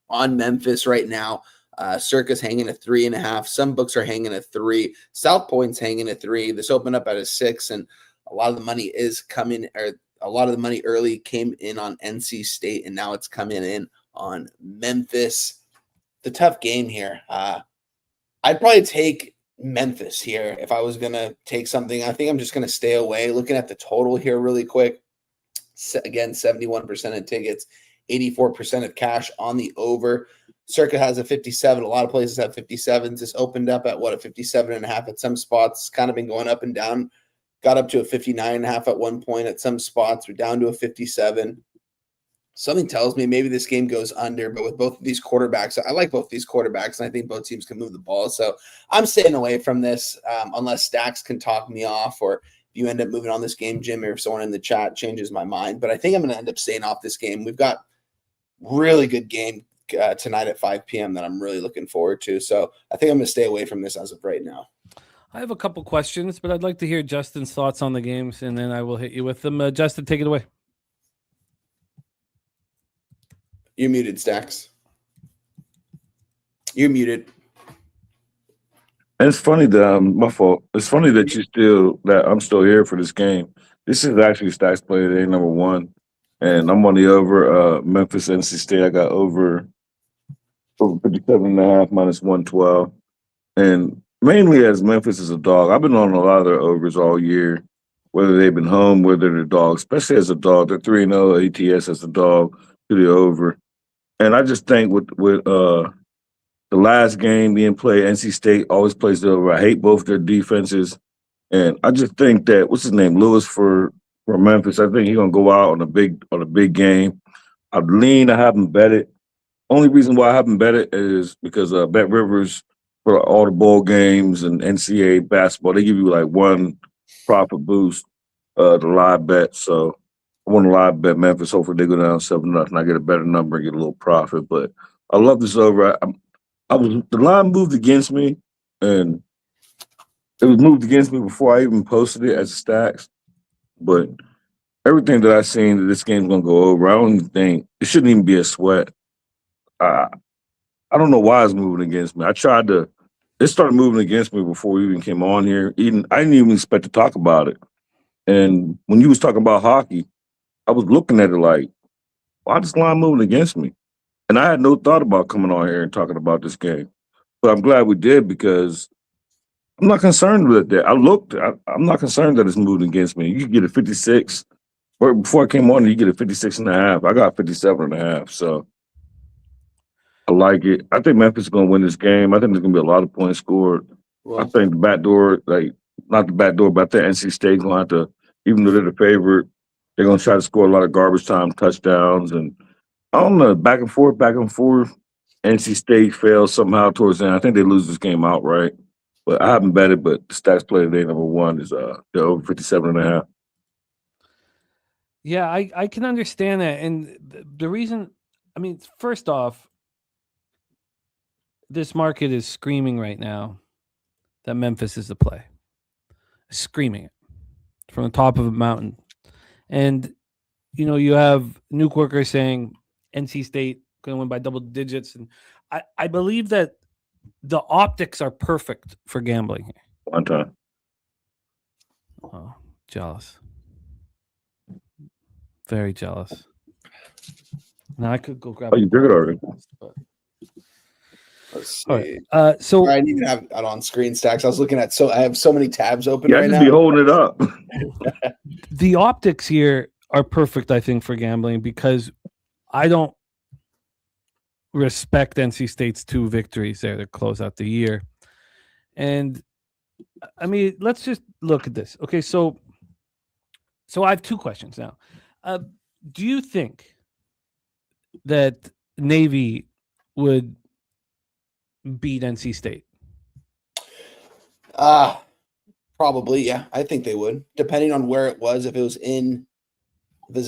on Memphis right now. Circa's hanging at 3.5. Some books are hanging at 3. South Point's hanging at 3. This opened up at a 6, and a lot of the money is coming, or a lot of the money early came in on NC State, and now it's coming in on Memphis. The tough game here. I'd probably take Memphis here if I was going to take something. I think I'm just going to stay away. Looking at the total here really quick. Again, 71% of tickets, 84% of cash on the over. Circa has a 57. A lot of places have 57s. This opened up at a 57.5 at some spots. It's kind of been going up and down. Got up to a 59.5 at one point at some spots. We're down to a 57. Something tells me maybe this game goes under, but with both of these quarterbacks, I like both these quarterbacks, and I think both teams can move the ball. So I'm staying away from this unless Stacks can talk me off, or if you end up moving on this game, Jim, or if someone in the chat changes my mind. But I think I'm going to end up staying off this game. We've got really good game tonight at 5 p.m. that I'm really looking forward to. So I think I'm going to stay away from this as of right now. I have a couple questions, but I'd like to hear Justin's thoughts on the games, and then I will hit you with them. Justin, take it away. You're muted, Stacks. You're muted. It's funny that my fault. It's funny that I'm still here for this game. This is actually Stacks play day number 1, and I'm on the over. Memphis, NC State. I got over 57.5 minus 112, and mainly as Memphis is a dog. I've been on a lot of their overs all year, whether they've been home, whether they're dogs, especially as a dog. They're 3-0 ATS as a dog to the over, and I just think with the last game being played, NC State always plays the over. I hate both their defenses. And I just think that what's his name, Lewis for Memphis. I think he's gonna go out on a big game. I haven't bet it. Only reason why I haven't bet it is because Bet Rivers for all the bowl games and NCAA basketball, they give you like one profit boost, the live bet. So I want to live bet Memphis. Hopefully they go down 7-0 and I get a better number and get a little profit. But I love this over. The line moved against me, and it was moved against me before I even posted it as stacks. But everything that I've seen that this game's gonna go over, I don't even think it shouldn't even be a sweat. I don't know why it's moving against me. It started moving against me before we even came on here. I didn't even expect to talk about it. And when you was talking about hockey, I was looking at it like, why this line moving against me? And I had no thought about coming on here and talking about this game. But I'm glad we did because I'm not concerned with that. I'm not concerned that it's moving against me. You can get a 56. Or before I came on, you get a 56.5. I got 57.5. So I like it. I think Memphis is going to win this game. I think there's going to be a lot of points scored. Well, I think the backdoor, not the backdoor, but I think NC State's going to have to, even though they're the favorite, they're going to try to score a lot of garbage time touchdowns. And I don't know, back and forth. NC State fails somehow towards the end. I think they lose this game outright. But I haven't bet it, but the stats play today, number one, is they're over 57.5. Yeah, I can understand that. And the reason, I mean, first off, this market is screaming right now that Memphis is the play. Screaming it from the top of a mountain. And, you have Nuke Worker saying NC State going to win by double digits. And I believe that the optics are perfect for gambling. One time. Oh, jealous. Very jealous. Now I could go grab. Oh, you did it already. But... Let's see. All right. So I didn't even have it on screen stacks. I was looking at I have so many tabs open right right now. now. Be holding it up. The optics here are perfect, I think, for gambling because I don't respect NC State's 2 victories there to close out the year. And I mean, let's just look at this. Okay, so I have 2 questions now. Do you think that Navy would beat NC State? Probably, yeah. I think they would, depending on where it was. If it was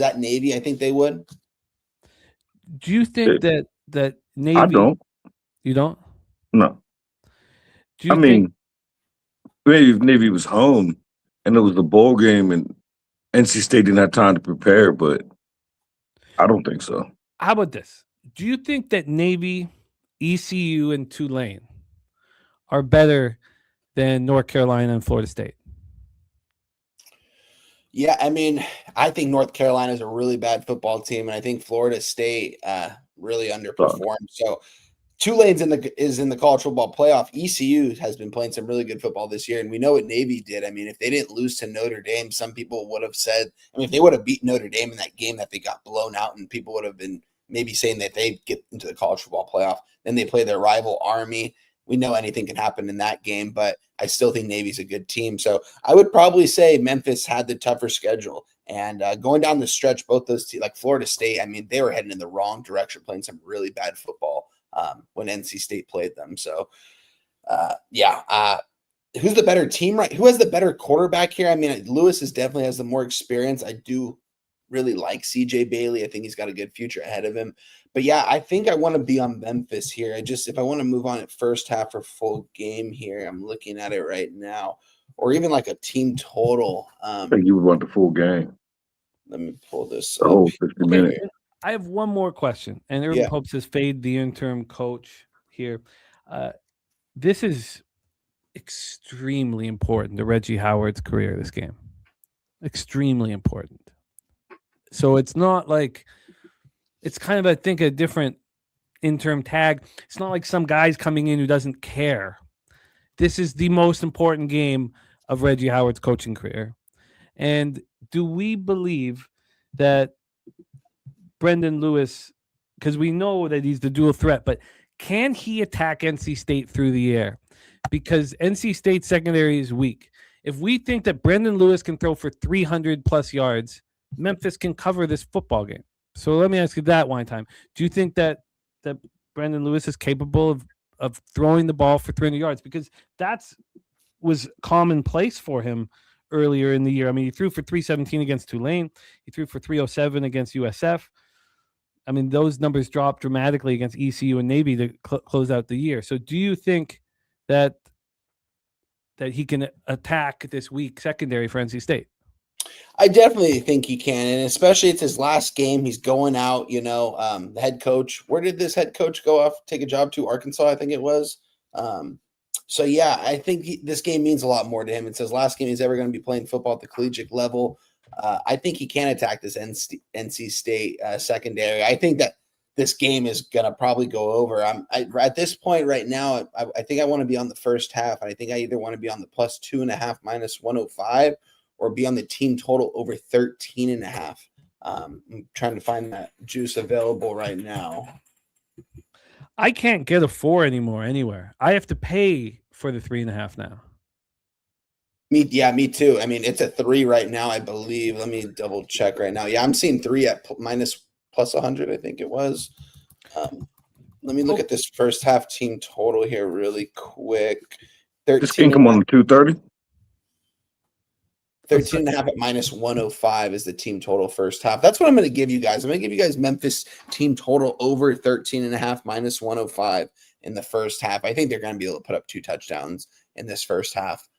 at Navy, I think they would. Do you think that Navy? I don't. You don't? No. Do you maybe if Navy was home and it was the bowl game and NC State didn't have time to prepare, but I don't think so. How about this? Do you think that Navy, ECU, and Tulane are better than North Carolina and Florida State? Yeah, I mean, I think North Carolina is a really bad football team, and I think Florida State really underperformed. So Tulane's is in the college football playoff. ECU has been playing some really good football this year, and we know what Navy did. I mean, if they didn't lose to Notre Dame, some people would have said, if they would have beat Notre Dame in that game that they got blown out, and people would have been maybe saying that they get into the college football playoff. Then they play their rival Army. We know anything can happen in that game, but I still think Navy's a good team. So I would probably say Memphis had the tougher schedule. And going down the stretch, both those teams, like Florida State, I mean, they were heading in the wrong direction, playing some really bad football when NC State played them. So, who's the better team, right? Who has the better quarterback here? I mean, Lewis definitely has the more experience. I do really like CJ Bailey. I think he's got a good future ahead of him. But yeah, I think I want to be on Memphis here. If I want to move on at first half or full game here, I'm looking at it right now, or even like a team total. I think you would want the full game. Let me pull this up. 50 minutes. I have one more question, and Urban Pope says fade the interim coach here. This is extremely important to Reggie Howard's career, this game. Extremely important. So it's not like it's kind of, I think, a different interim tag. It's not like some guy's coming in who doesn't care. This is the most important game of Reggie Howard's coaching career. And do we believe that Brendan Lewis, because we know that he's the dual threat, but can he attack NC State through the air? Because NC State secondary is weak. If we think that Brendan Lewis can throw for 300 plus yards, Memphis can cover this football game. So let me ask you that one time. Do you think that Brendan Lewis is capable of throwing the ball for 300 yards? Because that's was commonplace for him earlier in the year. I mean, he threw for 317 against Tulane. He threw for 307 against USF. I mean, those numbers dropped dramatically against ECU and Navy to close out the year. So do you think that he can attack this weak secondary for NC State? I definitely think he can, and especially it's his last game. He's going out, the head coach. Where did this head coach go off, take a job to? Arkansas, I think it was. So, yeah, I think this game means a lot more to him. It's his last game he's ever going to be playing football at the collegiate level. I think he can attack this NC State secondary. I think that this game is going to probably go over. At this point right now, I think I want to be on the first half. And I think I either want to be on the +2.5 -105 or be on the team total over 13.5. I'm trying to find that juice available right now. I can't get a 4 anymore anywhere. I have to pay for the 3.5 now. Me too. I mean, it's a 3 right now, I believe. Let me double check right now. Yeah, I'm seeing 3 at +100, I think it was. Let me look at this first half team total here really quick. This can come on 230. 13.5 at -105 is the team total first half. That's what I'm going to give you guys. I'm going to give you guys Memphis team total over 13.5 -105 in the first half. I think they're going to be able to put up 2 touchdowns in this first half.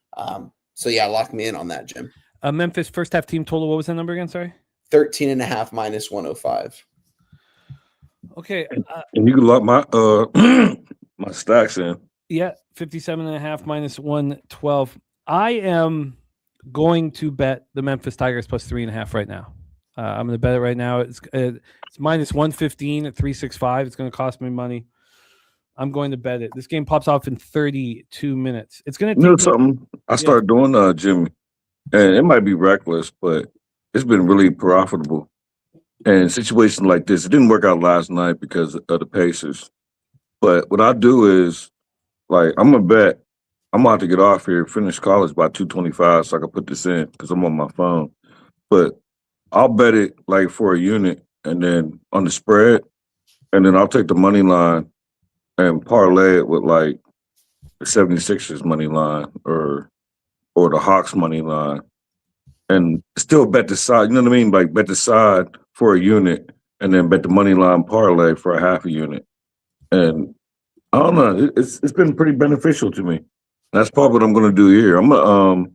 So, yeah, lock me in on that, Jim. Memphis first half team total, what was that number again? Sorry? 13.5 -105. Okay. And you can lock my my stacks in. Yeah, 57.5 -112. I am going to bet the Memphis Tigers +3.5 right now. I'm going to bet it right now. It's -115 at 365. It's going to cost me money. I'm going to bet it. This game pops off in 32 minutes. It's going to take something I started doing, Jimmy, and it might be reckless, but it's been really profitable. And in situations like this, it didn't work out last night because of the Pacers. But what I do is, like, I'm going to bet I'm going to have to get off here, finish college by 2:25 so I can put this in because I'm on my phone. But I'll bet it, like, for a unit and then on the spread, and then I'll take the money line and parlay it with, like, the 76ers money line or the Hawks money line, and still bet the side. You know what I mean? Like, bet the side for a unit and then bet the money line parlay for a half a unit. And I don't know. It's been pretty beneficial to me. That's probably what I'm going to do here. I'm gonna,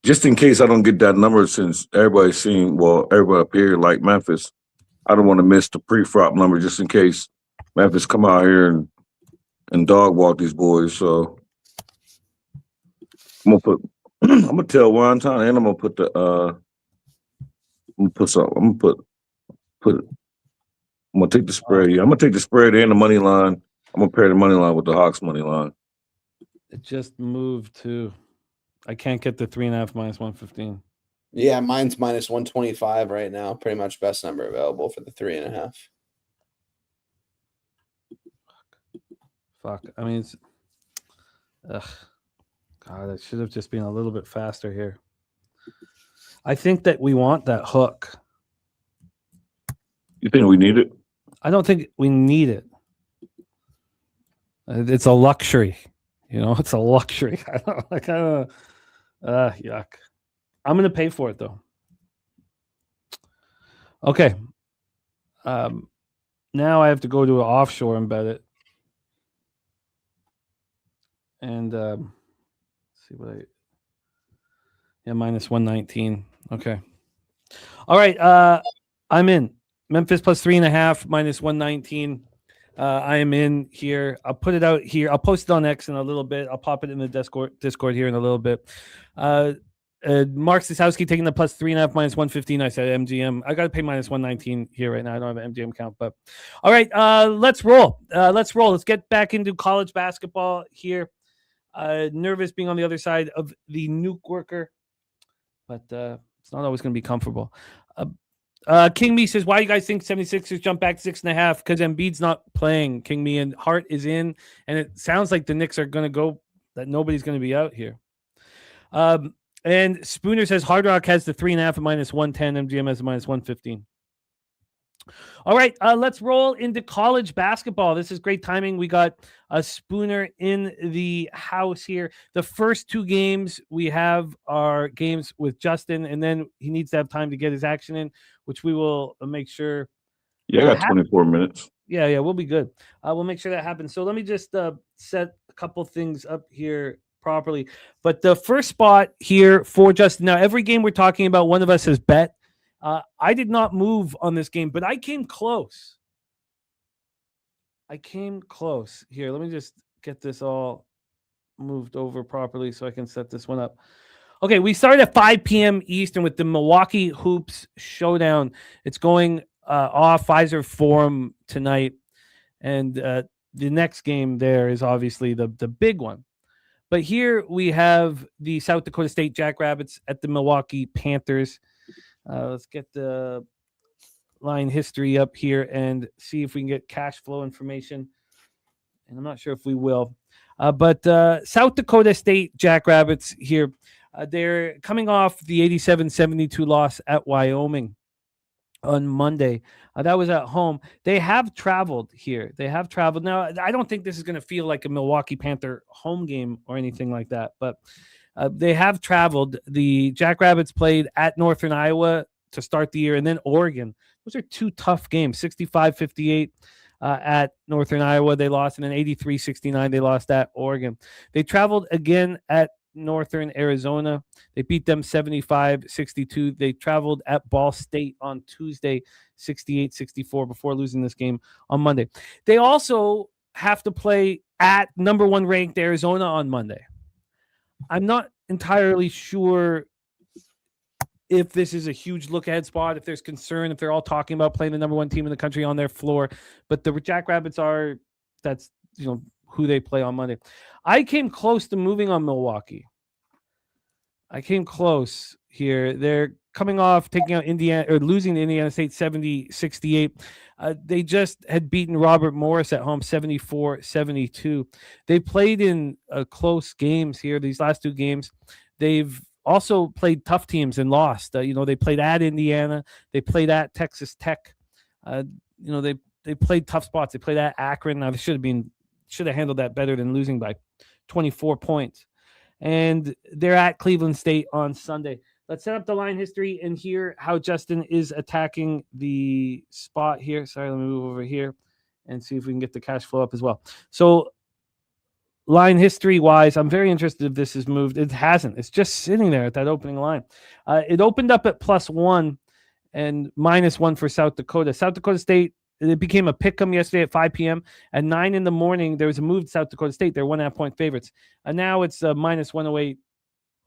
just in case I don't get that number, since everybody's seeing, everybody up here like Memphis, I don't want to miss the pre-flop number just in case Memphis come out here and dog walk these boys. So I'm gonna tell Wonton, and I'm gonna put I'm gonna take the spread here. I'm gonna take the spread and the money line. I'm gonna pair the money line with the Hawks money line. It just moved to, I can't get the 3.5 -115. Yeah, mine's -125 right now. Pretty much best number available for the 3.5. Fuck. I mean, it's, God, I should have just been a little bit faster here. I think that we want that hook. You think we need it? I don't think we need it. It's a luxury. It's a luxury. Yuck. I'm going to pay for it, though. Okay. Now I have to go to an offshore and bet it. And see what -119. Okay. All right. I'm in. Memphis +3.5 -119. I am in here. I'll put it out here. I'll post it on X in a little bit. I'll pop it in the Discord here in a little bit. Mark Sisowski taking the plus 3.5 minus 115. I said MGM. I got to pay minus 119 here right now. I don't have an MGM count, but all right. Let's roll. Let's get back into college basketball here. Nervous being on the other side of the nuke worker, but it's not always going to be comfortable. King Me says, why do you guys think 76ers jump back 6.5? Because Embiid's not playing, King Me, and Hart is in, and it sounds like the Knicks are going to go, that nobody's going to be out here. And Spooner says Hard Rock has the 3.5 at minus 110, MGM has a minus 115. All right, let's roll into college basketball. This is great timing. We got a Spooner in the house here. The first two games we have are games with Justin, and then he needs to have time to get his action in, which we will make sure. Yeah, I got 24 minutes. Yeah, we'll be good. We'll make sure that happens. So let me just set a couple things up here properly. But the first spot here for Justin. Now, every game we're talking about, one of us has bet. I did not move on this game, but I came close. Here, let me just get this all moved over properly so I can set this one up. Okay, we started at 5 p.m. Eastern with the Milwaukee Hoops Showdown. It's going off Pfizer Forum tonight. And the next game there is obviously the big one. But here we have the South Dakota State Jackrabbits at the Milwaukee Panthers. Let's get the line history up here and see if we can get cash flow information. And I'm not sure if we will. But South Dakota State Jackrabbits here, they're coming off the 87-72 loss at Wyoming on Monday. That was at home. They have traveled here. Now, I don't think this is going to feel like a Milwaukee Panther home game or anything like that, but they have traveled. The Jackrabbits played at Northern Iowa to start the year, and then Oregon. Those are two tough games, 65-58 at Northern Iowa. They lost, and then 83-69 they lost at Oregon. They traveled again at Northern Arizona. They beat them 75-62. They traveled at Ball State on Tuesday, 68-64, before losing this game on Monday. They also have to play at number one ranked Arizona on Monday. I'm not entirely sure if this is a huge look ahead spot, if there's concern, if they're all talking about playing the number one team in the country on their floor, but the Jackrabbits that's who they play on Monday. I came close to moving on Milwaukee. I came close here. They're coming off taking out Indiana or losing to Indiana State 70-68. They just had beaten Robert Morris at home 74-72. They played in close games here. These last two games, they've also played tough teams and lost. They played at Indiana. They played at Texas Tech. They played tough spots. They played at Akron. Now they should have handled that better than losing by 24 points. And they're at Cleveland State on Sunday. Let's set up the line history and hear how Justin is attacking the spot here. Sorry, let me move over here and see if we can get the cash flow up as well. So line history-wise, I'm very interested if this is moved. It hasn't. It's just sitting there at that opening line. It opened up at +1 and -1 for South Dakota. South Dakota State, it became a pick-em yesterday at 5 p.m. At 9 in the morning, there was a move to South Dakota State. They're 1.5-point favorites. And now it's -108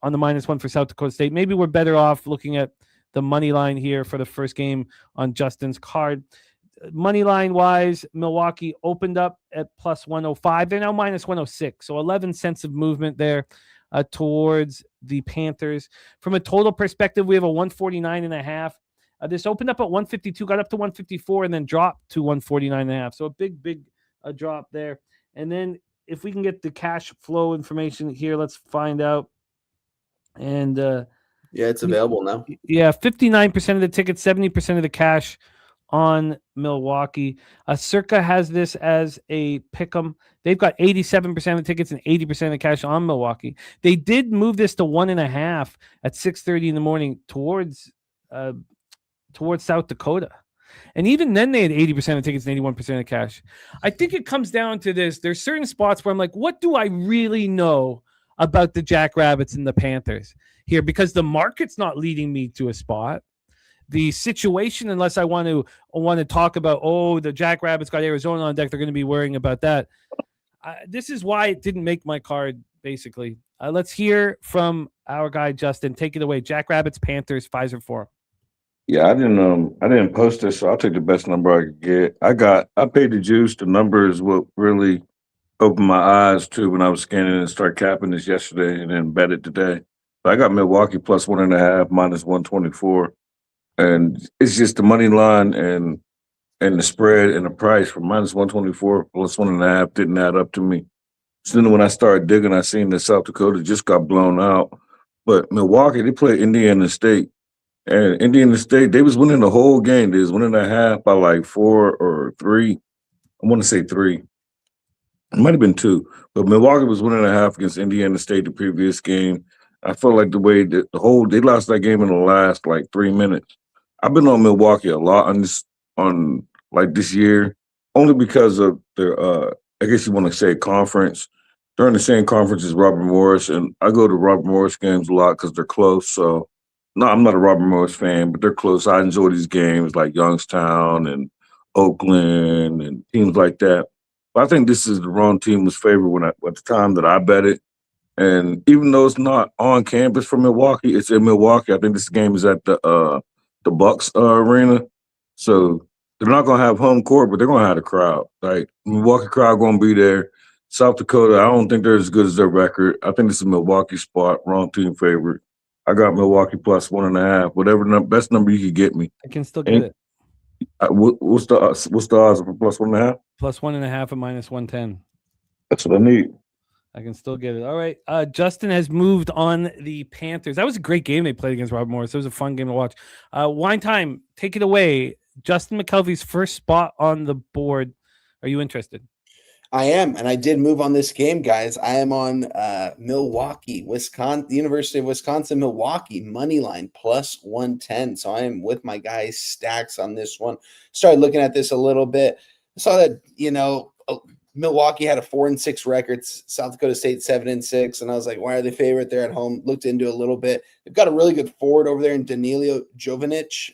on the -1 for South Dakota State. Maybe we're better off looking at the money line here for the first game on Justin's card. Money line wise, Milwaukee opened up at +105. They're now -106. So 11 cents of movement there towards the Panthers. From a total perspective, we have a 149.5. This opened up at 152, got up to 154, and then dropped to 149.5. So a big drop there. And then if we can get the cash flow information here, let's find out. And yeah, it's available now. Yeah, 59% of the tickets, 70% of the cash on Milwaukee. Circa has this as a pick'em. They've got 87% of the tickets and 80% of the cash on Milwaukee. They did move this to 1.5 at 6:30 in the morning towards South Dakota. And even then they had 80% of the tickets and 81% of the cash. I think it comes down to this. There's certain spots where I'm like, what do I really know about the Jackrabbits and the Panthers here? Because the market's not leading me to a spot. The situation, unless I want to talk about, the Jackrabbits got Arizona on deck, they're going to be worrying about that. This is why it didn't make my card basically. Let's hear from our guy Justin. Take it away. Jackrabbits, Panthers, Pfizer 4. Yeah, I didn't post this, so I'll take the best number I could get. I paid the juice. The number is what really opened my eyes too when I was scanning and start capping this yesterday and then bet it today. So I got Milwaukee plus 1.5 minus 124, and it's just the money line and the spread and the price for minus 124 plus 1.5 didn't add up to me. So then when I started digging, I seen that South Dakota just got blown out, but Milwaukee, they played Indiana State. And Indiana State, they was winning the whole game. They was winning a half by like 4 or 3. I want to say 3. It might have been 2. But Milwaukee was winning a half against Indiana State the previous game. I felt like the way that they lost that game in the last like 3 minutes. I've been on Milwaukee a lot on this year, only because of their I guess you want to say conference. They're in the same conference as Robert Morris, and I go to Robert Morris games a lot because they're close. So no, I'm not a Robert Morris fan, but they're close. I enjoy these games like Youngstown and Oakland and teams like that. But I think this is the wrong team was favored at the time that I bet it. And even though it's not on campus for Milwaukee, it's in Milwaukee. I think this game is at the Bucks Arena. So they're not going to have home court, but they're going to have a crowd. Like, Milwaukee crowd going to be there. South Dakota, I don't think they're as good as their record. I think this is a Milwaukee spot, wrong team favorite. I got Milwaukee plus 1.5, whatever best number you could get me. I can still get it. What's the odds for plus 1.5? Plus 1.5 and minus 110. That's what I need. I can still get it. All right. Justin has moved on the Panthers. That was a great game they played against Robert Morris. It was a fun game to watch. Wine time, take it away. Justin McKelvey's first spot on the board. Are you interested? I am, and I did move on this game, guys. I am on Milwaukee, Wisconsin, University of Wisconsin, Milwaukee, money line plus 110. So I am with my guys Stacks on this one. Started looking at this a little bit. I saw that, Milwaukee had a 4-6 record, South Dakota State 7-6, and I was like, why are they favorite? They're at home. Looked into it a little bit. They've got a really good forward over there in Danilo Jovanic,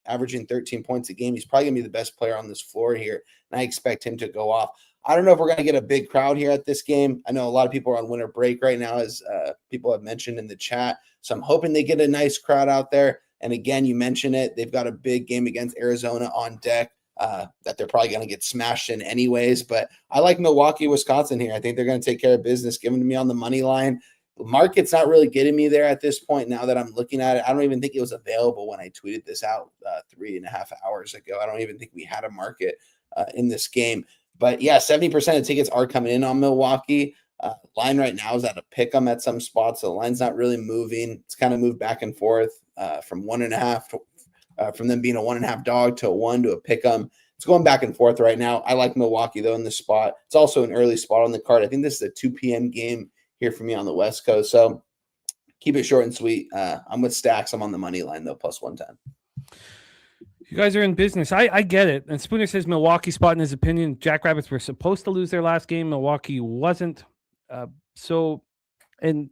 averaging 13 points a game. He's probably going to be the best player on this floor here, and I expect him to go off. I don't know if we're going to get a big crowd here at this game. I know a lot of people are on winter break right now, as people have mentioned in the chat. So I'm hoping they get a nice crowd out there. And again, you mentioned it. They've got a big game against Arizona on deck that they're probably going to get smashed in anyways. But I like Milwaukee, Wisconsin here. I think they're going to take care of business, giving to me on the money line. The market's not really getting me there at this point now that I'm looking at it. I don't even think it was available when I tweeted this out 3.5 hours ago. I don't even think we had a market in this game. But yeah, 70% of tickets are coming in on Milwaukee. Line right now is at a pick 'em at some spots. So the line's not really moving. It's kind of moved back and forth from 1.5, from them being a 1.5 dog to a 1 to a pick 'em. It's going back and forth right now. I like Milwaukee though in this spot. It's also an early spot on the card. I think this is a 2 p.m. game here for me on the West Coast. So keep it short and sweet. I'm with Stacks. I'm on the money line though, plus 110. You guys are in business. I get it. And Spooner says Milwaukee spot in his opinion. Jackrabbits were supposed to lose their last game. Milwaukee wasn't. I'm gonna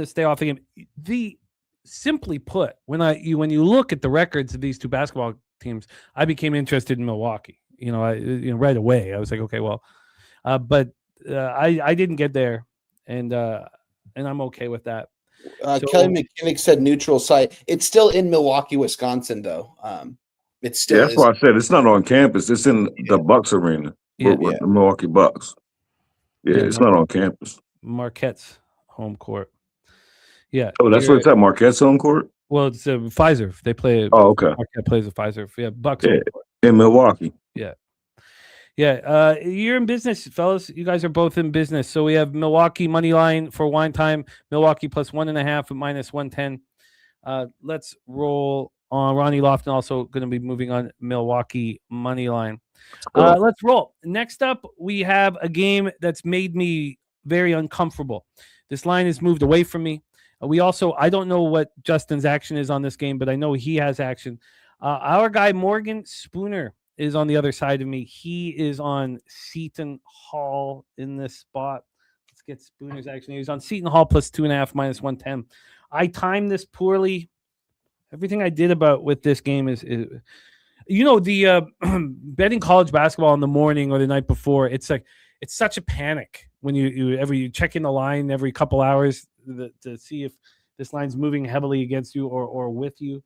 stay off the game. Simply put, when you look at the records of these two basketball teams, I became interested in Milwaukee. Right away. I was like, okay, well, but I didn't get there, and I'm okay with that. Kelly McKinnick said neutral site. It's still in Milwaukee, Wisconsin, though. It's still. Yeah, that's why I said it's not on campus. It's in the Bucks Arena. The Milwaukee Bucks. Yeah, it's not on campus. Marquette's home court. Yeah. Oh, that's where it's at. Marquette's home court. Well, it's Pfizer. They play. Oh, okay. Marquette plays a Pfizer. Yeah, Bucks. Yeah, in Milwaukee. Yeah. Yeah, you're in business, fellas. You guys are both in business. So we have Milwaukee money line for wine time. Milwaukee plus 1.5 minus 110. Let's roll on. Ronnie Lofton also going to be moving on Milwaukee money line. Let's roll. Next up, we have a game that's made me very uncomfortable. This line has moved away from me. I don't know what Justin's action is on this game, but I know he has action. Our guy, Morgan Spooner, is on the other side of me. He is on Seton Hall in this spot. Let's get Spooner's action. He's on Seton Hall plus 2.5 minus 110. I timed this poorly. Everything I did with this game is the betting college basketball in the morning or the night before. It's such a panic when you check in the line every couple hours to see if this line's moving heavily against you or with you.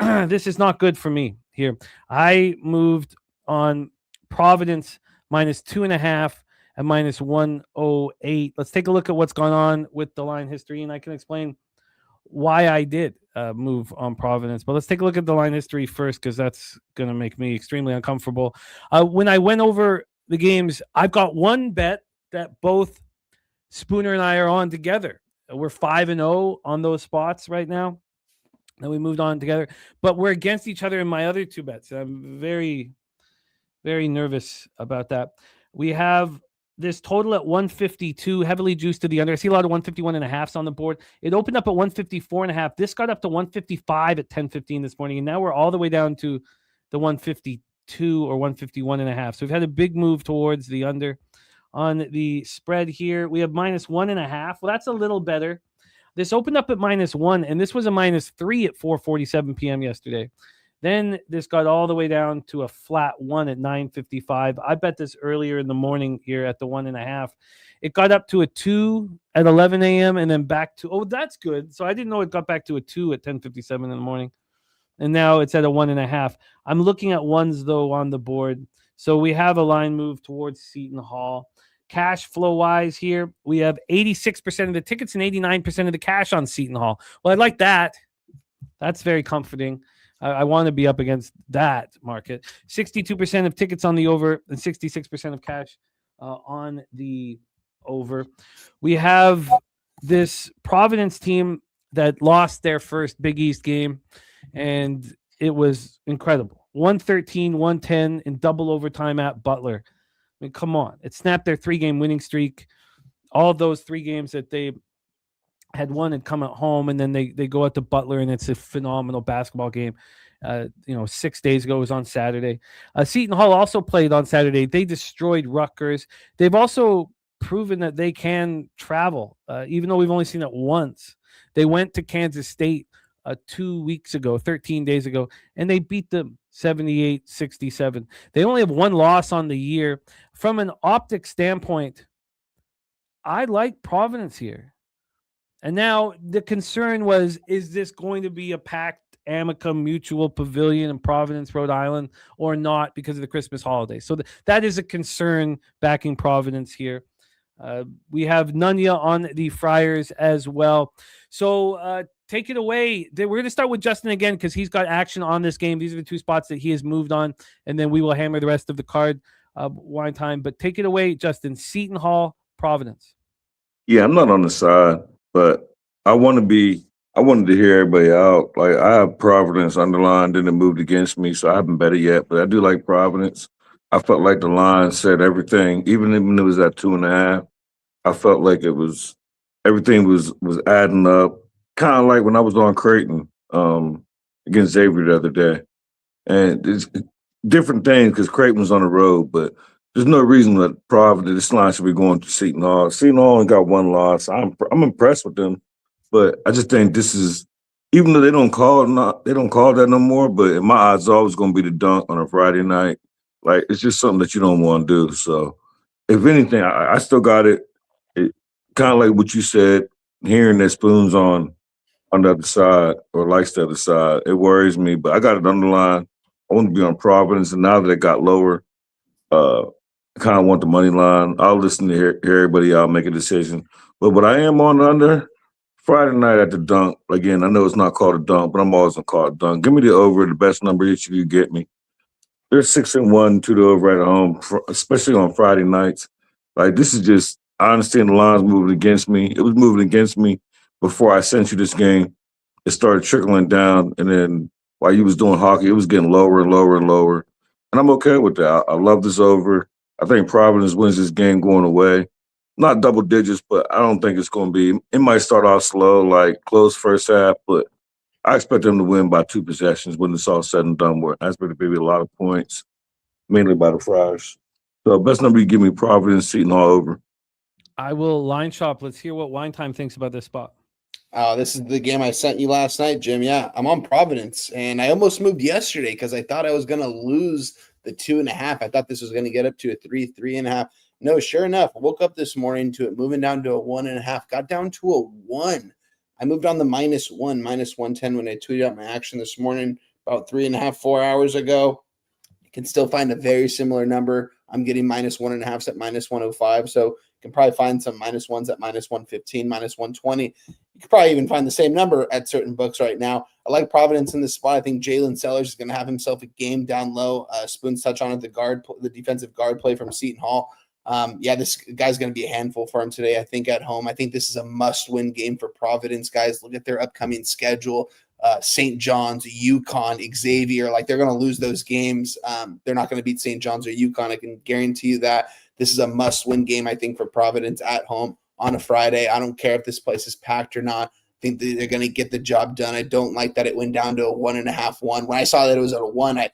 This is not good for me here. I moved on Providence -2.5 and -108. Let's take a look at what's gone on with the line history, and I can explain why I did move on Providence. But let's take a look at the line history first, because that's going to make me extremely uncomfortable. When I went over the games, I've got one bet that both Spooner and I are on together. We're 5-0 on those spots right now. And we moved on together, but we're against each other in my other two bets. I'm very, very nervous about that. We have this total at 152, heavily juiced to the under. I see a lot of 151.5s on the board. It opened up at 154.5. This got up to 155 at 10:15 this morning, and now we're all the way down to the 152 or 151.5. So we've had a big move towards the under. On the spread here, we have -1.5. Well, that's a little better. This opened up at -1, and this was a -3 at 4:47 p.m. yesterday. Then this got all the way down to a flat 1 at 9:55. I bet this earlier in the morning here at the 1.5. It got up to a 2 at 11 a.m. and then back to, oh, that's good. So I didn't know it got back to a 2 at 10:57 in the morning. And now it's at a 1.5. I'm looking at ones, though, on the board. So we have a line move towards Seton Hall. Cash flow wise here, we have 86% of the tickets and 89% of the cash on Seton Hall. Well, I like that. That's very comforting. I want to be up against that market. 62% of tickets on the over and 66% of cash on the over. We have this Providence team that lost their first Big East game, and it was incredible. 113, 110 in double overtime at Butler. I mean, come on. It snapped their 3-game winning streak. All of those 3 games that they had won had come at home, and then they go out to Butler, and it's a phenomenal basketball game. 6 days ago, it was on Saturday. Seton Hall also played on Saturday. They destroyed Rutgers. They've also proven that they can travel, even though we've only seen it once. They went to Kansas State 2 weeks ago, 13 days ago, and they beat them 78-67. They only have 1 loss on the year. From an optic standpoint, I like Providence here. And now the concern was, is this going to be a packed Amicum Mutual Pavilion in Providence, Rhode Island, or not because of the Christmas holiday? So that is a concern backing Providence here. We have Nunya on the Friars as well. So take it away. We're going to start with Justin again because he's got action on this game. These are the 2 spots that he has moved on, and then we will hammer the rest of the card wine time. But take it away, Justin. Seton Hall, Providence. Yeah, I'm not on the side, but I wanted to hear everybody out. Like, I have Providence underlined, and it moved against me, so I haven't bet it yet. But I do like Providence. I felt like the line said everything, even when it was at 2.5. I felt like it was everything was adding up. Kind of like when I was on Creighton against Xavier the other day. And it's different things because Creighton was on the road, but there's no reason that Providence, this line should be going to Seton Hall. Seton Hall only got 1 loss. I'm impressed with them, but I just think this is, even though they don't call that no more, but in my eyes, it's always going to be the dunk on a Friday night. Like, it's just something that you don't want to do. So, if anything, I still got it. Kind of like what you said, hearing that Spoon's on the other side or likes the other side, it worries me. But I got it underlined. I want to be on Providence, and now that it got lower, I kind of want the money line. I'll listen to hear everybody out, make a decision. But what I am on under, Friday night at the dunk, again, I know it's not called a dunk, but I'm always going to call it a dunk. Give me the over, the best number that you could get me. They're 6-1, 2 to over at home, especially on Friday nights. Like, this is just, I understand the line's moving against me. It was moving against me before I sent you this game. It started trickling down, and then while you was doing hockey, it was getting lower and lower and lower. And I'm okay with that. I love this over. I think Providence wins this game going away. Not double digits, but I don't think it's going to be. It might start off slow, like close first half, but I expect them to win by 2 possessions when it's all said and done. I expect it to be a lot of points, mainly by the Friars. So best number you give me, Providence, Seton Hall over. I will line shop. Let's hear what Wine Time thinks about this spot. This is the game I sent you last night, Jim. Yeah, I'm on Providence, and I almost moved yesterday because I thought I was going to lose the 2.5. I thought this was going to get up to a 3.5. No, sure enough, I woke up this morning to it moving down to a 1.5, got down to a 1. I moved on the -1, -110 when I tweeted out my action this morning about 3.5, 4 hours ago. You can still find a very similar number. I'm getting -1.5s at -105. So you can probably find some -1s at -115, -120. You could probably even find the same number at certain books right now. I like Providence in this spot. I think Jalen Sellers is going to have himself a game down low. Spoons touch on it, the defensive guard play from Seton Hall. This guy's going to be a handful for him today, I think, at home. I think this is a must-win game for Providence, guys. Look at their upcoming schedule. St. John's, UConn, Xavier, like they're going to lose those games. They're not going to beat St. John's or UConn. I can guarantee you that. This is a must-win game, I think, for Providence at home on a Friday. I don't care if this place is packed or not. I think they're going to get the job done. I don't like that it went down to a 1.5, 1. When I saw that it was at a 1, I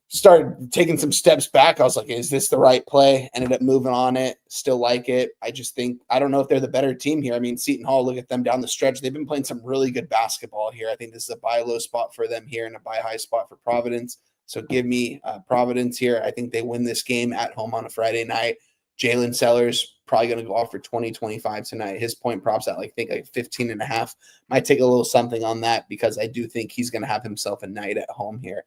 started taking some steps back. I was like, is this the right play? Ended up moving on it. Still like it. I just think, I don't know if they're the better team here. I mean, Seton Hall, look at them down the stretch. They've been playing some really good basketball here. I think this is a buy low spot for them here and a buy high spot for Providence. So give me Providence here. I think they win this game at home on a Friday night. Jalen Sellers probably going to go off for 20, 25 tonight. His point props at like 15.5. Might take a little something on that because I do think he's going to have himself a night at home here.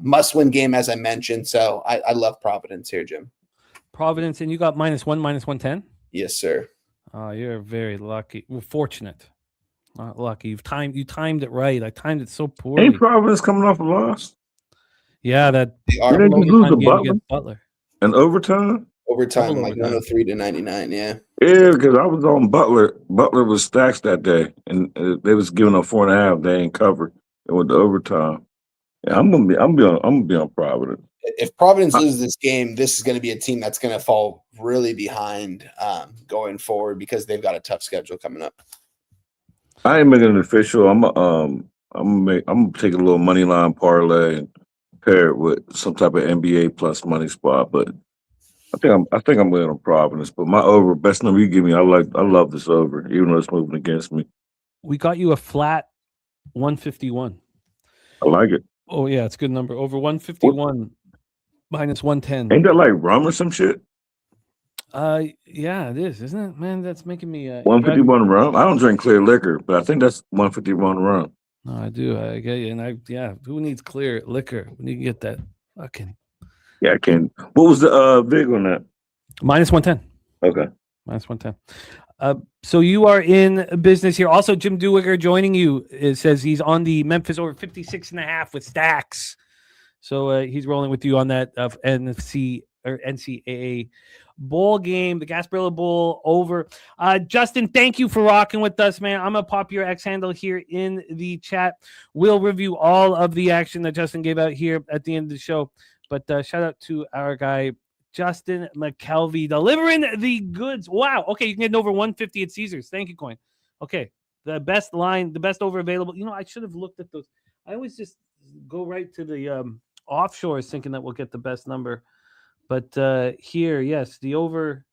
Must-win game, as I mentioned. So I love Providence here, Jim. Providence, and you got -1, -110? Yes, sir. Oh, you're very lucky. Well, fortunate. Not lucky. You timed it right. I timed it so poorly. Ain't Providence coming off a loss? Yeah, that They are Didn't they lose to against Butler in overtime? overtime, like 103 to 99. Yeah. Yeah, because I was on Butler. Butler was stacks that day, and they was giving up 4.5. They ain't covered. It went to overtime. Yeah, I'm gonna be on Providence. If Providence loses this game, this is going to be a team that's going to fall really behind going forward because they've got a tough schedule coming up. I ain't making it official. I'm gonna take a little money line parlay and pair it with some type of NBA plus money spot. But I think I'm going on Providence. But my over, best number you give me, I love this over, even though it's moving against me. we got you a flat 151. I like it. Oh yeah, it's a good number. Over 151 -110. Ain't that like rum or some shit? Yeah, it is, isn't it? Man, that's making me 151 rum. I don't drink clear liquor, but I think that's 151 rum. No, I do. I get you. And who needs clear liquor? We need to get that fucking. Yeah, I can. What was the vig on that? -110. Okay. -110. So you are in business here. Also, Jim Dewiger joining you. It says he's on the Memphis over 56.5 with stacks. So he's rolling with you on that NCAA bowl game, the Gasparilla Bowl over. Justin, thank you for rocking with us, man. I'm going to pop your X handle here in the chat. We'll review all of the action that Justin gave out here at the end of the show. But shout out to our guy, Justin McKelvey, delivering the goods. Wow. Okay, you can get over 150 at Caesars. Thank you, Coin. Okay, the best line, the best over available. You know, I should have looked at those. I always just go right to the offshores thinking that we'll get the best number. But here, yes, the over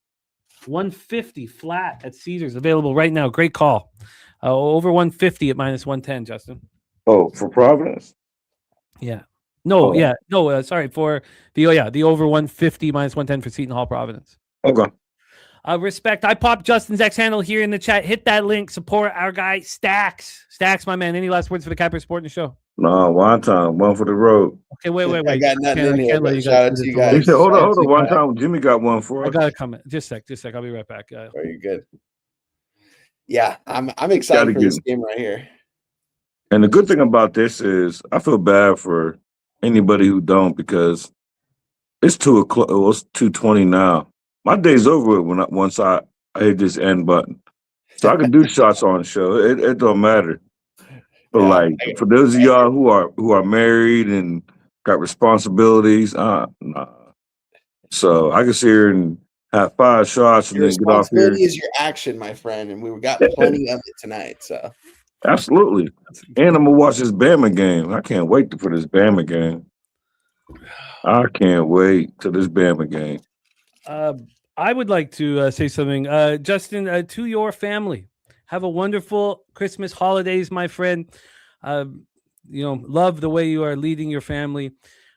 150 flat at Caesars available right now. Great call. Over 150 at -110, Justin. Oh, for Providence? Yeah. No, yeah. No, sorry. For the over 150 -110 for Seton Hall Providence. Okay. Respect. I popped Justin's X handle here in the chat. Hit that link. Support our guy, Stacks. Stacks, my man. Any last words for the Capper Sport in the show? No, one time, one for the road. Okay, wait. I got nothing in here. Shout out to you He guys. said, hold on. One time, Jimmy got one for I us. gotta come in. Just a sec. I'll be right back. Very good. Yeah, I'm excited for this game right here. And the good thing about this is I feel bad for anybody who don't because it's 2:00. Well, it's 2:20 now. My day's over when once I hit this end button, so I can do shots on the show. It don't matter. But like for those of y'all who are married and got responsibilities, nah. So I can sit here and have 5 shots and Your then get off here. responsibility is your action, my friend, and we got plenty of it tonight. So Absolutely. And I'm gonna watch this Bama game. I can't wait for this Bama game. I can't wait to this Bama game. I would like to say something. Justin, to your family, have a wonderful Christmas holidays, my friend. Love the way you are leading your family.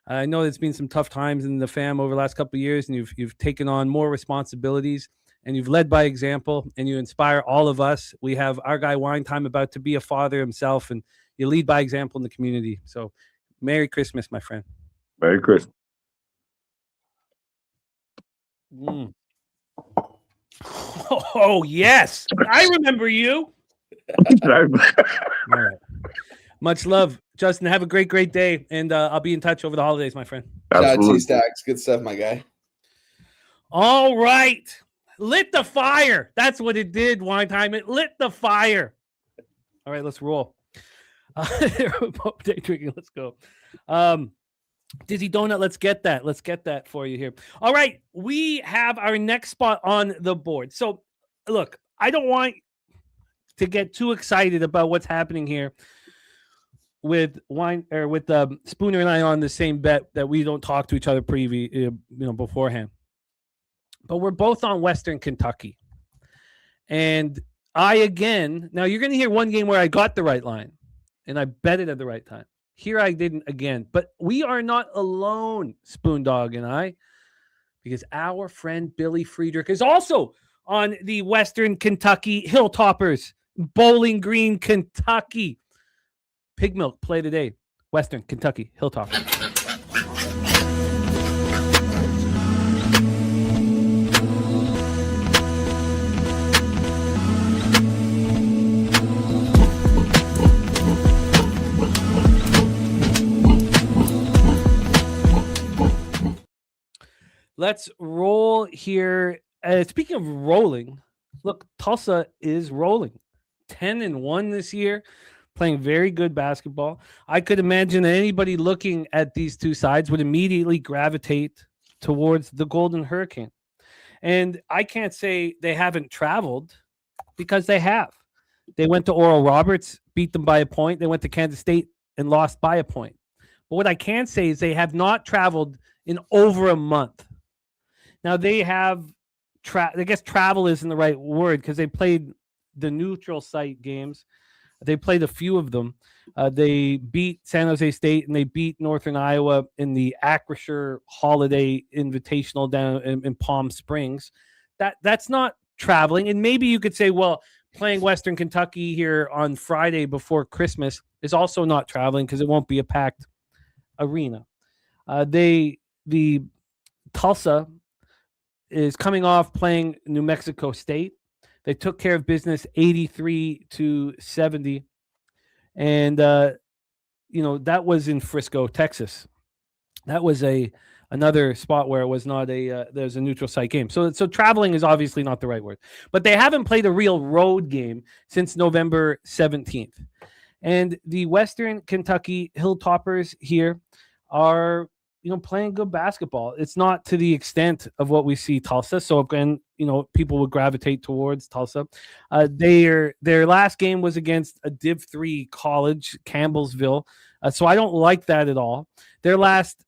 I know there's been some tough times in the fam over the last couple of years, and you've taken on more responsibilities, and you've led by example, and you inspire all of us. We have our guy Wine Time about to be a father himself, and you lead by example in the community. So, Merry Christmas, my friend. Merry Christmas. Oh, yes. I remember you. All right. Much love, Justin. Have a great day. And I'll be in touch over the holidays, my friend. Shout out to you, Stacks. Good stuff, my guy. All right. Lit the fire. That's what it did, Wine Time. It lit the fire. All right, let's roll. Day drinking. Let's go. Dizzy Donut, let's get that. Let's get that for you here. All right, we have our next spot on the board. So, look, I don't want to get too excited about what's happening here with Spooner and I on the same bet that we don't talk to each other beforehand. But we're both on Western Kentucky, and now you're going to hear one game where I got the right line, and I bet it at the right time. Here I didn't again, but we are not alone, Spoondog and I, because our friend Billy Friedrich is also on the Western Kentucky Hilltoppers, Bowling Green, Kentucky. Pig Milk play today, Western Kentucky Hilltoppers. Let's roll here. Speaking of rolling, look, Tulsa is rolling. 10-1 this year, playing very good basketball. I could imagine that anybody looking at these two sides would immediately gravitate towards the Golden Hurricane. And I can't say they haven't traveled, because they have. They went to Oral Roberts, beat them by a point. They went to Kansas State and lost by a point. But what I can say is they have not traveled in over a month. Now, they have, I guess travel isn't the right word, because they played the neutral site games. They played a few of them. They beat San Jose State, and they beat Northern Iowa in the Acrisure Holiday Invitational down in Palm Springs. That's not traveling. And maybe you could say, well, playing Western Kentucky here on Friday before Christmas is also not traveling, because it won't be a packed arena. The Tulsa is coming off playing New Mexico State. They took care of business 83-70. And, that was in Frisco, Texas. That was another spot where it was not there's a neutral site game. So traveling is obviously not the right word. But they haven't played a real road game since November 17th. And the Western Kentucky Hilltoppers here are playing good basketball. It's not to the extent of what we see Tulsa. So again, people would gravitate towards Tulsa. Their last game was against a Div 3 college, Campbellsville. So I don't like that at all. Their last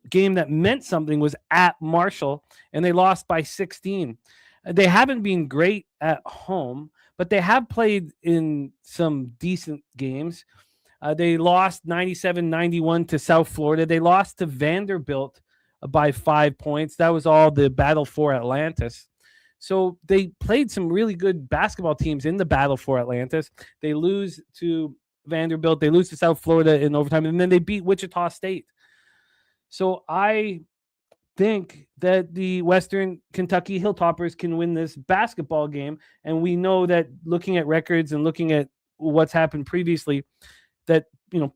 game that meant something was at Marshall, and they lost by 16. They haven't been great at home, but they have played in some decent games. They lost 97-91 to South Florida. They lost to Vanderbilt by 5 points. That was all the battle for Atlantis. So they played some really good basketball teams in the battle for Atlantis. They lose to Vanderbilt. They lose to South Florida in overtime, and then they beat Wichita State. So I think that the Western Kentucky Hilltoppers can win this basketball game. And we know that looking at records and looking at what's happened previously, that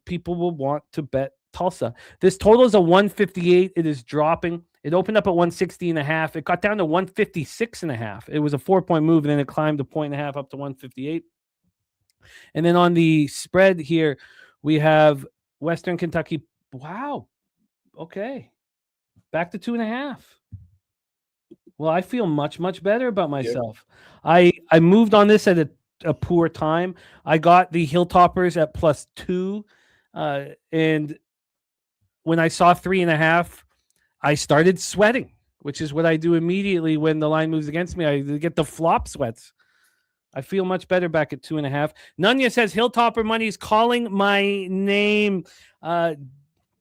people will want to bet Tulsa. This total is a 158. It is dropping. It opened up at 160.5. It got down to 156.5. It was a 4-point move, and then it climbed a 1.5 up to 158. And then on the spread here, we have Western Kentucky. Wow. Okay. Back to 2.5. Well, I feel much, much better about myself. Yeah. I moved on this at a poor time. I got the Hilltoppers at +2. And when I saw 3.5, I started sweating, which is what I do immediately when the line moves against me. I get the flop sweats. I feel much better back at 2.5. Nunya says Hilltopper money is calling my name.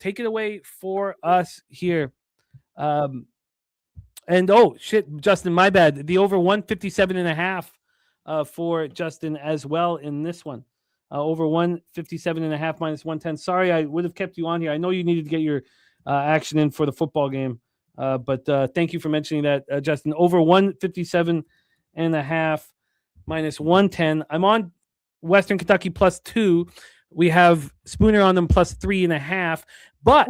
take it away for us here. And oh shit, Justin, my bad. The over 157.5 for Justin as well in this one. Over 157.5 minus 110. Sorry, I would have kept you on here. I know you needed to get your action in for the football game, but thank you for mentioning that, Justin. Over 157.5 minus 110. I'm on Western Kentucky +2. We have Spooner on them +3.5, but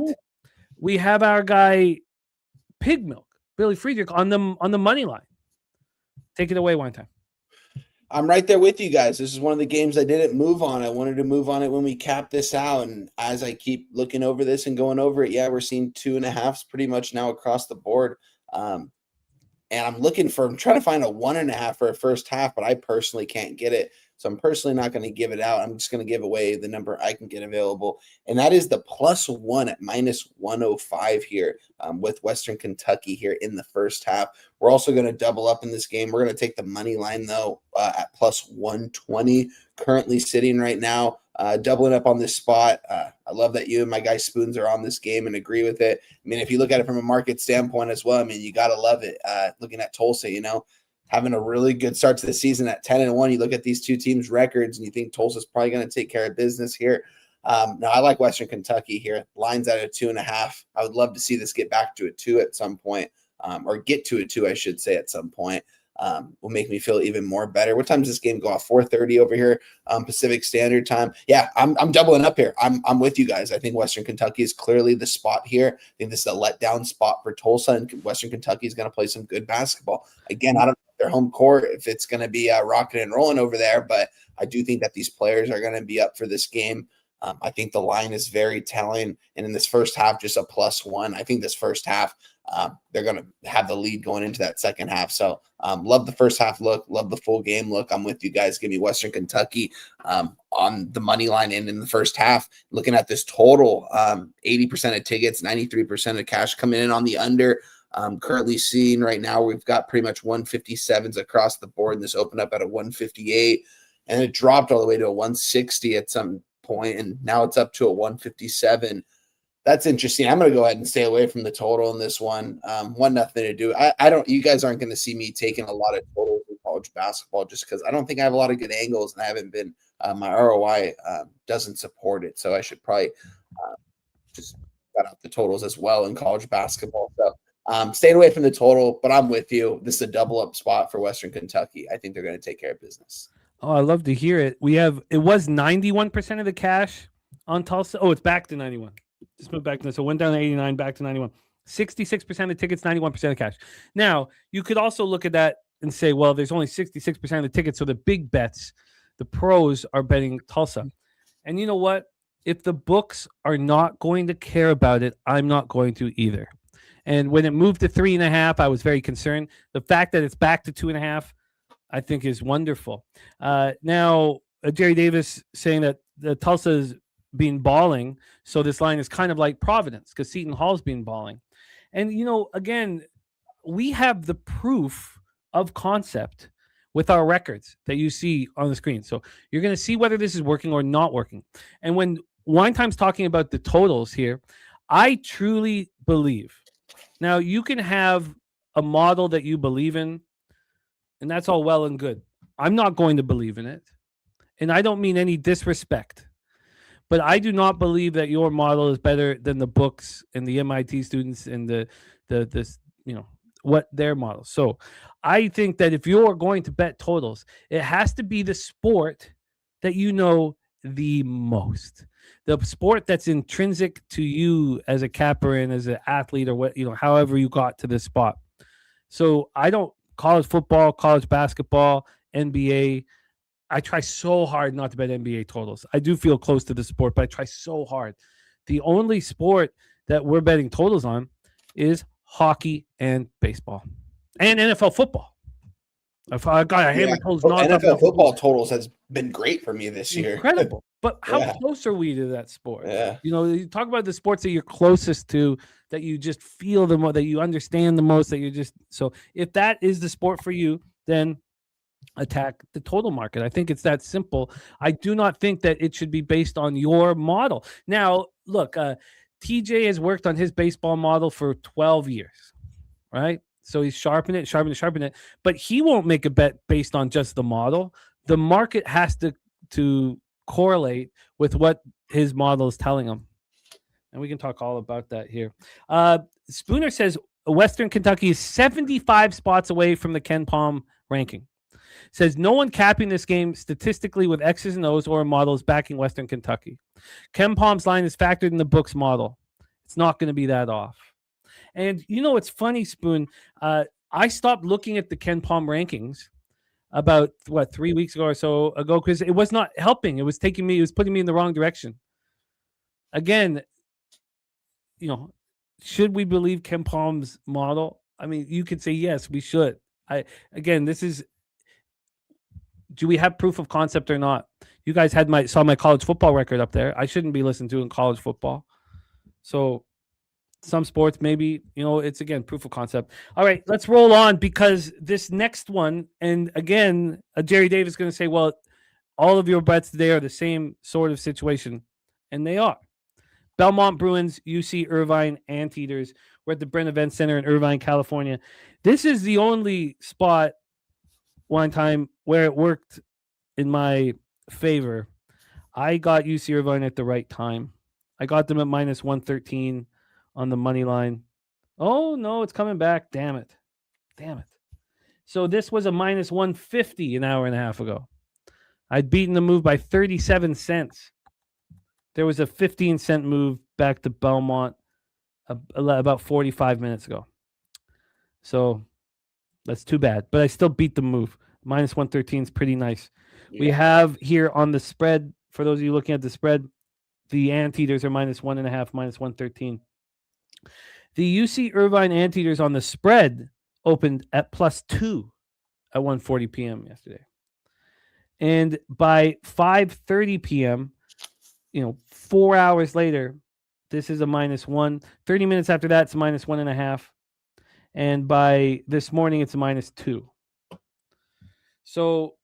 we have our guy Pig Milk, Billy Friedrich, on the money line. Take it away one time. I'm right there with you guys. This is one of the games I didn't move on. I wanted to move on it when we capped this out. And as I keep looking over this and going over it, yeah, we're seeing 2.5s pretty much now across the board. And I'm trying to find a 1.5 for a first half, but I personally can't get it. So I'm personally not going to give it out. I'm just going to give away the number I can get available. And that is the +1 at -105 here with Western Kentucky here in the first half. We're also going to double up in this game. We're going to take the money line, though, at +120, currently sitting right now, doubling up on this spot. I love that you and my guy Spoons are on this game and agree with it. I mean, if you look at it from a market standpoint as well, I mean, you got to love it. Looking at Tulsa, having a really good start to the season at 10-1. You look at these two teams' records and you think Tulsa's probably going to take care of business here. No, I like Western Kentucky here. Line's at a 2.5. I would love to see this get back to a 2 at some point, or get to a 2, I should say, at some point. Will make me feel even more better. What time does this game go off? 4:30 over here, Pacific Standard Time. Yeah, I'm doubling up here. I'm with you guys. I think Western Kentucky is clearly the spot here. I think this is a letdown spot for Tulsa, and Western Kentucky is going to play some good basketball. Again, I don't know their home court if it's going to be rocking and rolling over there, but I do think that these players are going to be up for this game. I think the line is very telling, and in this first half, just a +1. I think this first half, they're going to have the lead going into that second half. So love the first half look, love the full game look. I'm with you guys. Give me Western Kentucky on the money line and in the first half. Looking at this total, 80% of tickets, 93% of cash coming in on the under. Currently seeing right now, we've got pretty much 157s across the board, and this opened up at a 158, and it dropped all the way to a 160 at some point, and now it's up to a 157. That's interesting. I'm going to go ahead and stay away from the total in this one. Nothing to do. You guys aren't going to see me taking a lot of totals in college basketball just because I don't think I have a lot of good angles, and I haven't been, my ROI doesn't support it. So I should probably just cut out the totals as well in college basketball. So staying away from the total, but I'm with you. This is a double up spot for Western Kentucky. I think they're going to take care of business. Oh, I love to hear it. It was 91% of the cash on Tulsa. Oh, it's back to 91. Just moved back to, so went down to 89, back to 91. 66% of tickets, 91% of cash. Now, you could also look at that and say, well, there's only 66% of the tickets, so the big bets, the pros are betting Tulsa. And you know what? If the books are not going to care about it, I'm not going to either. And when it moved to 3.5, I was very concerned. The fact that it's back to 2.5, I think is wonderful. Now, Jerry Davis saying that the Tulsa's been balling, so this line is kind of like Providence because Seton Hall's been balling. And, again, we have the proof of concept with our records that you see on the screen. So you're going to see whether this is working or not working. And when Wine Time's talking about the totals here, I truly believe. Now, you can have a model that you believe in, and that's all well and good. I'm not going to believe in it. And I don't mean any disrespect. But I do not believe that your model is better than the books and the MIT students and what their model. So I think that if you're going to bet totals, it has to be the sport that you know the most. The sport that's intrinsic to you as a capper and as an athlete or what, however you got to this spot. So I don't college football, college basketball, NBA. I try so hard not to bet NBA totals. I do feel close to the sport, but I try so hard. The only sport that we're betting totals on is hockey and baseball and NFL football. I got a hammer totals. NFL football totals has been great for me this year. Incredible. But how close are we to that sport? Yeah. You talk about the sports that you're closest to, that you just feel the most, that you understand the most, that you just, so if that is the sport for you, then attack the total market. I think it's that simple. I do not think that it should be based on your model. Now, look, TJ has worked on his baseball model for 12 years, right? So he's sharpened it, but he won't make a bet based on just the model. The market has to correlate with what his model is telling him. And we can talk all about that here. Spooner says Western Kentucky is 75 spots away from the Ken Palm ranking. Says no one capping this game statistically with X's and O's or models backing Western Kentucky. Ken Palm's line is factored in the book's model. It's not going to be that off. And you know, it's funny, Spoon. I stopped looking at the Ken Palm rankings about 3 weeks ago or so ago, because it was not helping. It was putting me in the wrong direction. Again, you know, should we believe Ken Palm's model? I mean, you could say yes, we should. Do we have proof of concept or not? You guys saw my college football record up there. I shouldn't be listened to in college football. So some sports, maybe, you know, it's again proof of concept. All right, let's roll on, because this next one, and again, Jerry Davis is going to say, well, all of your bets today are the same sort of situation, and they are. Belmont Bruins, UC Irvine Anteaters. We're at the Brent Event Center in Irvine, California. This is the only spot one time where it worked in my favor. I got UC Irvine at the right time. I got them at minus 113 on the money line. Oh, no, it's coming back. Damn it. So this was a minus 150 an hour and a half ago. I'd beaten the move by 37 cents. There was a 15-cent move back to Belmont about 45 minutes ago. So that's too bad. But I still beat the move. Minus 113 is pretty nice. Yeah. We have here on the spread, for those of you looking at the spread, the Anteaters are minus 1.5, minus 113. The UC Irvine Anteaters on the spread opened at +2 at 1:40 p.m. yesterday. And by 5:30 p.m., 4 hours later, this is a -1. 30 minutes after that, it's a minus 1.5. And by this morning, it's a -2. So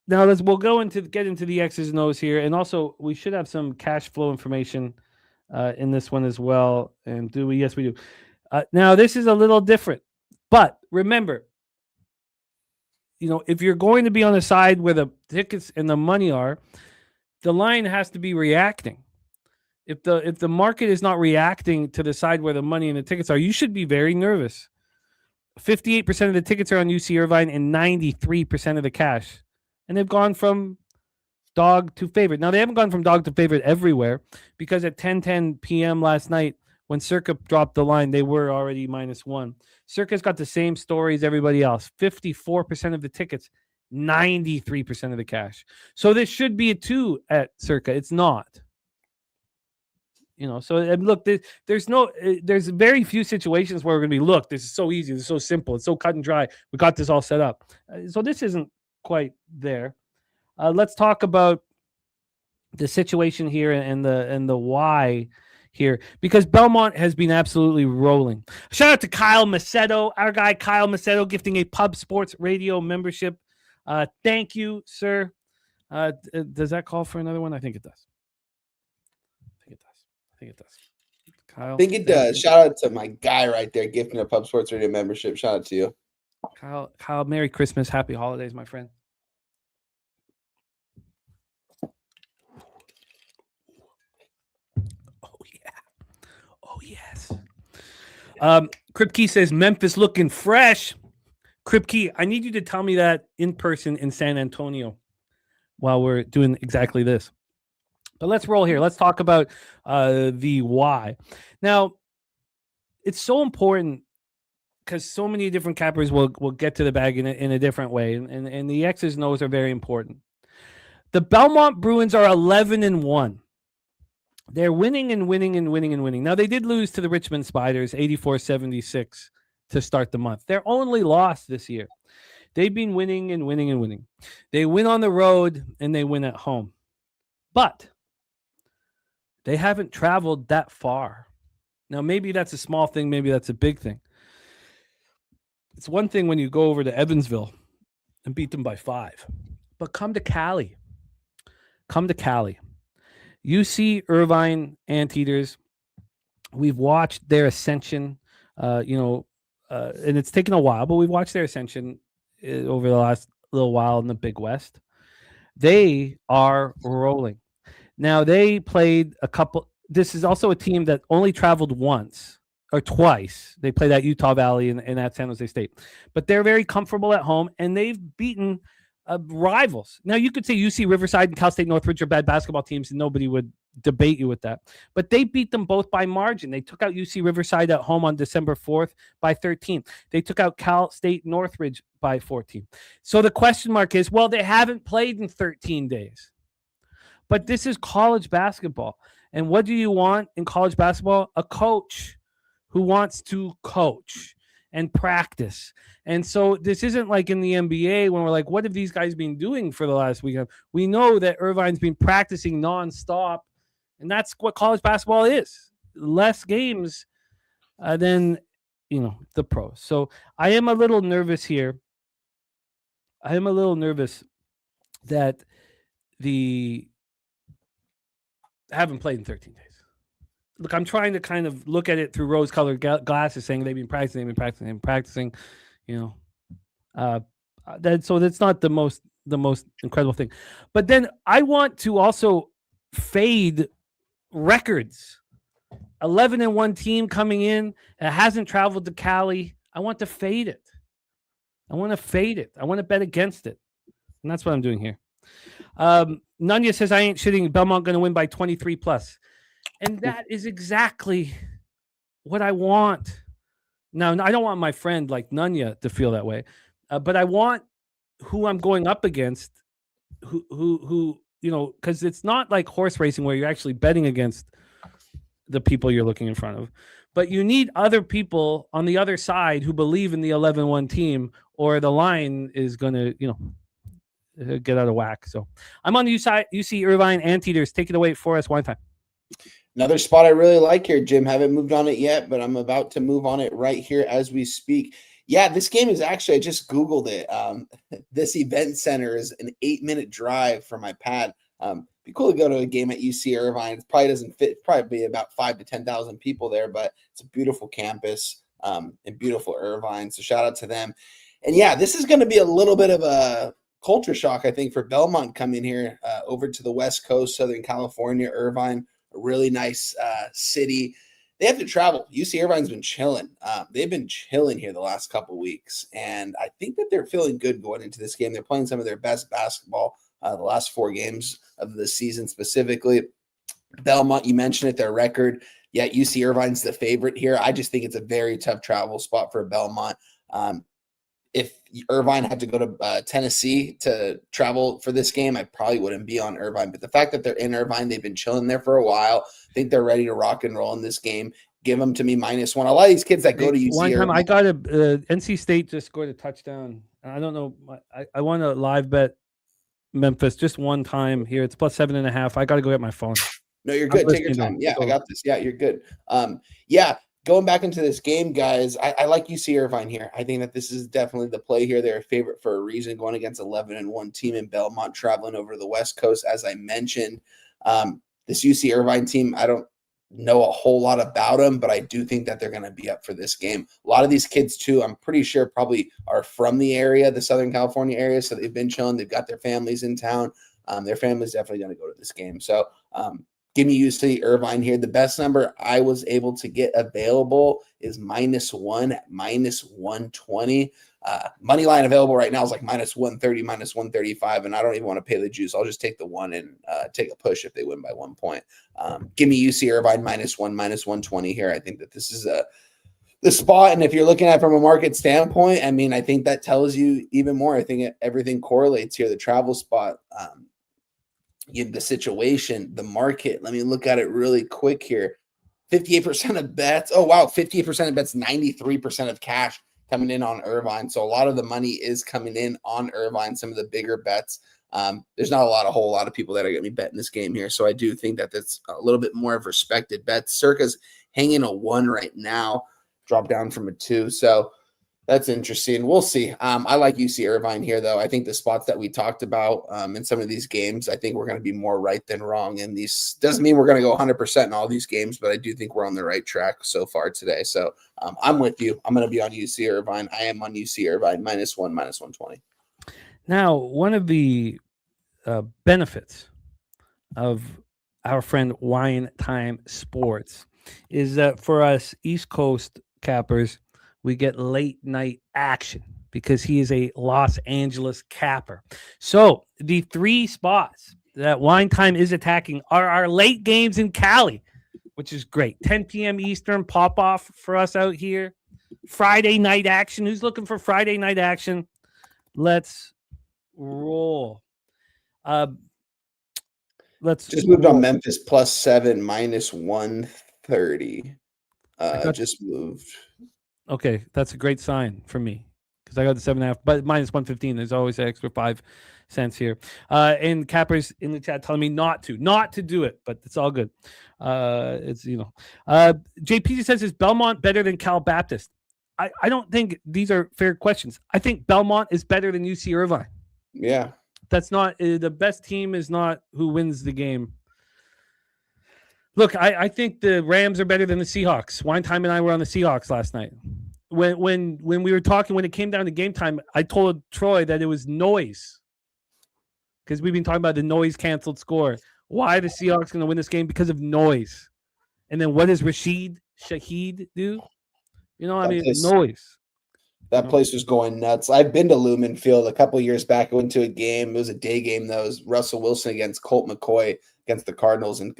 now we'll get into the X's and O's here. And also, we should have some cash flow information in this one as well. And do we? Yes, we do. Now, this is a little different. But remember, if you're going to be on the side where the tickets and the money are, the line has to be reacting. If the market is not reacting to the side where the money and the tickets are, you should be very nervous. 58% of the tickets are on UC Irvine and 93% of the cash. And they've gone from dog to favorite. Now, they haven't gone from dog to favorite everywhere, because at 10:10 p.m. last night, when Circa dropped the line, they were already -1. Circa's got the same story as everybody else. 54% of the tickets, 93% of the cash. So this should be a 2 at Circa. It's not. So look, there's very few situations where we're going to be, look, this is so easy, this is so simple, it's so cut and dry, we got this all set up. So this isn't quite there. Let's talk about the situation here and the why here, because Belmont has been absolutely rolling. Shout out to Kyle Macedo, our guy Kyle Macedo, gifting a Pub Sports Radio membership. Thank you, sir. Does that call for another one? I think it does. Kyle, I think it does. Shout out to my guy right there, gifting a Pub Sports Radio membership. Shout out to you. Kyle, Merry Christmas, Happy Holidays, my friend. Oh, yeah. Oh, yes. Kripke says, Memphis looking fresh. Kripke, I need you to tell me that in person in San Antonio while we're doing exactly this. But let's roll here. Let's talk about the why. Now, it's so important because so many different cappers will get to the bag in a different way. And the X's and O's are very important. The Belmont Bruins are 11-1. They're winning and winning and winning and winning. Now, they did lose to the Richmond Spiders, 84-76 to start the month. Their only loss this year. They've been winning and winning and winning. They win on the road and they win at home. But they haven't traveled that far. Now, maybe that's a small thing. Maybe that's a big thing. It's one thing when you go over to Evansville and beat them by 5. But come to Cali. UC Irvine Anteaters. We've watched their ascension, and it's taken a while, but we've watched their ascension over the last little while in the Big West. They are rolling. Now, they played a couple. This is also a team that only traveled once or twice. They played at Utah Valley and at San Jose State. But they're very comfortable at home, and they've beaten rivals. Now, you could say UC Riverside and Cal State Northridge are bad basketball teams, and nobody would debate you with that. But they beat them both by margin. They took out UC Riverside at home on December 4th by 13. They took out Cal State Northridge by 14. So the question mark is, well, they haven't played in 13 days. But this is college basketball. And what do you want in college basketball? A coach who wants to coach and practice. And so this isn't like in the NBA when we're like, what have these guys been doing for the last weekend? We know that Irvine's been practicing nonstop, and that's what college basketball is. Less games than, the pros. So I am a little nervous here. I am a little nervous that the haven't played in 13 days. Look, I'm trying to kind of look at it through rose-colored glasses, saying they've been practicing, so that's not the most incredible thing. But then I want to also fade records. 11-1 team coming in that hasn't traveled to Cali. I want to fade it. I want to bet against it. And that's what I'm doing here. Nunya says, I ain't shitting. Belmont going to win by 23 plus. And that is exactly what I want. Now, I don't want my friend like Nunya to feel that way, but I want who I'm going up against, who because it's not like horse racing where you're actually betting against the people you're looking in front of, but you need other people on the other side who believe in the 11-1 team, or the line is going to, get out of whack. So I'm on the UC Irvine Anteaters. Take it away for us. One time. Another spot I really like here, Jim. Haven't moved on it yet, but I'm about to move on it right here as we speak. Yeah, this game is actually, I just Googled it. This event center is an 8-minute drive from my pad. Be cool to go to a game at UC Irvine. It probably doesn't fit, probably be about 5,000 to 10,000 people there, but it's a beautiful campus in beautiful Irvine. So shout out to them. And yeah, this is going to be a little bit of a culture shock, I think, for Belmont coming here over to the West Coast, Southern California, Irvine, a really nice city. They have to travel. UC Irvine's been chilling. They've been chilling here the last couple weeks, and I think that they're feeling good going into this game. They're playing some of their best basketball the last 4 games of the season specifically. Belmont, you mentioned it, their record. Yeah, UC Irvine's the favorite here. I just think it's a very tough travel spot for Belmont. If Irvine had to go to Tennessee to travel for this game, I probably wouldn't be on Irvine. But the fact that they're in Irvine, they've been chilling there for a while. I think they're ready to rock and roll in this game. Give them to me -1. A lot of these kids that go to UC One time Irvine, I got NC State just scored a touchdown. I don't know. I want to live bet Memphis just one time here. It's +7.5. I got to go get my phone. No, you're good. Take your time. Yeah, I got this. Yeah, you're good. Going back into this game, guys, I like UC Irvine here. I think that this is definitely the play here. They're a favorite for a reason, going against 11-1 team in Belmont, traveling over the West Coast, as I mentioned. This UC Irvine team, I don't know a whole lot about them, but I do think that they're going to be up for this game. A lot of these kids, too, I'm pretty sure probably are from the area, the Southern California area, so they've been chilling. They've got their families in town. Their family's definitely going to go to this game. So, give me UC Irvine here. The best number I was able to get available is -1 at -120. Money line available right now is like -130, -135, and I don't even want to pay the juice. I'll just take the 1 and take a push if they win by 1 point. Give me UC Irvine -1, -120 here. I think that this is the spot, and if you're looking at it from a market standpoint, I mean, I think that tells you even more. I think everything correlates here. The travel spot, the situation, the market. Let me look at it really quick here. 58% of bets. Oh, wow. 58% of bets, 93% of cash coming in on Irvine. So a lot of the money is coming in on Irvine, some of the bigger bets. There's not a whole lot of people that are going to be betting this game here. So I do think that that's a little bit more of respected bets. Circa's hanging a 1 right now, drop down from a 2. So That's interesting. We'll see. I like UC Irvine here, though. I think the spots that we talked about in some of these games, I think we're going to be more right than wrong. And these doesn't mean we're going to go 100% in all these games, but I do think we're on the right track so far today. So I'm with you. I'm going to be on UC Irvine. I am on UC Irvine -1, -120. Now, one of the benefits of our friend Wine Time Sports is that for us East Coast cappers, we get late night action because he is a Los Angeles capper. So the 3 spots that Wine Time is attacking are our late games in Cali, which is great. 10 p.m. Eastern pop off for us out here. Friday night action. Who's looking for Friday night action? Let's roll. Let's just moved on Memphis +7 -130. Just moved. Okay, that's a great sign for me because I got the 7.5, but -115. There's always an extra 5 cents here. And cappers in the chat telling me not to do it, but it's all good. It's JP says, is Belmont better than Cal Baptist? I don't think these are fair questions. I think Belmont is better than UC Irvine. Yeah, that's not the best team. Is not who wins the game. Look, I think the Rams are better than the Seahawks. Wine Time and I were on the Seahawks last night. When we were talking, when it came down to game time, I told Troy that it was noise. Because we've been talking about the noise canceled score. Why are the Seahawks going to win this game? Because of noise. And then what does Rashid Shaheed do? Noise. That place was going nuts. I've been to Lumen Field a couple years back. I went to a game. It was a day game, though. It was Russell Wilson against Colt McCoy against the Cardinals. And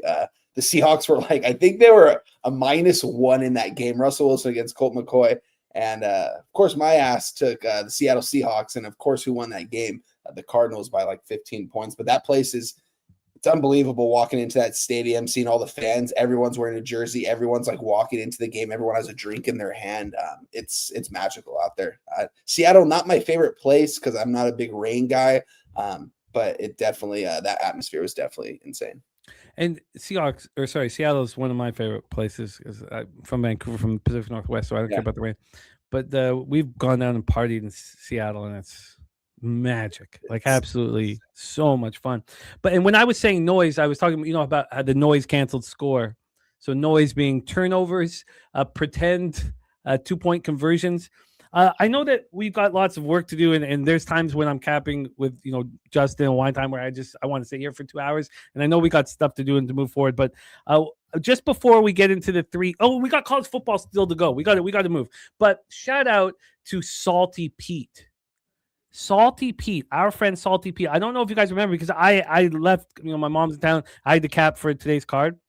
the Seahawks were I think they were a -1 in that game. Russell Wilson against Colt McCoy. And, of course, my ass took the Seattle Seahawks. And, of course, who won that game? The Cardinals by 15 points. But that place it's unbelievable walking into that stadium, seeing all the fans. Everyone's wearing a jersey. Everyone's walking into the game. Everyone has a drink in their hand. It's magical out there. Seattle, not my favorite place because I'm not a big rain guy. But it definitely, that atmosphere was definitely insane. And Seattle is one of my favorite places. I'm from Vancouver, from the Pacific Northwest, so I don't care about the rain. But we've gone down and partied in Seattle, and it's magic, absolutely so much fun. And when I was saying noise, I was talking, about the noise canceled score. So noise being turnovers, pretend 2-point conversions. I know that we've got lots of work to do, and there's times when I'm capping with Justin and Wine Time where I want to sit here for 2 hours, and I know we got stuff to do and to move forward. But just before we get into the 3, we got college football still to go. We got to move. But shout out to Salty Pete. Salty Pete, our friend Salty Pete. I don't know if you guys remember because I left, my mom's in town. I had to cap for today's card.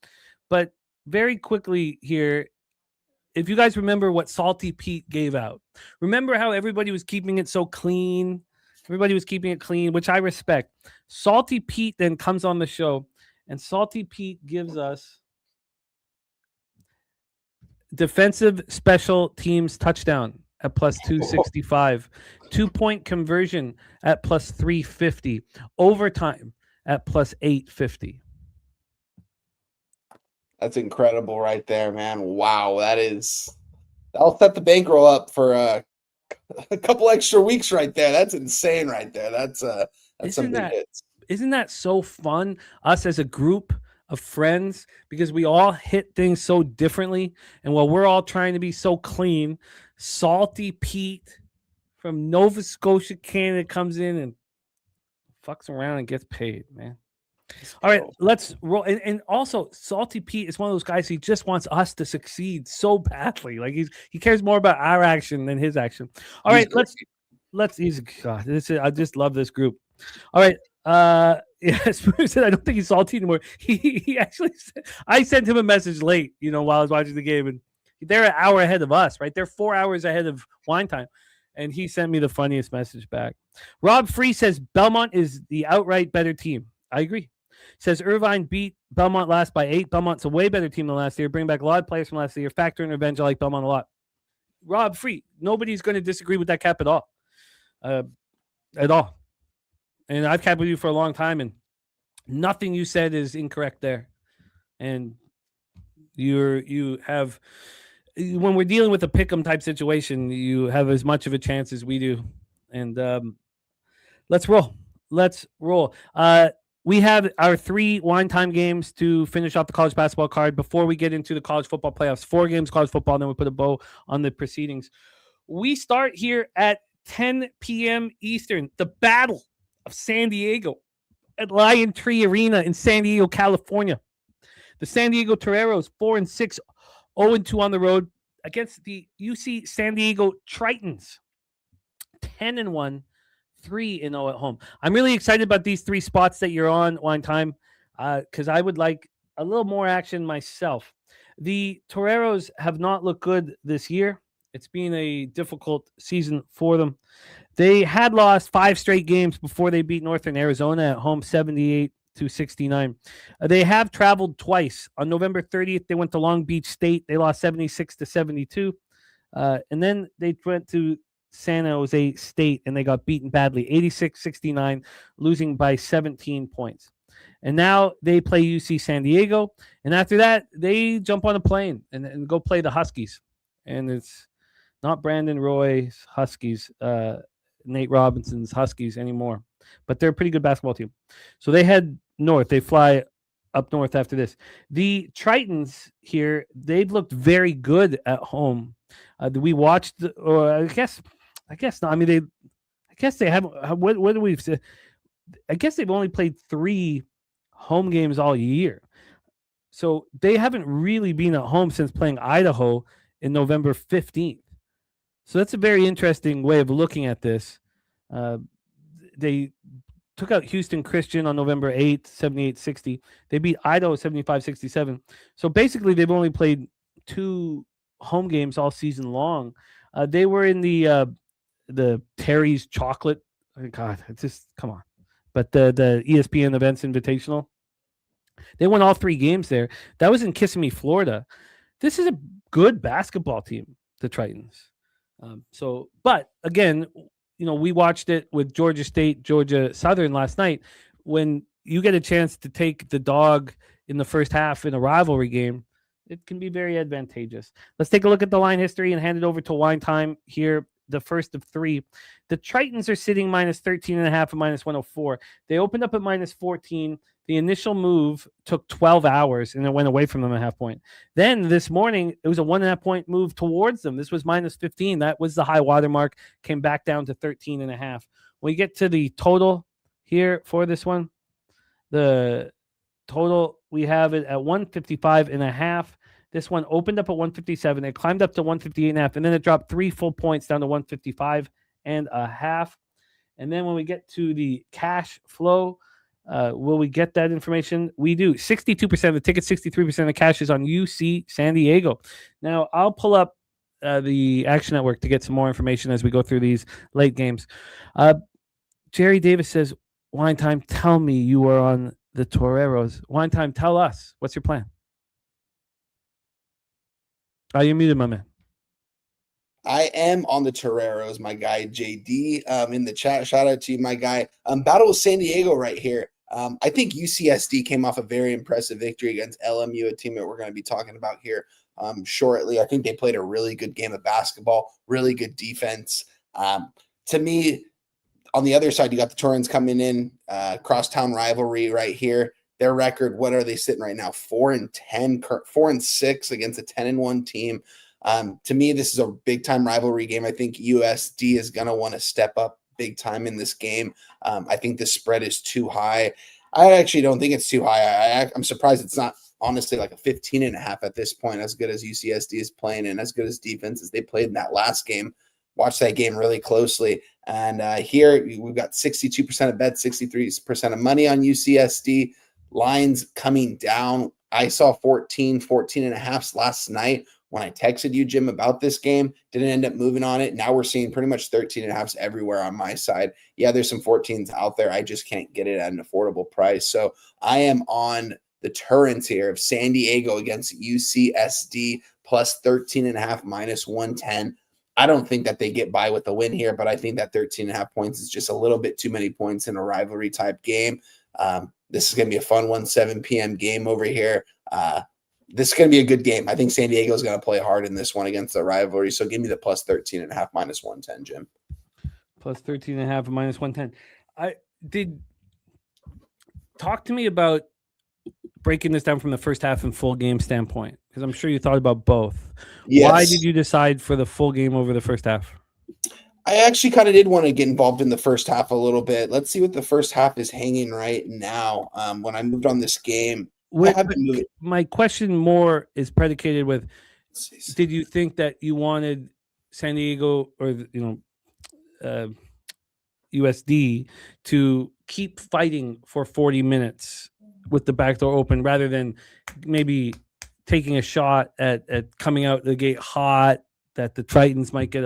But very quickly here, if you guys remember what Salty Pete gave out, remember how everybody was keeping it so clean? Everybody was keeping it clean, which I respect. Salty Pete then comes on the show, and Salty Pete gives us defensive special teams touchdown at +265, 2-point conversion at +350, overtime at +850. That's incredible right there, man. Wow, that'll set the bankroll up for a couple extra weeks right there. That's insane right there. That's some big hits. Isn't that so fun? Us as a group of friends, because we all hit things so differently, and while we're all trying to be so clean, Salty Pete from Nova Scotia, Canada comes in and fucks around and gets paid, man. All right, let's roll. And also, Salty Pete is one of those guys. He just wants us to succeed so badly. He cares more about our action than his action. All right, let's. He's God. I just love this group. All right. Spurs said I don't think he's salty anymore. He actually said, I sent him a message late, while I was watching the game, and they're an hour ahead of us, right? They're 4 hours ahead of Wine Time. And he sent me the funniest message back. Rob Free says Belmont is the outright better team. I agree. Says Irvine beat Belmont last by 8. Belmont's a way better team than last year. Bring back a lot of players from last year. Factor in revenge. I like Belmont a lot. Rob Free. Nobody's going to disagree with that cap at all. And I've capped with you for a long time, and nothing you said is incorrect there. And you have when we're dealing with a pick'em type situation, you have as much of a chance as we do. And let's roll. We have our 3 wine time games to finish off the college basketball card before we get into the college football playoffs. 4 games college football, and then we put a bow on the proceedings. We start here at 10 p.m. Eastern, the Battle of San Diego at Lion Tree Arena in San Diego, California. The San Diego Toreros, 4-6, 0-2 on the road against the UC San Diego Tritons, 10-1, 3-0 at home. I'm really excited about these 3 spots that you're on Wine Time because I would like a little more action myself. The Toreros have not looked good this year. It's been a difficult season for them. They had lost 5 straight games before they beat Northern Arizona at home, 78-69. They have traveled twice. On November 30th, they went to Long Beach State. They lost 76-72. And then they went to San Jose State, and they got beaten badly, 86-69, losing by 17 points. And now they play UC San Diego. And after that, they jump on a plane and go play the Huskies. And it's not Brandon Roy's Huskies, Nate Robinson's Huskies anymore. But they're a pretty good basketball team. So they head north. They fly up north after this. The Tritons here, they've looked very good at home. We watched, or I guess not. I mean, I guess they haven't. What do we say? I guess they've only played 3 home games all year. So they haven't really been at home since playing Idaho in November 15th. So that's a very interesting way of looking at this. They took out Houston Christian on November 8th, 78-60. They beat Idaho 75-67. So basically, they've only played 2 home games all season long. They were in the Terry's Chocolate. Oh, God, it's just come on. But the ESPN Events Invitational. They won all 3 games there. That was in Kissimmee, Florida. This is a good basketball team, the Tritons. But again, we watched it with Georgia State, Georgia Southern last night. When you get a chance to take the dog in the first half in a rivalry game, it can be very advantageous. Let's take a look at the line history and hand it over to Wine Time here. The first of 3. The Tritons are sitting minus 13.5 and minus 104. They opened up at minus 14. The initial move took 12 hours and it went away from them a half point. Then this morning, it was a 1.5 point move towards them. This was minus 15. That was the high water mark. Came back down to 13.5. When you get to the total here for this one, the total, we have it at 155.5. This one opened up at 157. It climbed up to 158.5, and then it dropped 3 full points down to 155.5. And then when we get to the cash flow, will we get that information? We do. 62% of the tickets, 63% of the cash is on UC San Diego. Now, I'll pull up the Action Network to get some more information as we go through these late games. Jerry Davis says, Wine Time, tell me you are on the Toreros. Wine Time, tell us. What's your plan? Are you muted, my man? I am on the Toreros, my guy JD in the chat. Shout out to you, my guy. Battle of San Diego right here. I think UCSD came off a very impressive victory against LMU, a team that we're going to be talking about here shortly. I think they played a really good game of basketball, really good defense. To me, on the other side, you got the Torrens coming in, crosstown rivalry right here. Their record, what are they sitting right now? 4-10, 4-6 against a 10-1 team. To me, this is a big time rivalry game. I think USD is going to want to step up big time in this game. I think the spread is too high. I actually don't think it's too high. I'm surprised it's not honestly like a 15.5 at this point, as good as UCSD is playing and as good as defense as they played in that last game. Watch that game really closely. And here we've got 62% of bets, 63% of money on UCSD. Lines coming down. I saw 14.5 last night when I texted you, Jim, about this game. Didn't end up moving on it. Now we're seeing pretty much 13.5s everywhere on my side. Yeah, there's some 14s out there. I just can't get it at an affordable price. So I am on the Torrens here of San Diego against UCSD plus 13.5 minus 110. I don't think that they get by with the win here, but I think that 13.5 points is just a little bit too many points in a rivalry type game. This is going to be a fun 7 p.m. game over here. this is going to be a good game. I think San Diego is going to play hard in this one against the rivalry. So give me the plus 13.5, minus 110, Jim. Plus 13.5 and minus 110. Talk to me about breaking this down from the first half and full game standpoint, because I'm sure you thought about both. Yes. Why did you decide for the full game over the first half? I actually kind of did want to get involved in the first half a little bit. Let's see what the first half is hanging right now. When I moved on this game, my question more is predicated with, did you think that you wanted San Diego or USD to keep fighting for 40 minutes with the back door open rather than maybe taking a shot at coming out the gate hot, that the Tritons might get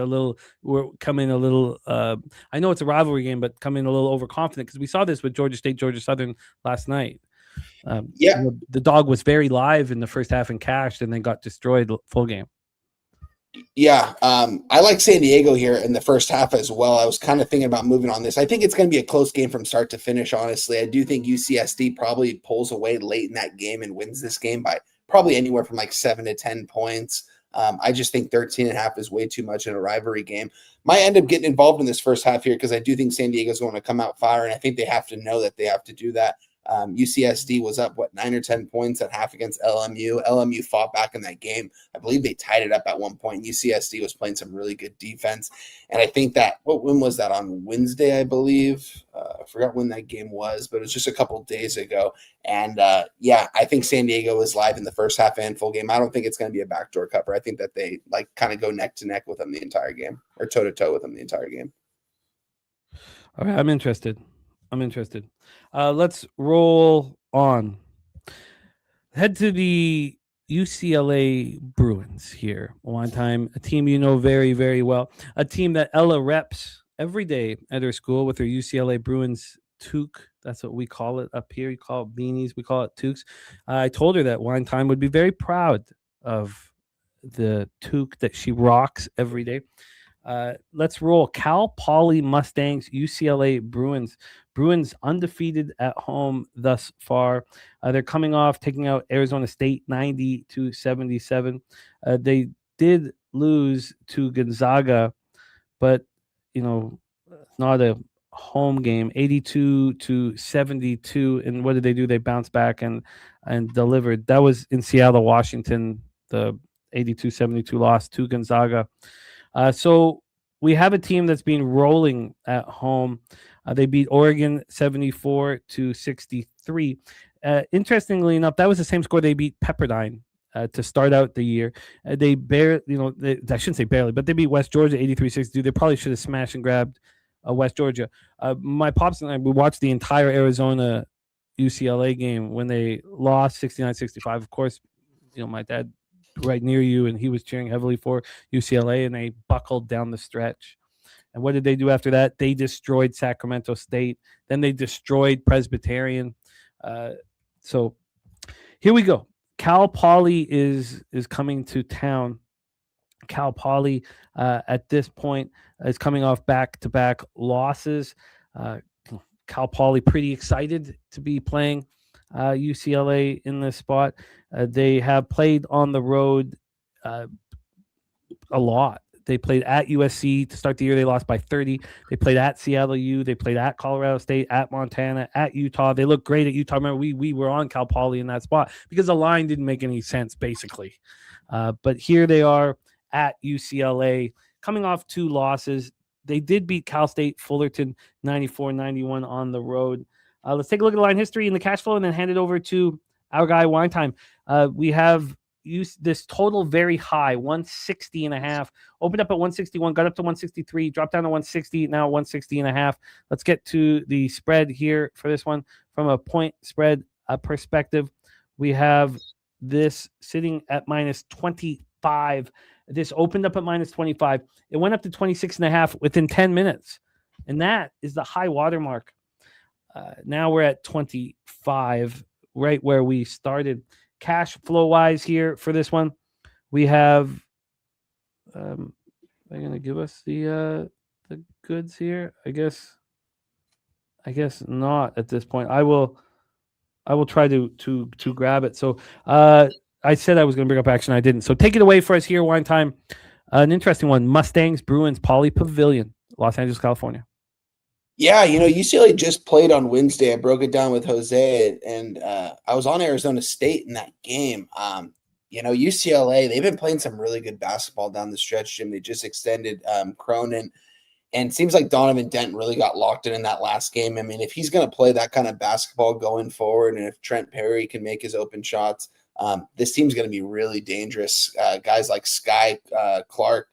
come in a little, I know it's a rivalry game, but come in a little overconfident, because we saw this with Georgia State, Georgia Southern last night. The dog was very live in the first half and cashed, and then got destroyed full game. Yeah, I like San Diego here in the first half as well. I was kind of thinking about moving on this. I think it's going to be a close game from start to finish, honestly. I do think UCSD probably pulls away late in that game and wins this game by probably anywhere from like 7 to 10 points. I just think 13.5 is way too much in a rivalry game. Might end up getting involved in this first half here because I do think San Diego's going to come out fire, and I think they have to know that they have to do that. UCSD was up 9 or 10 points at half against LMU. LMU fought back in that game. I believe they tied it up at one point. UCSD was playing some really good defense, and I think that when was that, on Wednesday, I believe. I forgot when that game was, but it was just a couple days ago. And I think San Diego is live in the first half and full game. I don't think it's going to be a backdoor cover. I think that they kind of go neck to neck with them the entire game, or toe to toe with them the entire game. All right, I'm interested. Let's roll on. Head to the UCLA Bruins here. One time, a team you know very, very well. A team that Ella reps every day at her school with her UCLA Bruins toque. That's what we call it up here. You call it beanies. We call it toques. I told her that Wine Time would be very proud of the toque that she rocks every day. Let's roll. Cal Poly Mustangs, UCLA Bruins. Bruins undefeated at home thus far. They're coming off taking out Arizona State 90-77. They did lose to Gonzaga, but not a home game, 82-72. And what did they do? They bounced back and delivered. That was in Seattle, Washington, the 82-72 loss to Gonzaga. So we have a team that's been rolling at home. They beat Oregon 74-63. Interestingly enough, that was the same score they beat Pepperdine to start out the year. They barely, I shouldn't say barely, but they beat West Georgia 83-62. They probably should have smashed and grabbed West Georgia. My pops and I, we watched the entire Arizona UCLA game when they lost 69-65. Of course, my dad right near you, and he was cheering heavily for UCLA, and they buckled down the stretch. And what did they do after that? They destroyed Sacramento State. Then they destroyed Presbyterian. So here we go. Cal Poly is coming to town. Cal Poly at this point is coming off back-to-back losses. Cal Poly pretty excited to be playing UCLA in this spot. They have played on the road a lot. They played at USC to start the year. They lost by 30. They played at Seattle U. They played at Colorado State, at Montana, at Utah. They looked great at Utah. Remember, we were on Cal Poly in that spot because the line didn't make any sense, basically. But here they are at UCLA, coming off 2 losses. They did beat Cal State Fullerton 94-91 on the road. Let's take a look at the line history and the cash flow and then hand it over to our guy, Wine Time. We have used this total very high, 160.5. Opened up at 161, got up to 163, dropped down to 160, now 160.5. Let's get to the spread here for this one. From a point spread perspective, we have this sitting at minus 25. This opened up at minus 25. It went up to 26.5 within 10 minutes. And that is the high water mark. Now we're at 25, right where we started. Cash flow wise here for this one, we have. They're going to give us the goods here. I guess not at this point. I will try to grab it. So I said I was going to bring up action. I didn't. So take it away for us here. Wine time. An interesting one. Mustangs, Bruins, Poly Pavilion, Los Angeles, California. Yeah, UCLA just played on Wednesday. I broke it down with Jose, and I was on Arizona State in that game. UCLA, they've been playing some really good basketball down the stretch, Jim. They just extended Cronin, and it seems like Donovan Denton really got locked in that last game. I mean, if he's going to play that kind of basketball going forward, and if Trent Perry can make his open shots, this team's going to be really dangerous. Guys like Sky Clark,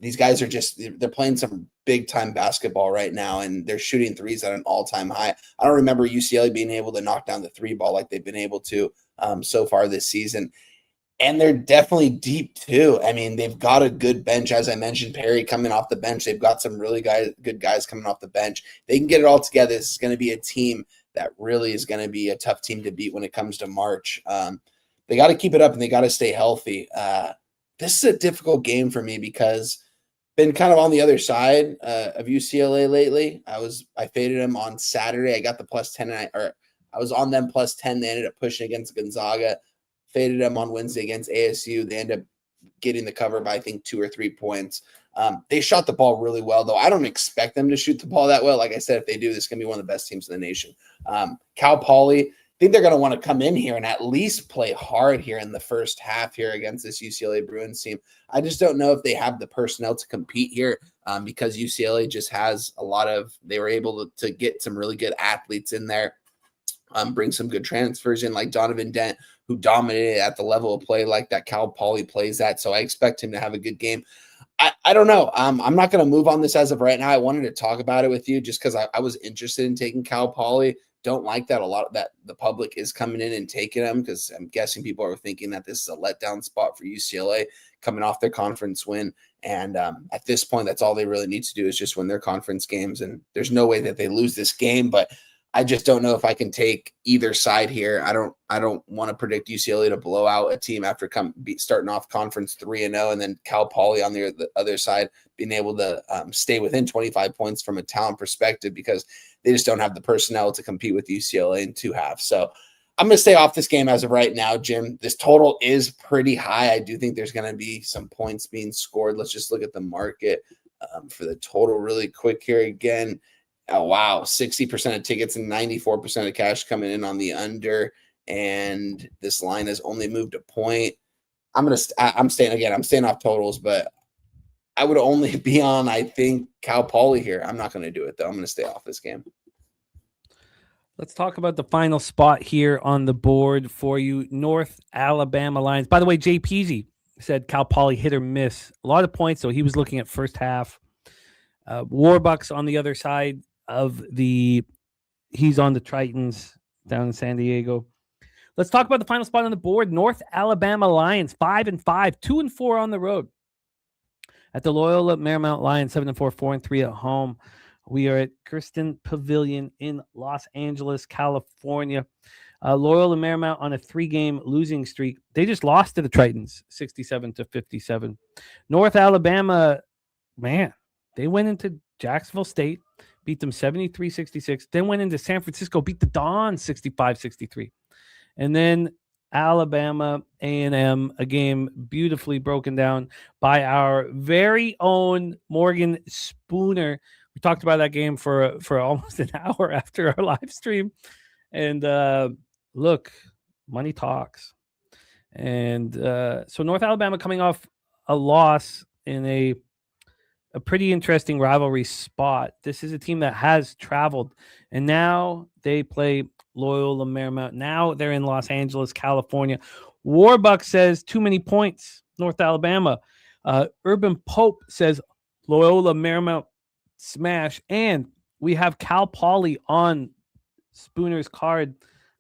these guys they're playing some big-time basketball right now, and they're shooting threes at an all-time high. I don't remember UCLA being able to knock down the three ball like they've been able to so far this season. And they're definitely deep too. I mean, they've got a good bench. As I mentioned, Perry coming off the bench. They've got some really good guys coming off the bench. They can get it all together. This is going to be a team that really is going to be a tough team to beat when it comes to March. They got to keep it up, and they got to stay healthy. This is a difficult game for me because been kind of on the other side of UCLA lately. I faded them on Saturday. I got the +10, I was on them +10. They ended up pushing against Gonzaga. Faded them on Wednesday against ASU. They end up getting the cover by, I think, 2 or 3 points. They shot the ball really well, though. I don't expect them to shoot the ball that well. Like I said, if they do, this is going to be one of the best teams in the nation. Cal Poly, I think they're going to want to come in here and at least play hard here in the first half here against this UCLA Bruins team. I just don't know if they have the personnel to compete here because UCLA just has they were able to get some really good athletes in there, bring some good transfers in like Donovan Dent, who dominated at the level of play like that Cal Poly plays at. So I expect him to have a good game. I don't know. I'm not going to move on this as of right now. I wanted to talk about it with you just because I was interested in taking Cal Poly. Don't like that a lot that the public is coming in and taking them because I'm guessing people are thinking that this is a letdown spot for UCLA coming off their conference win. And at this point, that's all they really need to do is just win their conference games. And there's no way that they lose this game, but I just don't know if I can take either side here. I don't want to predict UCLA to blow out a team after starting off conference 3-0, and then Cal Poly on the other side being able to stay within 25 points from a talent perspective because they just don't have the personnel to compete with UCLA in 2 halves. So I'm going to stay off this game as of right now, Jim. This total is pretty high. I do think there's going to be some points being scored. Let's just look at the market for the total really quick here again. Oh, wow, 60% of tickets and 94% of cash coming in on the under, and this line has only moved a point. I'm staying off totals, but I would only be on, I think, Cal Poly here. I'm not going to do it, though. I'm going to stay off this game. Let's talk about the final spot here on the board for you. North Alabama Lions. By the way, Jay Peasy said Cal Poly hit or miss. A lot of points, so he was looking at first half. Warbucks on the other side of he's on the Tritons down in San Diego. Let's talk about the final spot on the board. North Alabama Lions, 5-5, 2-4 on the road. At the Loyola Marymount Lions, 7-4, 4-3 at home. We are at Kirsten Pavilion in Los Angeles, California. Loyola Marymount on a 3-game losing streak. They just lost to the Tritons, 67-57. North Alabama, man, they went into Jacksonville State, beat them 73-66, then went into San Francisco, beat the Dons 65-63. And then Alabama A&M, a game beautifully broken down by our very own Morgan Spooner. We talked about that game for almost an hour after our live stream. And look, money talks. And so North Alabama coming off a loss in a pretty interesting rivalry spot. This is a team that has traveled, and now they play Loyola Marymount. Now they're in Los Angeles, California. Warbuck says too many points, North Alabama. Urban Pope says Loyola Marymount smash, and we have Cal Poly on Spooner's card.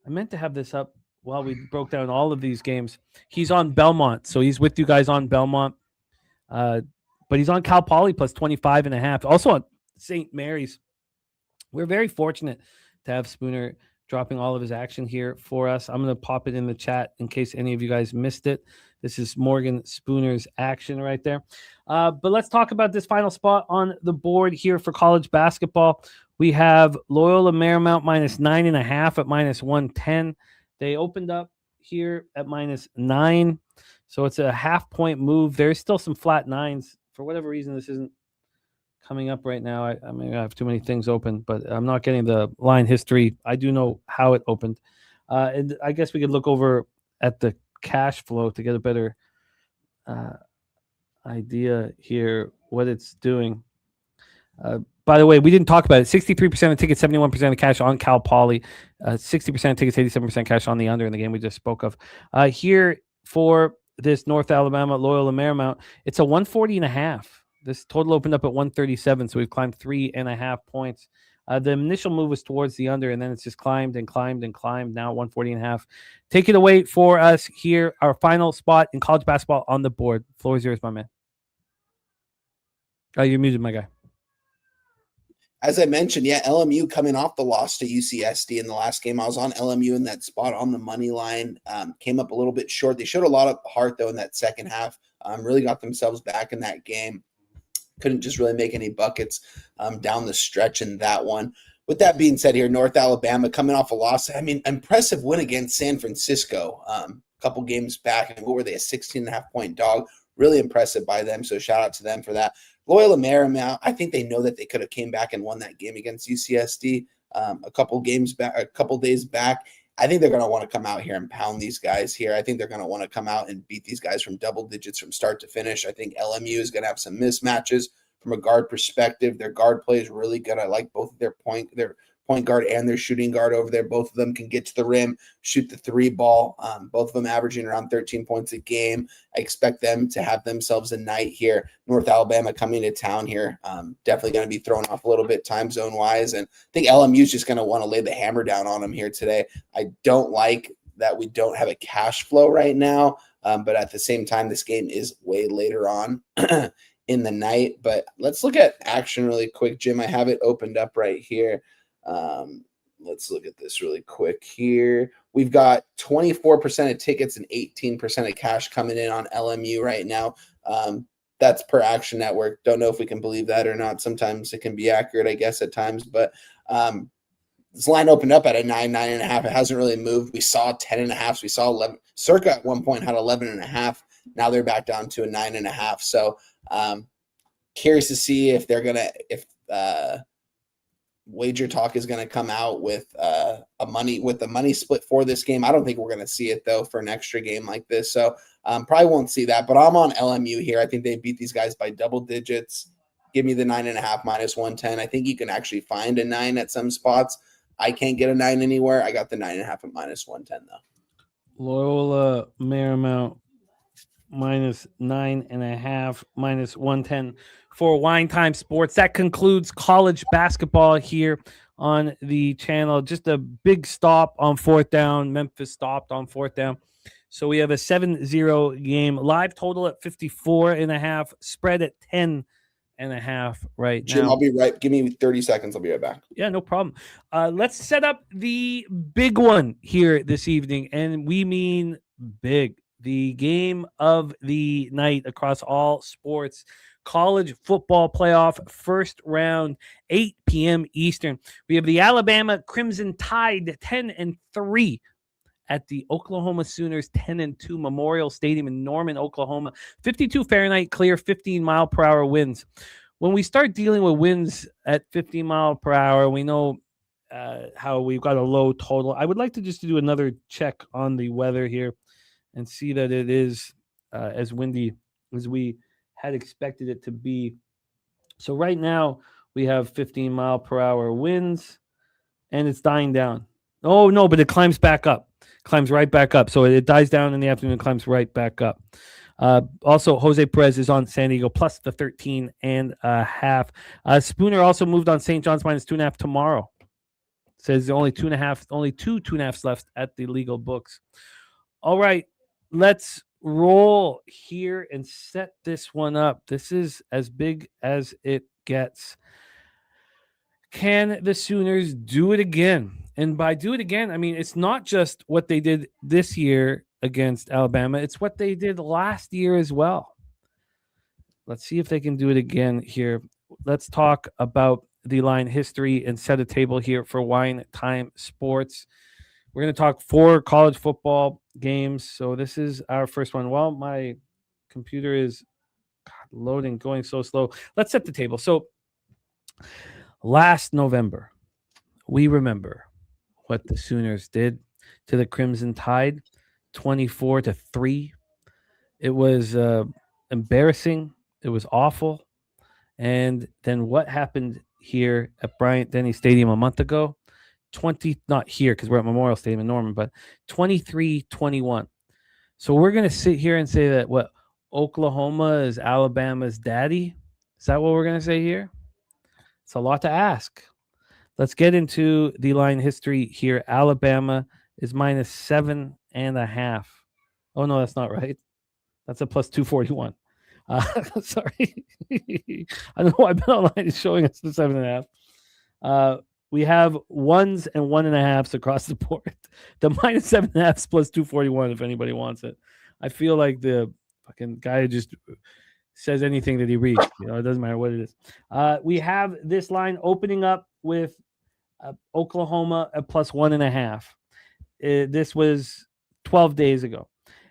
I meant to have this up while we broke down all of these games. He's on Belmont, so he's with you guys on Belmont. But he's on Cal Poly plus 25.5. Also on St. Mary's. We're very fortunate to have Spooner dropping all of his action here for us. I'm going to pop it in the chat in case any of you guys missed it. This is Morgan Spooner's action right there. But let's talk about this final spot on the board here for college basketball. We have Loyola Marymount minus 9.5 at minus 110. They opened up here at -9. So it's a half-point move. There's still some flat nines. For whatever reason, this isn't coming up right now. I mean, I have too many things open, but I'm not getting the line history. I do know how it opened. And I guess we could look over at the cash flow to get a better idea here what it's doing. By the way, we didn't talk about it. 63% of tickets, 71% of cash on Cal Poly. 60% of tickets, 87% cash on the under in the game we just spoke of. Here for this North Alabama Loyola Marymount, it's a 140.5. This total opened up at 137, so we've climbed 3.5 points. The initial move was towards the under, and then it's just climbed and climbed and climbed. Now 140.5. Take it away for us here. Our final spot in college basketball on the board. Floor is yours, my man. Oh, you're muted, my guy. As I mentioned, LMU coming off the loss to UCSD in the last game. I was on LMU in that spot on the money line. Came up a little bit short. They showed a lot of heart, though, in that second half. Really got themselves back in that game. Couldn't just really make any buckets down the stretch in that one. With that being said here, North Alabama coming off a loss. I mean, impressive win against San Francisco a couple games back. And what were they, a 16.5-point dog? Really impressive by them, so shout out to them for that. Loyola Marymount, I think they know that they could have came back and won that game against UCSD a couple days back. I think they're going to want to come out here and pound these guys here. I think they're going to want to come out and beat these guys from double digits from start to finish. I think LMU is going to have some mismatches from a guard perspective. Their guard play is really good. I like both of their point guard and their shooting guard over there. Both of them can get to the rim, shoot the three ball. Both of them averaging around 13 points a game. I expect them to have themselves a night here. North Alabama coming to town here. Definitely going to be thrown off a little bit time zone wise. And I think LMU is just going to want to lay the hammer down on them here today. I don't like that we don't have a cash flow right now. But at the same time, this game is way later on in the night. But let's look at action really quick, Jim. I have it opened up right here. Let's look at this really quick here. We've got 24% of tickets and 18% of cash coming in on LMU right now. That's per Action Network. Don't know if we can believe that or not. Sometimes it can be accurate, I guess, at times. But this line opened up at a 9.5. It hasn't really moved. We saw 10.5. We saw 11. Circa at one point had 11.5. Now they're back down to a 9.5. So curious to see if they're gonna Wager Talk is going to come out with a money split for this game. I don't think we're going to see it though for an extra game like this. So probably won't see that, but I'm on LMU here. I think they beat these guys by double digits. Give me the 9.5 -110. I think you can actually find a 9 at some spots. I can't get a 9 anywhere. I got the 9.5 at -110 though. Loyola Marymount -9.5 -110 for Wine Time Sports. That concludes college basketball here on the channel. Just a big stop on fourth down. Memphis stopped on fourth down. So we have a 7-0 game. Live total at 54.5. Spread at 10.5 right now. Jim, I'll be right. Give me 30 seconds. I'll be right back. Yeah, no problem. Let's set up the big one here this evening. And we mean big. The game of the night across all sports. College football playoff first round, 8 p.m. Eastern. We have the Alabama Crimson Tide 10-3 at the Oklahoma Sooners 10-2 Memorial Stadium in Norman, Oklahoma. 52 Fahrenheit clear, 15-mile-per-hour winds. When we start dealing with winds at 15 mile per hour, we know how we've got a low total. I would like to just do another check on the weather here and see that it is as windy as we had expected it to be. So right now we have 15-mile-per-hour winds, and it's dying down. Oh, no, but it climbs back up. Climbs right back up. So it dies down in the afternoon and climbs right back up. Also, Jose Perez is on San Diego, plus the 13.5. Spooner also moved on St. John's -2.5 tomorrow. Says only 2.5, only 2.5s left at the legal books. All right, let's roll here and set this one up. This is as big as it gets. Can the Sooners do it again? And by do it again, I mean, it's not just what they did this year against Alabama. It's what they did last year as well. Let's see if they can do it again here. Let's talk about the line history and set a table here for Wine Time Sports. We're going to talk 4 college football games. So this is our first one. Well, my computer is loading, going so slow. Let's set the table. So last November, we remember what the Sooners did to the Crimson Tide, 24-3. It was embarrassing. It was awful. And then what happened here at Bryant-Denny Stadium a month ago? Not here because we're at Memorial Stadium in Norman, but 23-21. So we're going to sit here and say that what Oklahoma is Alabama's daddy? Is that what we're going to say here? It's a lot to ask. Let's get into the line history here. Alabama is -7.5. Oh, no, that's not right. That's a +241. Sorry. I don't know why Bet Online is showing us the 7.5. We have 1s and 1.5s across the board. The -7.5 is +241 if anybody wants it. I feel like the fucking guy just says anything that he reads. It doesn't matter what it is. We have this line opening up with Oklahoma at +1.5. This was 12 days ago.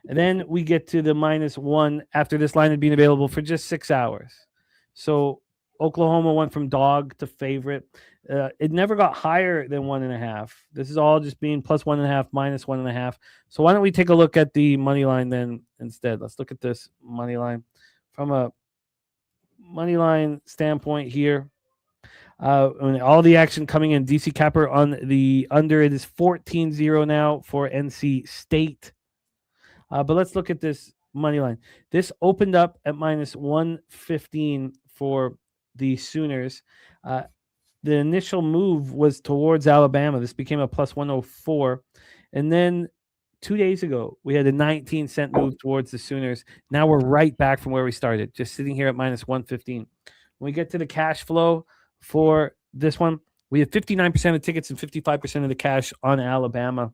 And then we get to the -1 after this line had been available for just 6 hours. So Oklahoma went from dog to favorite. It never got higher than 1.5. This is all just being +1.5, -1.5. So why don't we take a look at the money line then instead? Let's look at this money line from a money line standpoint here. All the action coming in. DC Capper on the under. It is 14-0 now for NC State. But let's look at this money line. This opened up at -115 for the Sooners. The initial move was towards Alabama. This became a +104. And then 2 days ago, we had a 19-cent move towards the Sooners. Now we're right back from where we started, just sitting here at -115. When we get to the cash flow for this one, we have 59% of tickets and 55% of the cash on Alabama.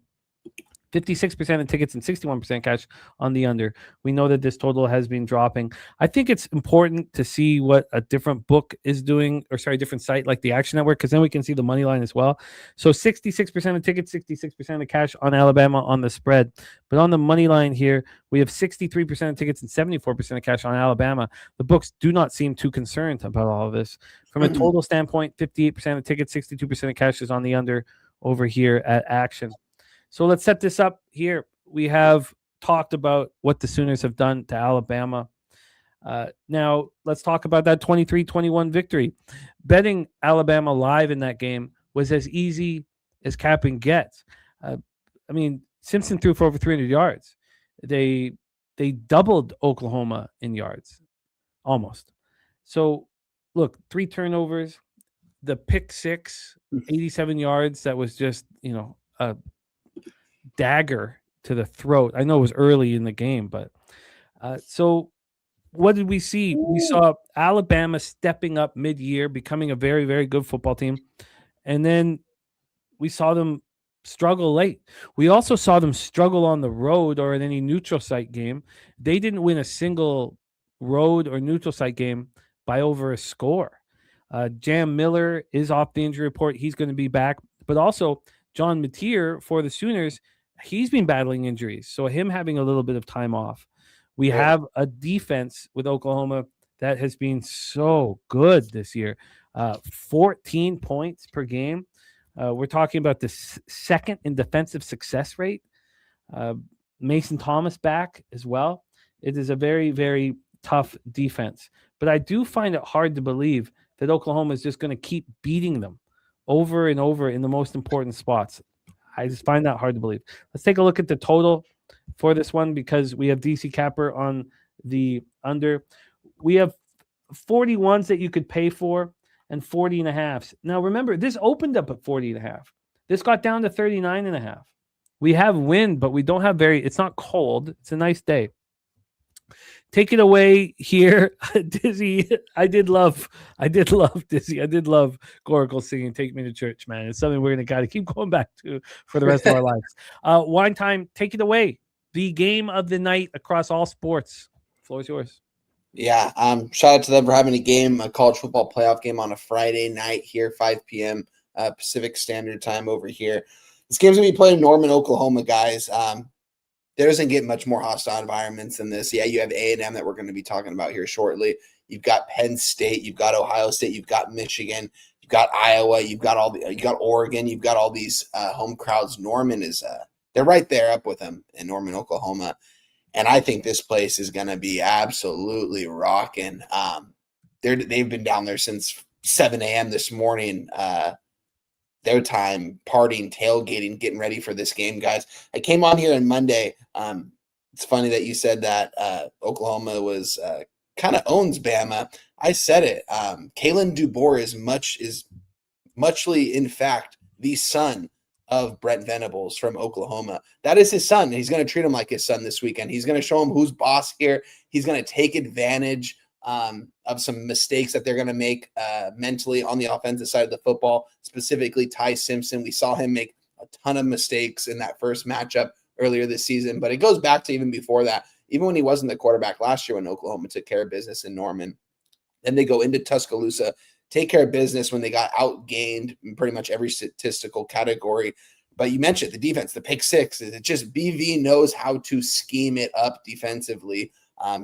56% of tickets and 61% cash on the under. We know that this total has been dropping. I think it's important to see what a different book is doing, different site like the Action Network, because then we can see the money line as well. So 66% of tickets, 66% of cash on Alabama on the spread. But on the money line here, we have 63% of tickets and 74% of cash on Alabama. The books do not seem too concerned about all of this. From a total standpoint, 58% of tickets, 62% of cash is on the under over here at Action. So let's set this up here. We have talked about what the Sooners have done to Alabama. Now, let's talk about that 23-21 victory. Betting Alabama live in that game was as easy as capping gets. Simpson threw for over 300 yards. They doubled Oklahoma in yards, almost. So, look, 3 turnovers, the pick 6, 87 yards. That was just, a dagger to the throat. I know it was early in the game, but so what did we see? We saw Alabama stepping up mid-year, becoming a very, very good football team. And then we saw them struggle late. We also saw them struggle on the road or in any neutral site game. They didn't win a single road or neutral site game by over a score. Jam Miller is off the injury report. He's going to be back. But also, John Mateer for the Sooners, he's been battling injuries. So him having a little bit of time off. We have a defense with Oklahoma that has been so good this year. 14 points per game. We're talking about the second in defensive success rate. Mason Thomas back as well. It is a very, very tough defense. But I do find it hard to believe that Oklahoma is just going to keep beating them over and over in the most important spots. I just find that hard to believe. Let's take a look at the total for this one because we have DC Capper on the under. We have 41s that you could pay for and 40.5s. Now, remember, this opened up at 40.5. This got down to 39.5. We have wind, but we don't have it's not cold. It's a nice day. Take it away here, Dizzy. I did love Dizzy. I did love Goracle singing "Take Me to Church," man. It's something we're gonna gotta keep going back to for the rest of our lives. Wine time, take it away. The game of the night across all sports. The floor is yours. Yeah, shout out to them for having a college football playoff game on a Friday night here, 5 p.m. Pacific Standard Time over here. This game's going to be played in Norman, Oklahoma, guys. There doesn't get much more hostile environments than this. Yeah, you have A&M that we're going to be talking about here shortly. You've got Penn State, you've got Ohio State, you've got Michigan, you've got Iowa, you got Oregon, you've got all these home crowds. Norman is they're right there up with them in Norman, Oklahoma, and I think this place is going to be absolutely rocking. They've been down there since 7 a.m. this morning. Their time partying, tailgating, getting ready for this game, guys. I came on here on Monday. It's funny that you said that Oklahoma was kind of owns Bama. I said it. Kalen DuBois is muchly, in fact, the son of Brent Venables from Oklahoma. That is his son. He's going to treat him like his son this weekend. He's going to show him who's boss here. He's going to take advantage of some mistakes that they're going to make mentally on the offensive side of the football, specifically Ty Simpson. We saw him make a ton of mistakes in that first matchup earlier this season, but it goes back to even before that, even when he wasn't the quarterback last year when Oklahoma took care of business in Norman. Then they go into Tuscaloosa, take care of business when they got outgained in pretty much every statistical category. But you mentioned the defense, the pick six. It just BV knows how to scheme it up defensively.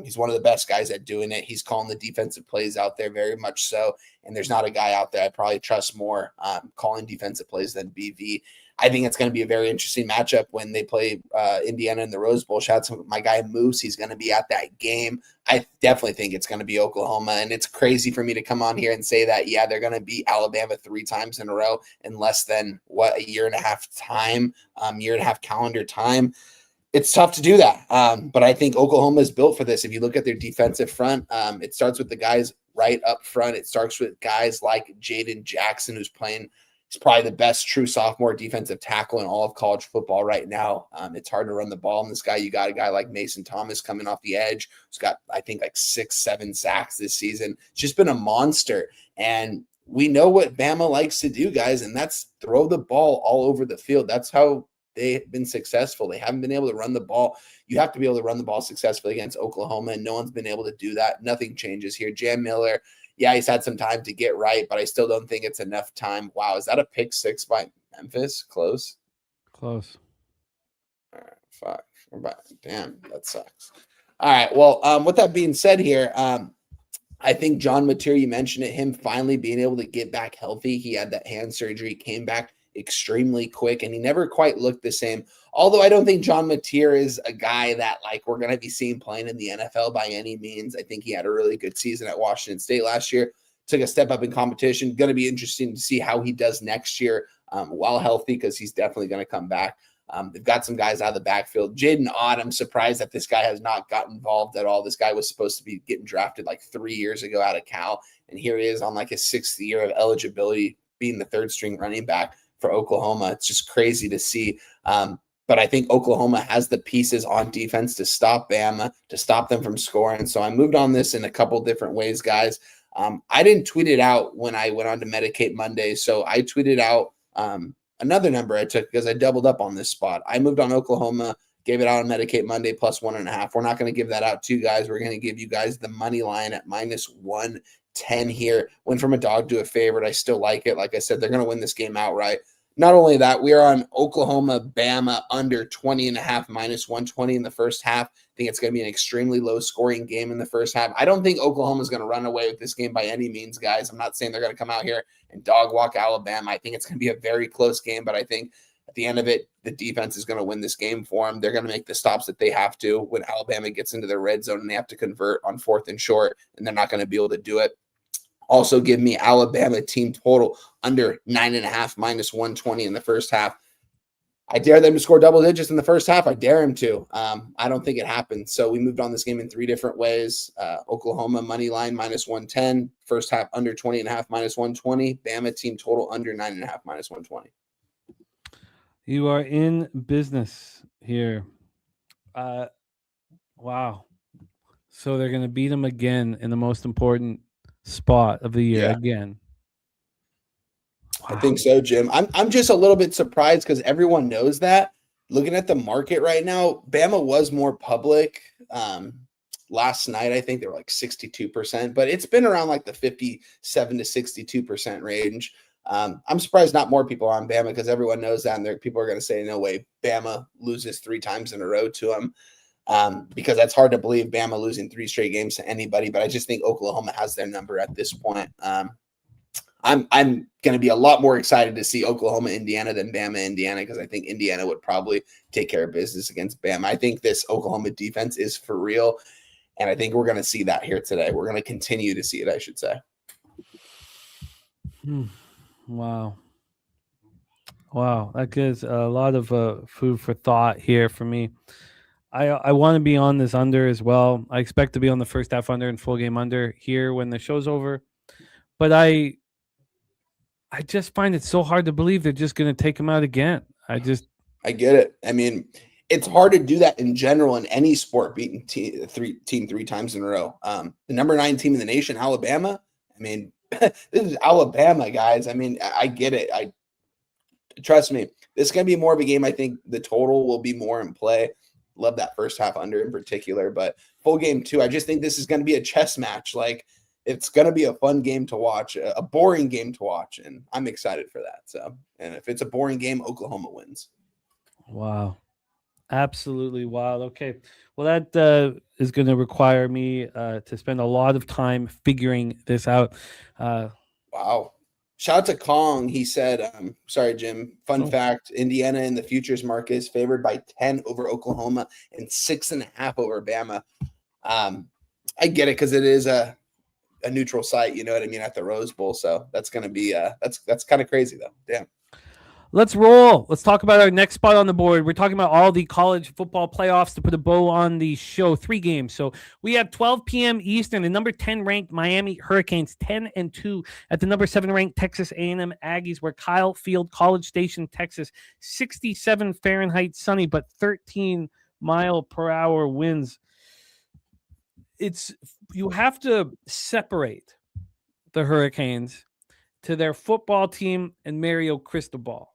He's one of the best guys at doing it. He's calling the defensive plays out there very much so. And there's not a guy out there I probably trust more calling defensive plays than BV. I think it's going to be a very interesting matchup when they play Indiana in the Rose Bowl. Shout out to my guy Moose. He's going to be at that game. I definitely think it's going to be Oklahoma. And it's crazy for me to come on here and say that, yeah, they're going to beat Alabama 3 times in a row in less than, a year and a half calendar time. It's tough to do that. But I think Oklahoma is built for this. If you look at their defensive front, it starts with the guys right up front. It starts with guys like Jaden Jackson, who's playing. He's probably the best true sophomore defensive tackle in all of college football right now. It's hard to run the ball. And this guy, you got a guy like Mason Thomas coming off the edge, who's got, I think, like 6-7 sacks this season. It's just been a monster. And we know what Bama likes to do, guys, and that's throw the ball all over the field. That's how they've been successful. They haven't been able to run the ball. You have to be able to run the ball successfully against Oklahoma, and no one's been able to do that. Nothing changes here. Jam Miller, yeah, he's had some time to get right, but I still don't think it's enough time. Wow, is that a pick six by Memphis? Close. All right, fuck. We're back. Damn, that sucks. All right, well, with that being said here, I think John Mateer, you mentioned it, him finally being able to get back healthy. He had that hand surgery, came back extremely quick, and he never quite looked the same. Although I don't think John Mateer is a guy that we're going to be seeing playing in the NFL by any means. I think he had a really good season at Washington State last year, took a step up in competition. Going to be interesting to see how he does next year while healthy, because he's definitely going to come back. They've got some guys out of the backfield. Jaden Ott, I'm surprised that this guy has not gotten involved at all. This guy was supposed to be getting drafted 3 years ago out of Cal, and here he is on his 6th year of eligibility, being the 3rd string running back for Oklahoma. It's just crazy to see. But I think Oklahoma has the pieces on defense to stop Bama, to stop them from scoring. So I moved on this in a couple different ways, guys. I didn't tweet it out when I went on to Medicate Monday. So I tweeted out another number I took because I doubled up on this spot. I moved on Oklahoma, gave it out on Medicate Monday plus 1.5. We're not going to give that out to you guys. We're going to give you guys the money line at -110 here. Went from a dog to a favorite. I still like it. Like I said, they're going to win this game outright. Not only that, we are on Oklahoma, Bama under 20.5 -120 in the first half. I think it's going to be an extremely low-scoring game in the first half. I don't think Oklahoma is going to run away with this game by any means, guys. I'm not saying they're going to come out here and dog walk Alabama. I think it's going to be a very close game, but I think at the end of it, the defense is going to win this game for them. They're going to make the stops that they have to when Alabama gets into their red zone and they have to convert on 4th and short, and they're not going to be able to do it. Also give me Alabama team total under 9.5 -120 in the first half. I dare them to score double digits in the first half. I dare him to. I don't think it happens. So we moved on this game in 3 different ways. Oklahoma money line -110. First half under 20.5 -120. Bama team total under 9.5 -120. You are in business here. Wow. So they're going to beat them again in the most important spot of the year again. Wow. I think so, Jim. I'm just a little bit surprised because everyone knows that. Looking at the market right now, Bama was more public. Last night, I think they were 62%, but it's been around the 57 to 62% range. I'm surprised not more people are on Bama because everyone knows that, and people are going to say, no way, Bama loses 3 times in a row to them. Because that's hard to believe, Bama losing 3 straight games to anybody, but I just think Oklahoma has their number at this point. I'm going to be a lot more excited to see Oklahoma, Indiana than Bama, Indiana, because I think Indiana would probably take care of business against Bama. I think this Oklahoma defense is for real, and I think we're going to see that here today. We're going to continue to see it, I should say. Wow. That gives a lot of food for thought here for me. I want to be on this under as well. I expect to be on the first half under and full game under here when the show's over. But I just find it so hard to believe they're just going to take him out again. I get it. I mean, it's hard to do that in general in any sport, beating team 3 times in a row. The number 9 team in the nation, Alabama. I mean, this is Alabama, guys. I mean, I get it. Trust me, this is going to be more of a game. I think the total will be more in play. Love that first half under in particular, but full game too. I just think this is going to be a chess match. Like, it's going to be a fun game to watch, a boring game to watch, and I'm excited for that. So, and if it's a boring game, Oklahoma wins. Wow. Absolutely wild. Okay. Well, that is going to require me to spend a lot of time figuring this out. Wow. Shout out to Kong. He said, sorry, Jim. Fun fact, Indiana in the futures market is favored by 10 over Oklahoma and 6.5 over Bama. I get it because it is a neutral site, you know what I mean, at the Rose Bowl. So that's going to be that's kind of crazy, though. Damn. Let's roll. Let's talk about our next spot on the board. We're talking about all the college football playoffs to put a bow on the show. 3 games. So we have 12 p.m. Eastern, the number 10 ranked Miami Hurricanes 10-2 at the number 7 ranked Texas A&M Aggies, where Kyle Field, College Station, Texas, 67 Fahrenheit sunny, but 13 mile per hour winds. You have to separate the Hurricanes to their football team and Mario Cristobal.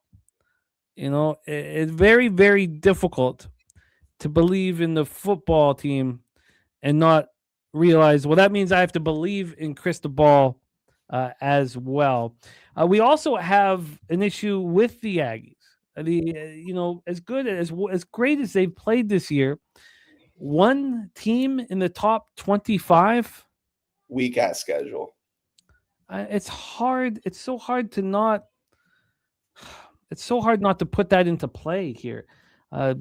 You know, it's very, very difficult to believe in the football team and not realize, well, that means I have to believe in Cristobal as well. We also have an issue with the Aggies. As great as they've played this year, one team in the top 25. Weak ass schedule. It's hard. It's so hard not to put that into play here. So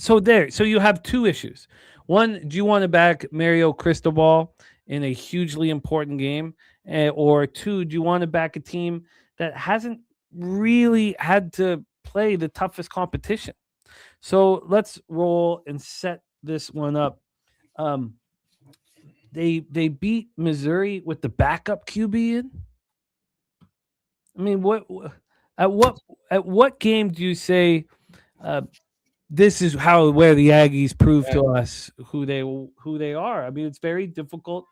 you have 2 issues. One, do you want to back Mario Cristobal in a hugely important game? Or 2, do you want to back a team that hasn't really had to play the toughest competition? So let's roll and set this one up. They beat Missouri with the backup QB in. I mean, at what game do you say this is where the Aggies prove to us who they are? I mean, it's very difficult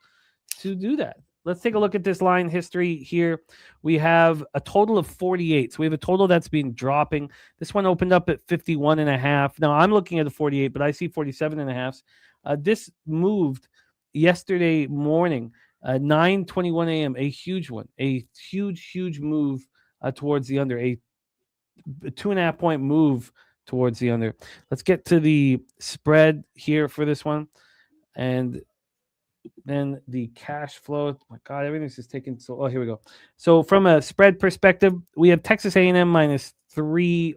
to do that. Let's take a look at this line history here. We have a total of 48. So we have a total that's been dropping. This one opened up at 51.5. Now I'm looking at the 48, but I see 47.5. This moved yesterday morning, 9:21 a.m. A huge one, a huge move towards the under, a 2.5 point move towards the under. Let's get to the spread here for this one, and then the cash flow. Oh my God, everything's just taking so. Oh, here we go. So from a spread perspective, we have Texas A&M -3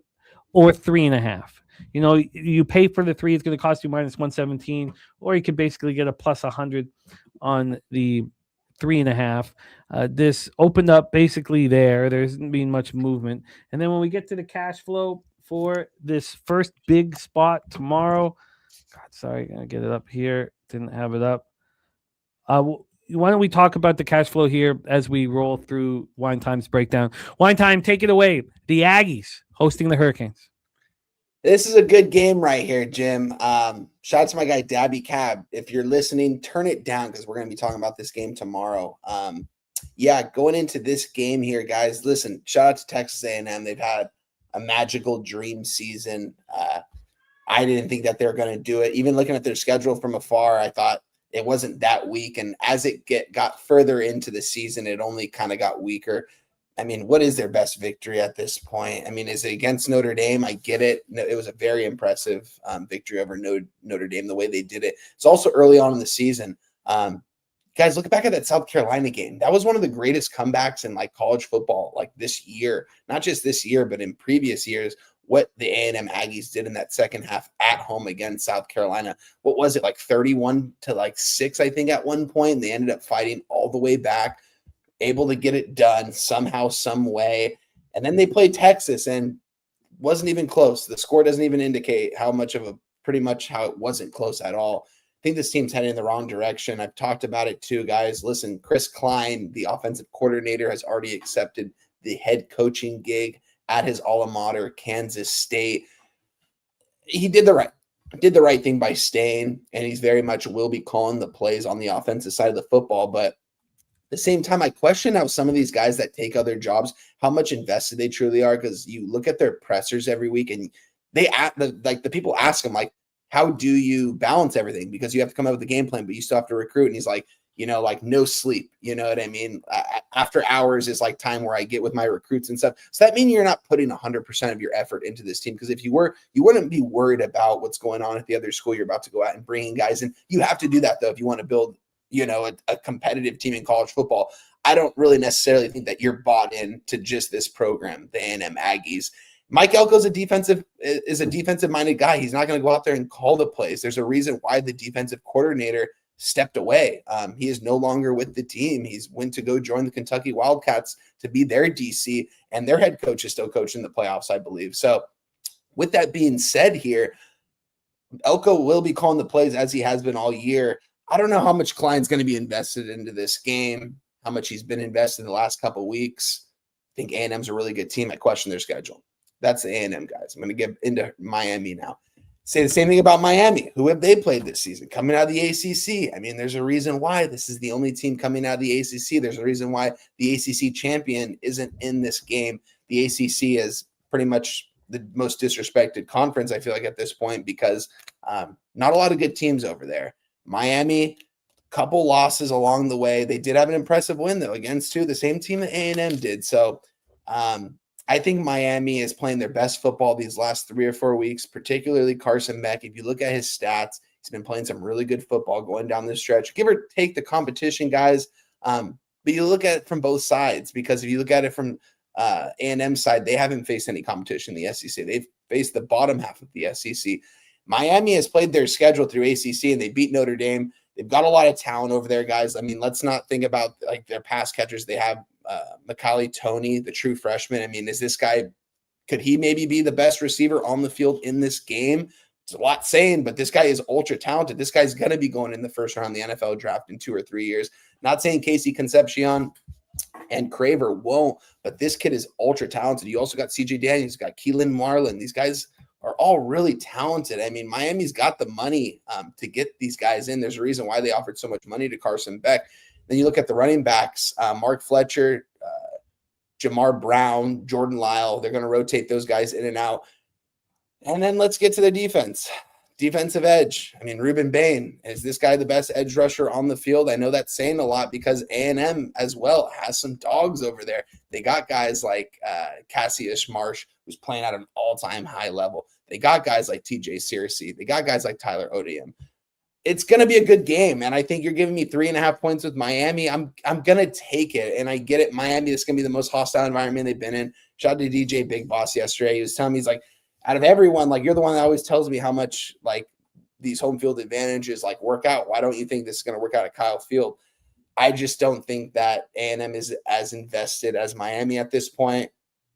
or 3.5. You know, you pay for the 3, it's going to cost you -117, or you could basically get a +100 on the 3.5. This opened up basically there. There hasn't been much movement. And then when we get to the cash flow for this first big spot tomorrow, God, sorry, I'm going to get it up here. Didn't have it up. Why don't we talk about the cash flow here as we roll through Wine Time's breakdown? Wine Time, take it away. The Aggies hosting the Hurricanes. This is a good game right here, Jim. Shout out to my guy, Dabby Cab. If you're listening, turn it down because we're going to be talking about this game tomorrow. Going into this game here, guys, listen, shout out to Texas A&M. They've had a magical dream season. I didn't think that they were going to do it. Even looking at their schedule from afar, I thought it wasn't that weak. And as it got further into the season, it only kind of got weaker. I mean, what is their best victory at this point? I mean, is it against Notre Dame? I get it. No, it was a very impressive victory over Notre Dame, the way they did it. It's also early on in the season. Guys, look back at that South Carolina game. That was one of the greatest comebacks in like college football, like this year, not just this year, but in previous years, what the A&M Aggies did in that second half at home against South Carolina. What was it, like 31-6, I think, at one point? And they ended up fighting all the way back, able to get it done somehow, some way. And then they played Texas and wasn't even close. The score doesn't even indicate pretty much how it wasn't close at all. I think this team's heading in the wrong direction. I've talked about it too, guys. Listen, Chris Klein, the offensive coordinator, has already accepted the head coaching gig at his alma mater, Kansas State. He did the right thing by staying, and he's very much will be calling the plays on the offensive side of the football. But at the same time, I question how some of these guys that take other jobs, how much invested they truly are, because you look at their pressers every week, and the people ask him, like, how do you balance everything? Because you have to come up with a game plan, but you still have to recruit. And he's like, like no sleep. You know what I mean? After hours is like time where I get with my recruits and stuff. So that means you're not putting 100% of your effort into this team. Because if you were, you wouldn't be worried about what's going on at the other school. You're about to go out and bringing guys in. You have to do that, though, if you want to build, a competitive team in college football. I don't really necessarily think that you're bought in to just this program, the A&M Aggies. Mike Elko is a defensive-minded guy. He's not going to go out there and call the plays. There's a reason why the defensive coordinator stepped away. He is no longer with the team. He's went to go join the Kentucky Wildcats to be their DC, and their head coach is still coaching the playoffs, I believe. So with that being said here, Elko will be calling the plays as he has been all year. I don't know how much Klein's going to be invested into this game, how much he's been invested in the last couple of weeks. I think A&M's a really good team. I question their schedule. That's the A&M guys. I'm going to get into Miami now. Say the same thing about Miami. Who have they played this season? Coming out of the ACC. I mean, there's a reason why this is the only team coming out of the ACC. There's a reason why the ACC champion isn't in this game. The ACC is pretty much the most disrespected conference, I feel like, at this point, because not a lot of good teams over there. Miami, couple losses along the way. They did have an impressive win, though, against the same team that A&M did. So, I think Miami is playing their best football these last 3 or 4 weeks, particularly Carson Beck. If you look at his stats, he's been playing some really good football going down this stretch. Give or take the competition, guys. But you look at it from both sides, because if you look at it from A&M side, they haven't faced any competition in the SEC. They've faced the bottom half of the SEC. Miami has played their schedule through ACC, and they beat Notre Dame. They've got a lot of talent over there, guys. I mean, let's not think about like their pass catchers. They have Macaulay Toney, the true freshman. I mean, could he maybe be the best receiver on the field in this game? It's a lot saying, but this guy is ultra talented. This guy's going to be going in the first round of the NFL draft in 2 or 3 years. Not saying Casey Concepcion and Craver won't, but this kid is ultra talented. You also got CJ Daniels, got Keelan Marlin. These guys are all really talented. I mean, Miami's got the money to get these guys in. There's a reason why they offered so much money to Carson Beck. Then you look at the running backs, Mark Fletcher, Jamar Brown, Jordan Lyle. They're going to rotate those guys in and out. And then let's get to the defense. Defensive edge. I mean, Ruben Bain. Is this guy the best edge rusher on the field? I know that's saying a lot, because A&M as well has some dogs over there. They got guys like Cassius Marsh, who's playing at an all-time high level. They got guys like TJ Searcy. They got guys like Tyler Odium. It's going to be a good game, and I think you're giving me 3.5 points with Miami. I'm going to take it, and I get it. Miami is going to be the most hostile environment they've been in. Shout out to DJ Big Boss yesterday. He was telling me, he's like, out of everyone, like, you're the one that always tells me how much, like, these home field advantages, like, work out. Why don't you think this is going to work out at Kyle Field? I just don't think that A&M is as invested as Miami at this point.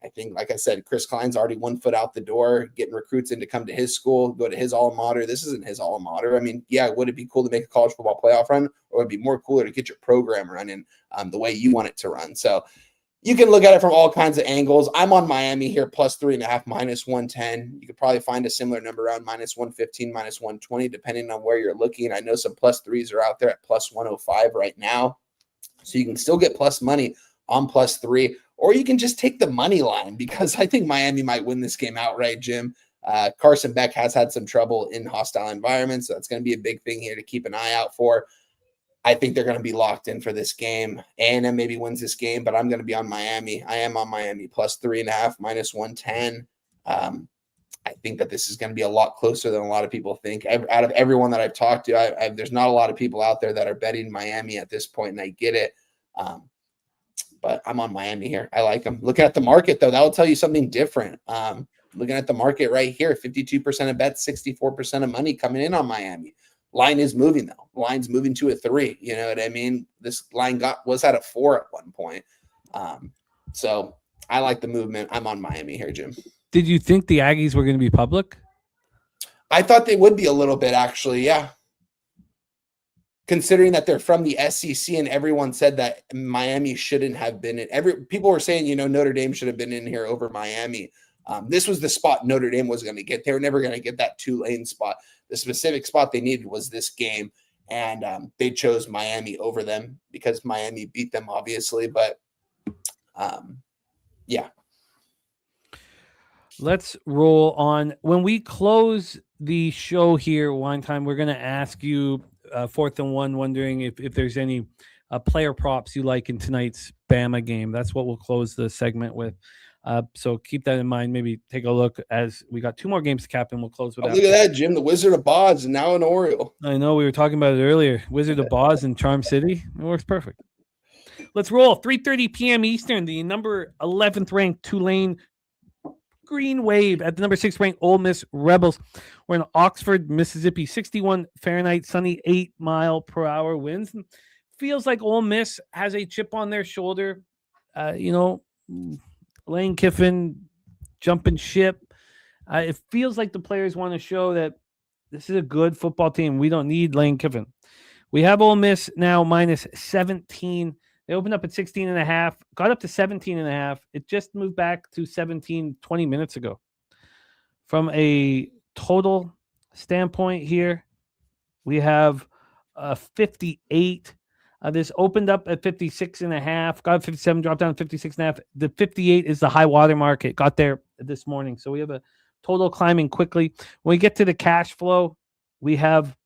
I think, like I said, Chris Klein's already 1 foot out the door, getting recruits in to come to his school, go to his alma mater. This isn't his alma mater. I mean, yeah, would it be cool to make a college football playoff run, or would it be more cooler to get your program running the way you want it to run? So you can look at it from all kinds of angles. I'm on Miami here, plus 3.5, minus 110. You could probably find a similar number around minus 115, minus 120, depending on where you're looking. I know some plus 3s are out there at plus 105 right now. So you can still get plus money on plus 3. Or you can just take the money line, because I think Miami might win this game outright, Jim. Carson Beck has had some trouble in hostile environments, so that's going to be a big thing here to keep an eye out for. I think they're going to be locked in for this game. A&M maybe wins this game, but I'm going to be on Miami. I am on Miami plus 3.5, minus 110. I think that this is going to be a lot closer than a lot of people think. Out of everyone that I've talked to, there's not a lot of people out there that are betting Miami at this point, and I get it. But I'm on Miami here. I like them. Looking at the market, though, that will tell you something different. Looking at the market right here, 52% of bets, 64% of money coming in on Miami. Line is moving, though. Line's moving to a 3. You know what I mean? This line was at a 4 at one point. So I like the movement. I'm on Miami here, Jim. Did you think the Aggies were going to be public? I thought they would be a little bit, actually, yeah. Considering that they're from the SEC and everyone said that Miami shouldn't have been in. People were saying, Notre Dame should have been in here over Miami. This was the spot Notre Dame was going to get. They were never going to get that Tulane spot. The specific spot they needed was this game, and they chose Miami over them because Miami beat them, obviously. But, yeah. Let's roll on. When we close the show here, Wine Time, we're going to ask you 4th and 1, wondering if there's any player props you like in tonight's Bama game. That's what we'll close the segment with. So keep that in mind. Maybe take a look as we got 2 more games to cap, and we'll close with that. Look at that, Jim. The Wizard of Oz is now an Oriole. I know. We were talking about it earlier. Wizard of Oz in Charm City. It works perfect. Let's roll. 3:30 p.m. Eastern. The number 11th ranked Tulane Green Wave at the number 6 ranked Ole Miss Rebels. We're in Oxford, Mississippi. 61 Fahrenheit, sunny, 8-mile-per-hour winds. Feels like Ole Miss has a chip on their shoulder. Lane Kiffin jumping ship. It feels like the players want to show that this is a good football team. We don't need Lane Kiffin. We have Ole Miss now minus 17. They opened up at 16.5, got up to 17.5. It just moved back to 17 20 minutes ago. From a total standpoint here, we have 58. This opened up at 56.5, got 57, dropped down to 56.5. The 58 is the high water mark. It got there this morning. So we have a total climbing quickly. When we get to the cash flow, we have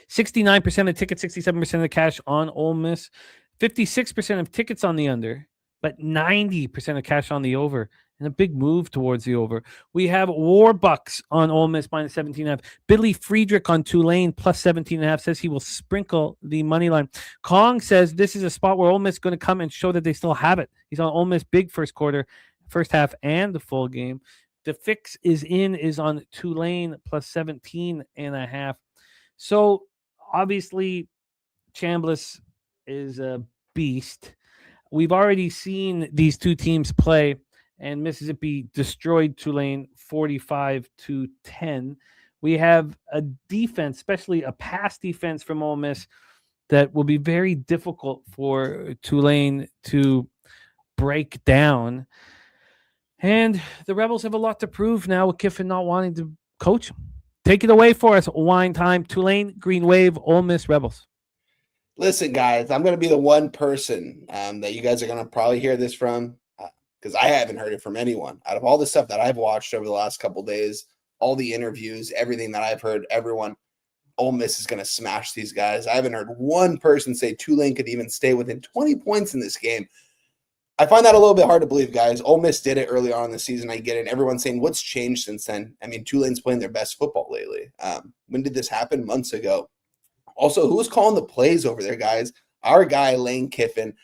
69% of tickets, 67% of the cash on Ole Miss. 56% of tickets on the under, but 90% of cash on the over, and a big move towards the over. We have Warbucks on Ole Miss minus 17.5. Billy Friedrich on Tulane plus 17.5 says he will sprinkle the money line. Kong says this is a spot where Ole Miss is going to come and show that they still have it. He's on Ole Miss big first quarter, first half, and the full game. The fix is on Tulane plus 17.5. So obviously, Chambliss is a beast. We've already seen these two teams play, and Mississippi destroyed Tulane 45-10. We have a defense, especially a pass defense from Ole Miss, that will be very difficult for Tulane to break down. And the Rebels have a lot to prove now with Kiffin not wanting to coach. Take it away for us, Wine Time. Tulane, Green Wave, Ole Miss Rebels. Listen, guys, I'm going to be the one person that you guys are going to probably hear this from because I haven't heard it from anyone. Out of all the stuff that I've watched over the last couple of days, all the interviews, everything that I've heard, everyone, Ole Miss is going to smash these guys. I haven't heard one person say Tulane could even stay within 20 points in this game. I find that a little bit hard to believe, guys. Ole Miss did it early on in the season. I get it. Everyone's saying, what's changed since then? I mean, Tulane's playing their best football lately. When did this happen? Months ago. Also, who's calling the plays over there, guys? Our guy, Lane Kiffin.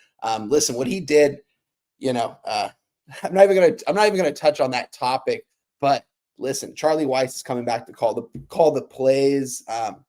Listen, what he did, I'm not even gonna touch on that topic. But listen, Charlie Weiss is coming back to call the plays.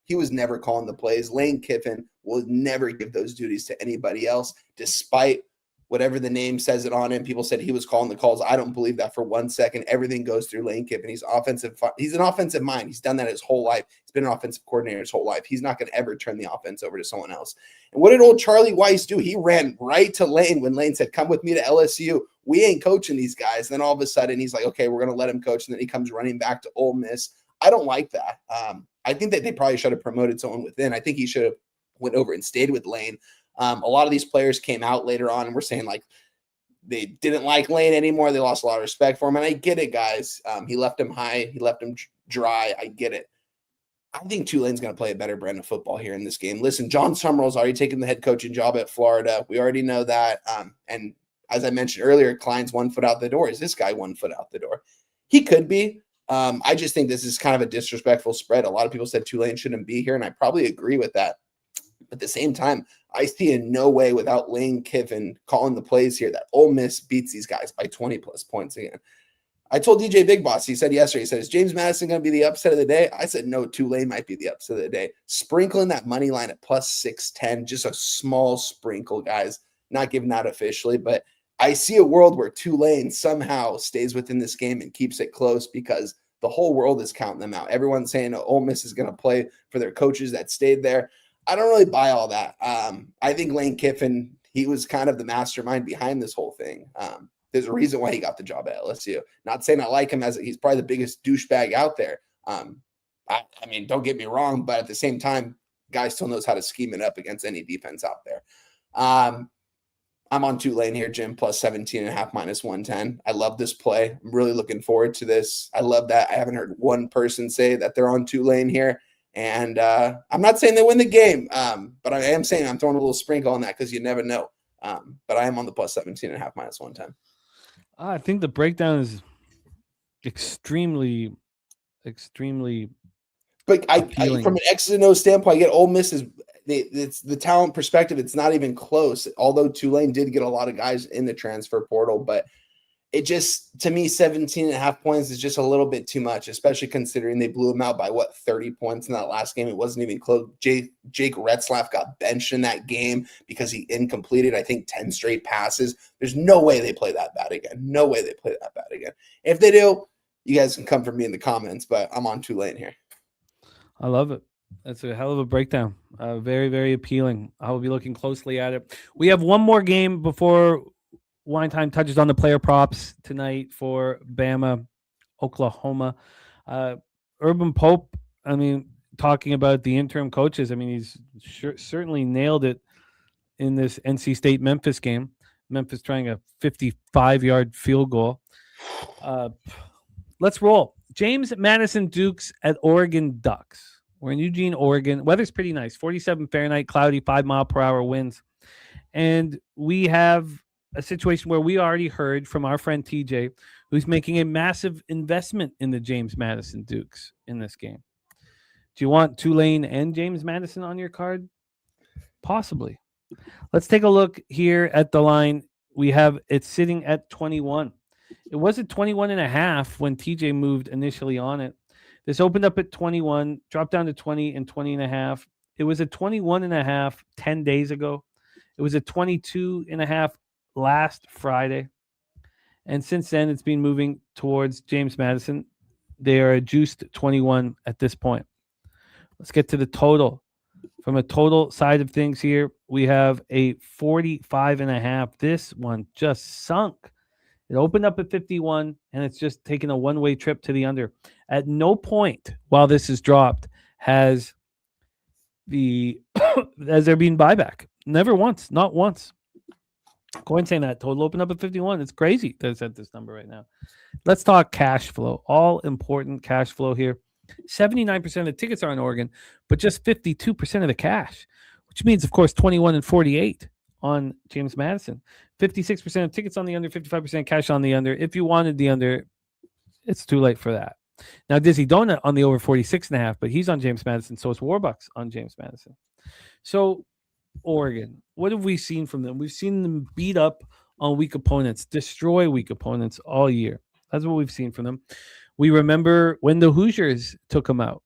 He was never calling the plays. Lane Kiffin will never give those duties to anybody else, despite whatever the name says it on him. People said he was calling the calls. I don't believe that for 1 second. Everything goes through Lane Kiffin. He's an offensive mind. He's done that his whole life. He's been an offensive coordinator his whole life. He's not going to ever turn the offense over to someone else. And what did old Charlie Weiss do? He ran right to Lane when Lane said, come with me to LSU. We ain't coaching these guys. Then all of a sudden he's like, okay, we're going to let him coach. And then he comes running back to Ole Miss. I don't like that. I think that they probably should have promoted someone within. I think he should have went over and stayed with Lane. A lot of these players came out later on and we're saying like, they didn't like Lane anymore. They lost a lot of respect for him. And I get it, guys. He left him high. He left him dry. I get it. I think Tulane's going to play a better brand of football here in this game. Listen, John Summerall's already taken the head coaching job at Florida. We already know that. And as I mentioned earlier, Klein's 1 foot out the door. Is this guy 1 foot out the door? He could be. I just think this is kind of a disrespectful spread. A lot of people said Tulane shouldn't be here, and I probably agree with that. At the same time, I see in no way without Lane Kiffin calling the plays here that Ole Miss beats these guys by 20-plus points again. I told DJ Big Boss, he said yesterday, he said, is James Madison going to be the upset of the day? I said, no, Tulane might be the upset of the day. Sprinkling that money line at plus 610, just a small sprinkle, guys. Not giving out officially, but I see a world where Tulane somehow stays within this game and keeps it close because the whole world is counting them out. Everyone's saying Ole Miss is going to play for their coaches that stayed there. I don't really buy all that. I think Lane Kiffin, he was kind of the mastermind behind this whole thing. There's a reason why he got the job at LSU. Not saying I like him as he's probably the biggest douchebag out there. I mean, don't get me wrong, but at the same time, guy still knows how to scheme it up against any defense out there. I'm on Tulane here, Jim, plus 17.5 minus 110. I love this play. I'm really looking forward to this. I love that. I haven't heard one person say that they're on Tulane here. And I'm not saying they win the game, but I am saying I'm throwing a little sprinkle on that because you never know. But I am on the plus 17.5 minus 110. I think the breakdown is extremely. But I from an X's and O's standpoint, I get Ole Miss is it's the talent perspective. It's not even close. Although Tulane did get a lot of guys in the transfer portal, but it just, to me, 17.5 points is just a little bit too much, especially considering they blew them out by 30 points in that last game. It wasn't even close. Jake Retzlaff got benched in that game because he incompleted, I think, 10 straight passes. There's no way they play that bad again. No way they play that bad again. If they do, you guys can come for me in the comments, but I'm on Tulane here. I love it. That's a hell of a breakdown. Very, very appealing. I will be looking closely at it. We have one more game before Wine Time touches on the player props tonight for Bama, Oklahoma. Urban Pope, I mean, talking about the interim coaches, I mean, he's certainly nailed it in this NC State Memphis game. Memphis trying a 55-yard field goal. Let's roll. James Madison Dukes at Oregon Ducks. We're in Eugene, Oregon. Weather's pretty nice. 47 Fahrenheit, cloudy, 5-mile-per-hour winds. And we have a situation where we already heard from our friend TJ, who's making a massive investment in the James Madison Dukes in this game. Do you want Tulane and James Madison on your card? Possibly. Let's take a look here at the line. We have it sitting at 21. It was at 21.5 when TJ moved initially on it. This opened up at 21, dropped down to 20 and 20.5. It was at 21.5 10 days ago. It was at 22.5 last Friday. And since then, it's been moving towards James Madison. They are juiced 21 at this point. Let's get to the total. From a total side of things here, we have a 45.5. This one just sunk. It opened up at 51, and it's just taken a one-way trip to the under. At no point while this is dropped has there been buyback. Never once, not once. Coin saying that total opened up at 51. It's crazy that it's at this number right now. Let's talk cash flow. All important cash flow here. 79% of the tickets are in Oregon, but just 52% of the cash, which means, of course, 21 and 48 on James Madison. 56% of tickets on the under, 55% cash on the under. If you wanted the under, it's too late for that. Now, Dizzy Donut on the over 46.5, but he's on James Madison, so it's Warbucks on James Madison. So, Oregon, what have we seen from them? We've seen them beat up on weak opponents, destroy weak opponents all year. That's what we've seen from them. We remember when the Hoosiers took them out.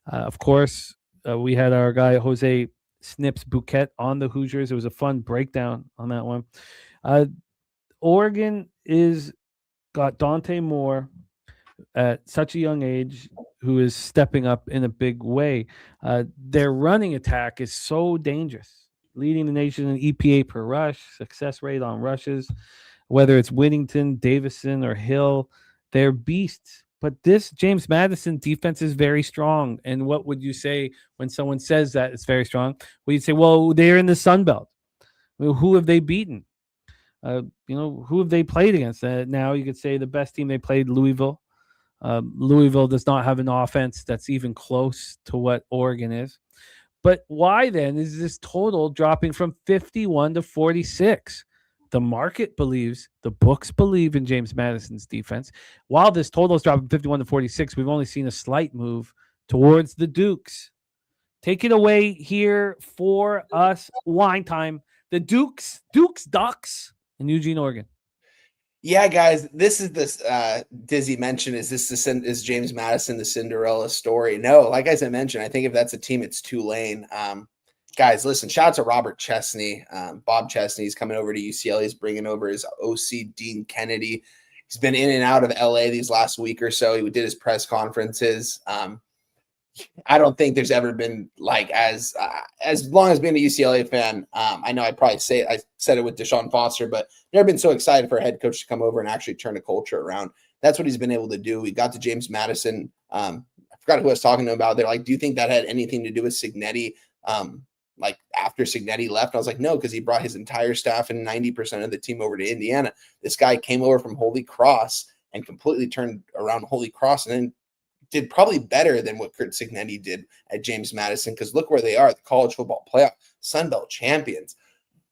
Of course, we had our guy Jose Snips Bouquet on the Hoosiers. It was a fun breakdown on that one. Oregon got Dante Moore at such a young age, who is stepping up in a big way. Their running attack is so dangerous, leading the nation in EPA per rush, success rate on rushes, whether it's Whittington, Davison, or Hill. They're beasts. But this James Madison defense is very strong. And what would you say when someone says that it's very strong? Well, you'd say, well, they're in the Sun Belt. Well, who have they beaten? Who have they played against? Now you could say the best team they played, Louisville. Louisville does not have an offense that's even close to what Oregon is. But why then is this total dropping from 51 to 46? The market believes, the books believe in James Madison's defense. While this total is dropping 51 to 46, we've only seen a slight move towards the Dukes. Take it away here for us. Wine time. The Ducks Ducks in Eugene, Oregon. Yeah, guys, this is this Dizzy mentioned. Is James Madison the Cinderella story? No, like as I mentioned, I think if that's a team, it's Tulane. Guys, listen, shout out to Robert Chesney. Bob Chesney's coming over to UCLA. He's bringing over his OC, Dean Kennedy. He's been in and out of LA these last week or so. He did his press conferences. I don't think there's ever been like as long as being a UCLA fan. I know I said it with Deshaun Foster, but never been so excited for a head coach to come over and actually turn a culture around. That's what he's been able to do. We got to James Madison. I forgot who I was talking to about. They're like, do you think that had anything to do with Cignetti? Like after Cignetti left, I was like, no, because he brought his entire staff and 90% of the team over to Indiana. This guy came over from Holy Cross and completely turned around Holy Cross and then did probably better than what Kurt Cignetti did at James Madison, because look where they are, the college football playoff, Sun Belt champions.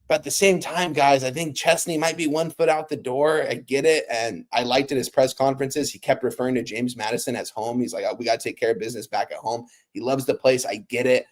But at the same time, guys, I think Chesney might be 1 foot out the door. I get it. And I liked it his press conferences. He kept referring to James Madison as home. He's like, oh, we got to take care of business back at home. He loves the place. I get it.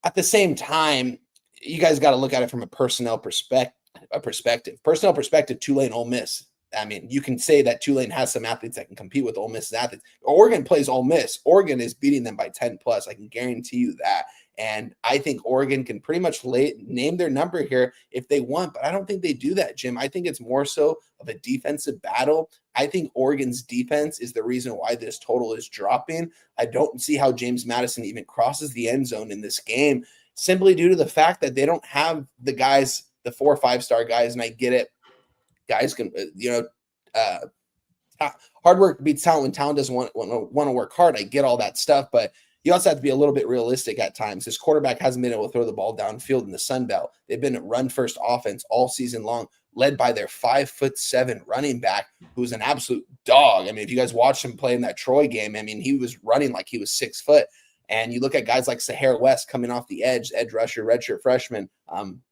At the same time, you guys got to look at it from a personnel perspective. Personnel perspective, Tulane, Ole Miss. I mean, you can say that Tulane has some athletes that can compete with Ole Miss's athletes. Oregon plays Ole Miss. Oregon is beating them by 10 plus. I can guarantee you that. And I think Oregon can pretty much name their number here if they want, but I don't think they do that, Jim. I think it's more so of a defensive battle. I think Oregon's defense is the reason why this total is dropping. I don't see how James Madison even crosses the end zone in this game, simply due to the fact that they don't have the guys, the 4 or 5-star guys, and I get it. Guys can, hard work beats talent when talent doesn't want to work hard. I get all that stuff, but you also have to be a little bit realistic at times. This quarterback hasn't been able to throw the ball downfield in the Sun Belt. They've been a run-first offense all season long, led by their 5'7" running back, who's an absolute dog. I mean, if you guys watched him play in that Troy game, I mean, he was running like he was 6 foot. And you look at guys like Sahara West coming off the edge rusher, redshirt freshman.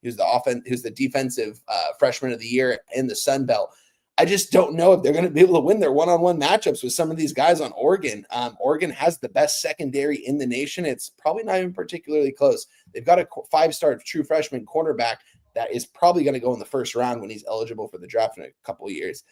Who's the defensive freshman of the year in the Sun Belt. I just don't know if they're going to be able to win their one-on-one matchups with some of these guys on Oregon. Oregon has the best secondary in the nation. It's probably not even particularly close. They've got a 5-star true freshman cornerback that is probably going to go in the first round when he's eligible for the draft in a couple of years.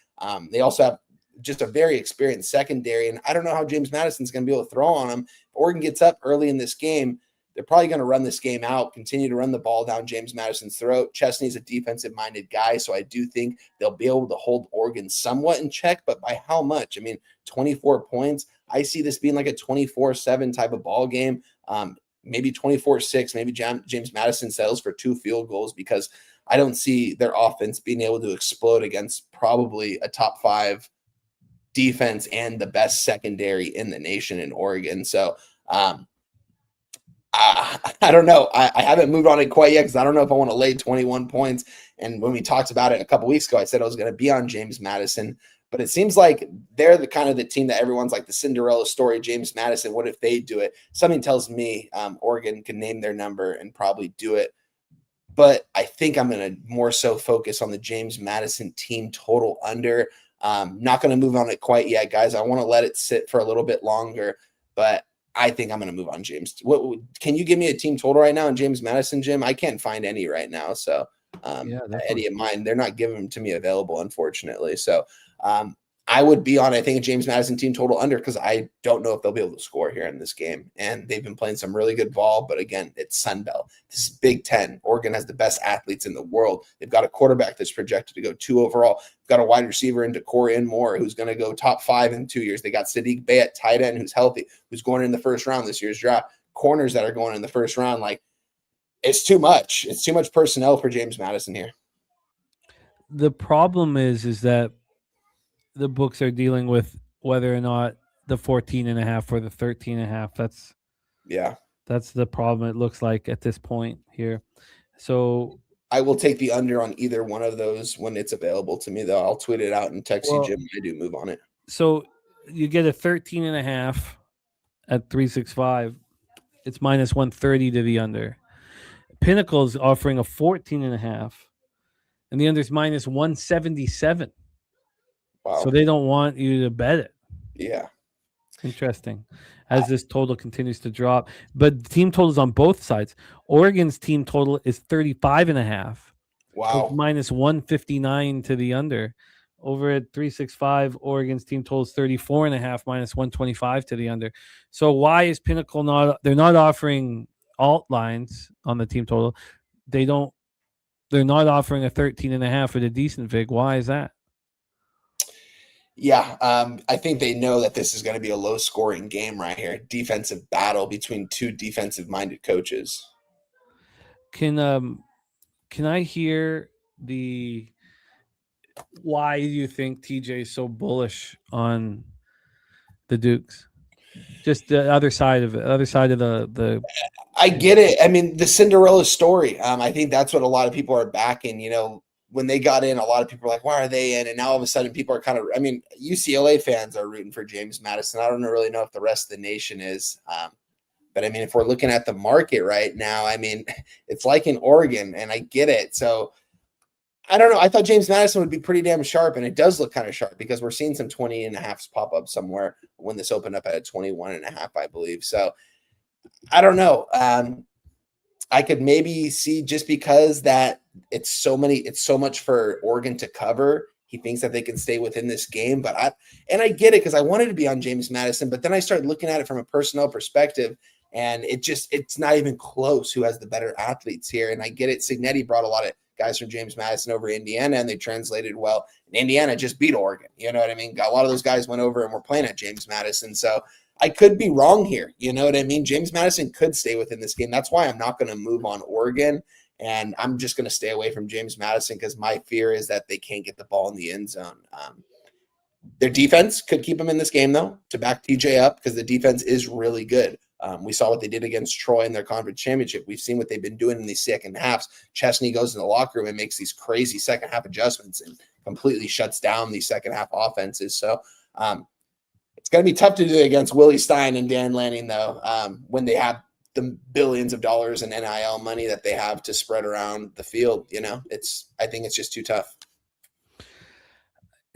They also have just a very experienced secondary, and I don't know how James Madison's going to be able to throw on him. If Oregon gets up early in this game, they're probably going to run this game out, continue to run the ball down James Madison's throat. Chesney's a defensive-minded guy, so I do think they'll be able to hold Oregon somewhat in check, but by how much? I mean, 24 points. I see this being like a 24-7 type of ball game, maybe 24-6. Maybe James Madison settles for 2 field goals because I don't see their offense being able to explode against probably a top 5 defense and the best secondary in the nation in Oregon. So I don't know. I haven't moved on it quite yet because I don't know if I want to lay 21 points. And when we talked about it a couple weeks ago, I said I was going to be on James Madison, but it seems like they're the kind of the team that everyone's like the Cinderella story, James Madison. What if they do it? Something tells me Oregon can name their number and probably do it. But I think I'm going to more so focus on the James Madison team total under. Not going to move on it quite yet, guys. I want to let it sit for a little bit longer, but I think I'm going to move on James. Can you give me a team total right now in James Madison, Jim? I can't find any right now. So any of mine, they're not giving them to me available, unfortunately. So I would be on, I think, a James Madison team total under because I don't know if they'll be able to score here in this game. And they've been playing some really good ball, but again, it's Sun Belt. This is Big Ten. Oregon has the best athletes in the world. They've got a quarterback that's projected to go 2 overall. They've got a wide receiver in Decorey Moore who's going to go top 5 in 2 years. They got Sadiq Bey at tight end who's healthy, who's going in the first round this year's draft. Corners that are going in the first round. Like, it's too much. It's too much personnel for James Madison here. The problem is that the books are dealing with whether or not the 14.5 or the 13.5. That's the problem. It looks like at this point here. So I will take the under on either one of those when it's available to me, though. I'll tweet it out and text you, Jim. I do move on it. So you get a 13.5 at 365. It's minus 130 to the under. Pinnacle's offering a 14.5, and the under's minus 177. Wow. So they don't want you to bet it. Yeah. Interesting. As this total continues to drop. But team totals on both sides. Oregon's team total is 35.5. Wow. Minus 159 to the under. Over at 365, Oregon's team total is 34.5, minus 125 to the under. So why is Pinnacle they're not offering alt lines on the team total. They're not offering a 13.5 with a decent vig. Why is that? Yeah, I think they know that this is going to be a low-scoring game right here. Defensive battle between two defensive-minded coaches. Can I hear why do you think TJ is so bullish on the Dukes? Just the other side of it, the. I get it. I mean, the Cinderella story. I think that's what a lot of people are backing. You know, when they got in, a lot of people are like, why are they in? And now all of a sudden people are UCLA fans are rooting for James Madison. I don't really know if the rest of the nation is. But I mean, if we're looking at the market right now, I mean, it's like in Oregon, and I get it. So I don't know. I thought James Madison would be pretty damn sharp, and it does look kind of sharp because we're seeing some 20.5s pop up somewhere when this opened up at a 21.5, I believe. So I don't know. I could maybe see, just because that it's so much for Oregon to cover. He thinks that they can stay within this game, but I get it because I wanted to be on James Madison, but then I started looking at it from a personnel perspective, and it's not even close who has the better athletes here. And I get it. Signetti brought a lot of guys from James Madison over to Indiana, and they translated well. And Indiana just beat Oregon. You know what I mean? A lot of those guys went over and were playing at James Madison. So I could be wrong here. You know what I mean? James Madison could stay within this game. That's why I'm not going to move on Oregon. And I'm just going to stay away from James Madison because my fear is that they can't get the ball in the end zone. Their defense could keep them in this game, though, to back TJ up, because the defense is really good. We saw what they did against Troy in their conference championship. We've seen what they've been doing in these second halves. Chesney goes in the locker room and makes these crazy second half adjustments and completely shuts down these second half offenses. So it's going to be tough to do against Willie Stein and Dan Lanning, though, when they have the billions of dollars in NIL money that they have to spread around the field. You know, I think it's just too tough.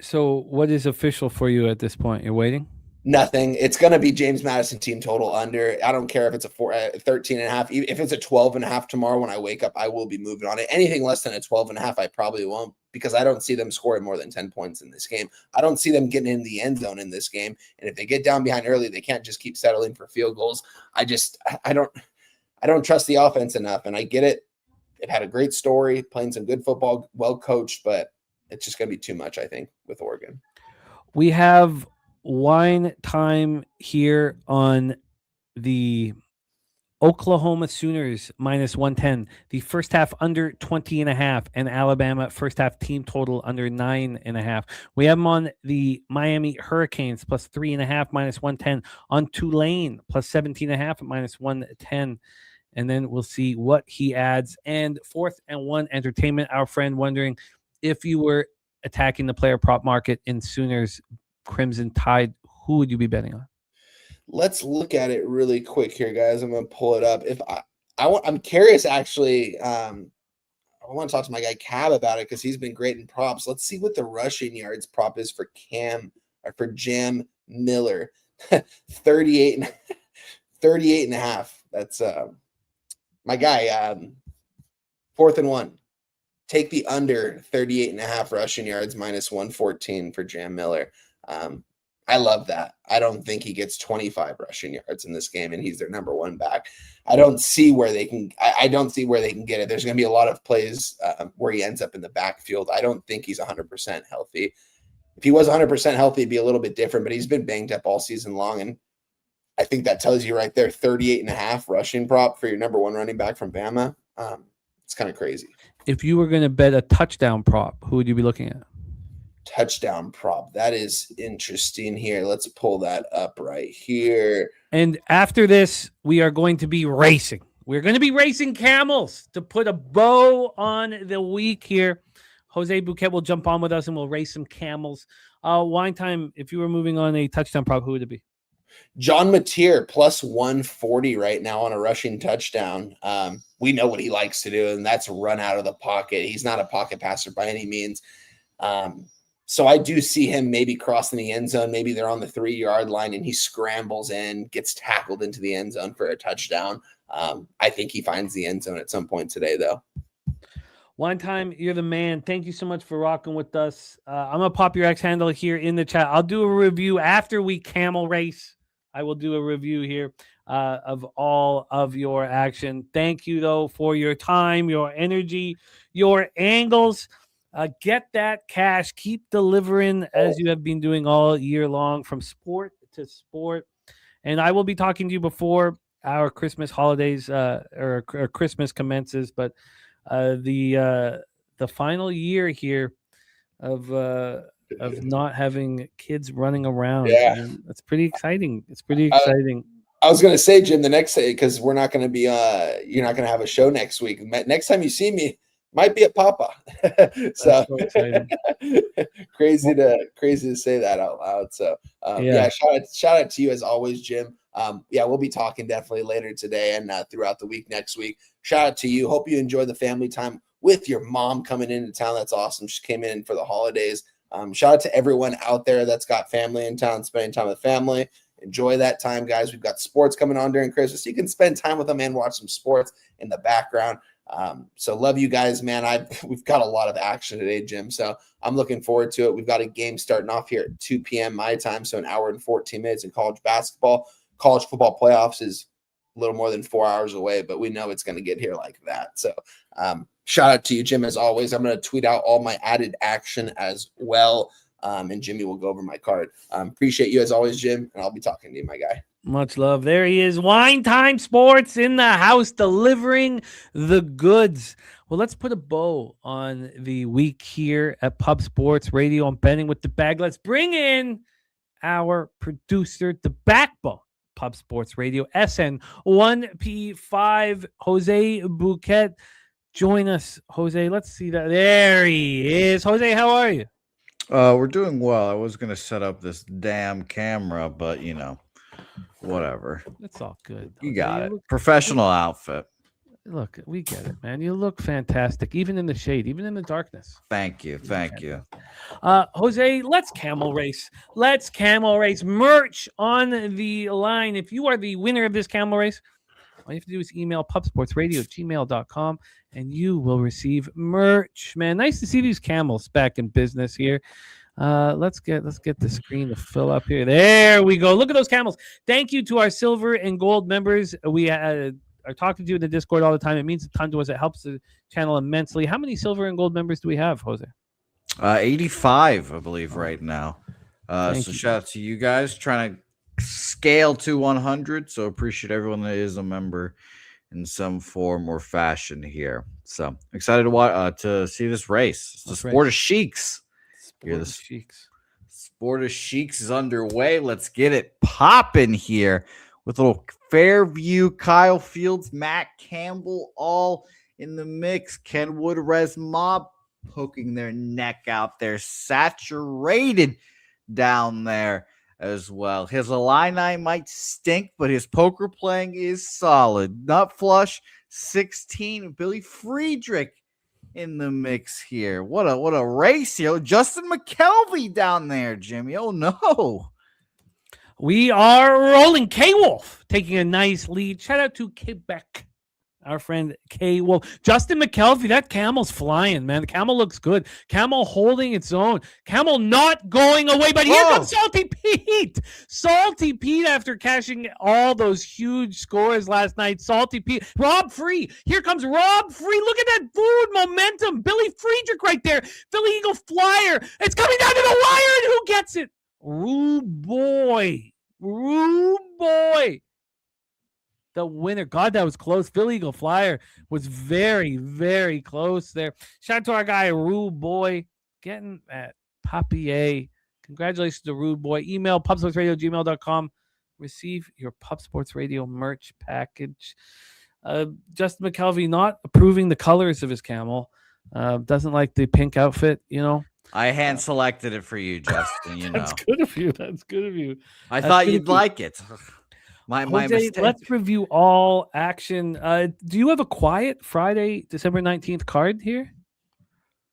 So what is official for you at this point? You're waiting? Nothing. It's going to be James Madison team total under. I don't care if it's a 13.5. If it's a 12.5 tomorrow when I wake up, I will be moving on it. Anything less than a 12.5, I probably won't, because I don't see them scoring more than 10 points in this game. I don't see them getting in the end zone in this game. And if they get down behind early, they can't just keep settling for field goals. I don't trust the offense enough. And I get it. It had a great story, playing some good football, well coached, but it's just going to be too much, I think, with Oregon. We have wine time here on the Oklahoma Sooners minus 110, the first half under 20.5, and Alabama first half team total under 9.5. We have them on the Miami Hurricanes plus 3.5 minus 110, on Tulane plus 17.5 at minus 110. And then we'll see what he adds. And 4th and 1 entertainment, our friend wondering if you were attacking the player prop market in Sooners Crimson Tide, who would you be betting on? Let's look at it really quick here, guys. I'm going to pull it up. If I'm curious, actually. I want to talk to my guy Cab about it because he's been great in props. Let's see what the rushing yards prop is for Jam Miller. 38 and a half. That's my guy. 4th and 1. Take the under 38 and a half rushing yards minus 114 for Jam Miller. I love that. I don't think he gets 25 rushing yards in this game, and he's their number one back. I don't see where they can. I don't see where they can get it. There's going to be a lot of plays where he ends up in the backfield. I don't think he's 100% healthy. If he was 100% healthy, it'd be a little bit different. But he's been banged up all season long, and I think that tells you right there, 38 and a half rushing prop for your number one running back from Bama. It's kind of crazy. If you were going to bet a touchdown prop, who would you be looking at? Touchdown prop. That is interesting here. Let's pull that up right here. And after this, we are going to be racing. We're going to be racing camels to put a bow on the week here. Jose Bouquet will jump on with us and we'll race some camels. Wine time, if you were moving on a touchdown prop, who would it be? John Mateer plus 140 right now on a rushing touchdown. We know what he likes to do, and that's run out of the pocket. He's not a pocket passer by any means. So I do see him maybe crossing the end zone. Maybe they're on the 3-yard line and he scrambles in, gets tackled into the end zone for a touchdown. I think he finds the end zone at some point today, though. One time, you're the man. Thank you so much for rocking with us. I'm going to pop your X handle here in the chat. I'll do a review after we camel race. I will do a review here of all of your action. Thank you, though, for your time, your energy, your angles. Get that cash. Keep delivering as you have been doing all year long from sport to sport. And I will be talking to you before our Christmas holidays or Christmas commences. But the final year here of not having kids running around. Yeah, that's pretty exciting. It's pretty exciting. I was going to say, Jim, the next day, because we're not going to be you're not going to have a show next week. Next time you see me, might be at Papa. So crazy to say that out loud. So shout out to you as always, Jim. We'll be talking definitely later today and throughout the week next week. Shout out to you. Hope you enjoy the family time with your mom coming into town. That's awesome. She came in for the holidays. Shout out to everyone out there that's got family in town, spending time with family. Enjoy that time, guys. We've got sports coming on during Christmas. You can spend time with them and watch some sports in the background. So love you guys, man. We've got a lot of action today, Jim. So I'm looking forward to it. We've got a game starting off here at 2 p.m. my time, so an hour and 14 minutes in college basketball. College football playoffs is a little more than 4 hours away, but we know it's going to get here like that. So shout out to you, Jim, as always. I'm going to tweet out all my added action as well, and Jimmy will go over my card. Appreciate you as always, Jim, and I'll be talking to you, my guy. Much love. There he is. Wine Time Sports in the house, delivering the goods. Well, let's put a bow on the week here at Pub Sports Radio. I'm betting with the bag. Let's bring in our producer, the backbone, Pub Sports Radio, SN1P5, Jose Bouquet. Join us, Jose. Let's see that. There he is. Jose, how are you? We're doing well. I was going to set up this damn camera, but, whatever. It's all good. You got it. Professional outfit. Look, we get it, man. You look fantastic, even in the shade, even in the darkness. Thank you. Thank you. Jose, let's camel race. Let's camel race. Merch on the line. If you are the winner of this camel race, all you have to do is email pubsportsradio@gmail.com and you will receive merch. Man, nice to see these camels back in business here. Let's get the screen to fill up here. There we go. Look at those camels. Thank you to our silver and gold members. We are talking to you in the Discord all the time. It means a ton to us. It helps the channel immensely. How many silver and gold members do we have, Jose? 85, I believe, right now. So shout out to you guys trying to scale to 100. So appreciate everyone that is a member in some form or fashion here. So excited to see this race. It's the Sport of Sheiks. Sport of Sheiks is underway. Let's get it popping here with a little Fairview, Kyle Fields, Matt Campbell, all in the mix. Kenwood, Res Mob poking their neck out there, saturated down there as well. His Illini might stink, but his poker playing is solid. Nut Flush, 16. Billy Friedrich in the mix here. What a race here. Justin McKelvey down there, Jimmy. Oh, no. We are rolling. K-Wolf taking a nice lead. Shout out to Quebec, our friend K-Wolf. Justin McKelvey, that camel's flying, man. The camel looks good. Camel holding its own. Camel not going away, but here comes Salty Pete. Salty Pete after cashing all those huge scores last night. Salty Pete. Rob Free. Here comes Rob Free. Look at that forward momentum. Billy Friedrich right there. Philly Eagle Flyer. It's coming down to the wire, and who gets it? Rude boy. The winner. God, that was close. Philly Eagle Flyer was very, very close there. Shout out to our guy, Rude Boy, getting that papier. Congratulations to Rude Boy. Email pubsportsradio@gmail.com. Receive your Pub Sports Radio merch package. Justin McKelvey not approving the colors of his camel. Doesn't like the pink outfit, I hand selected it for you, Justin. You know. That's good of you. That's good of you. I That's thought good you'd of you. like it. My Jose, mistake. let's review all action. Do you have a quiet Friday, December 19th card here?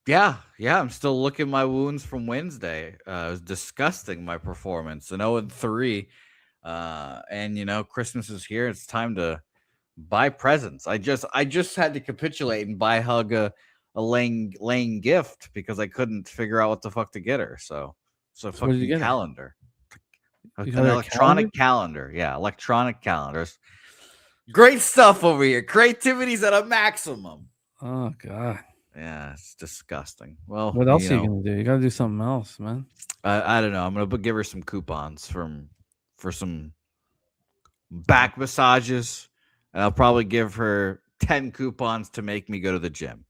Yeah. I'm still licking my wounds from Wednesday. It was disgusting, my performance. An 0-3. And Christmas is here. It's time to buy presents. I just had to capitulate and buy Hug a Lane gift because I couldn't figure out what the fuck to get her. So it's a what did you fucking get her? calendar. You An got her a electronic calendar. Yeah, electronic calendars. Great stuff over here. Creativity's at a maximum. Oh God. Yeah, it's disgusting. Well, What else are you gonna do? You gotta do something else, man. I don't know. I'm gonna give her some coupons for some back massages, and I'll probably give her 10 coupons to make me go to the gym.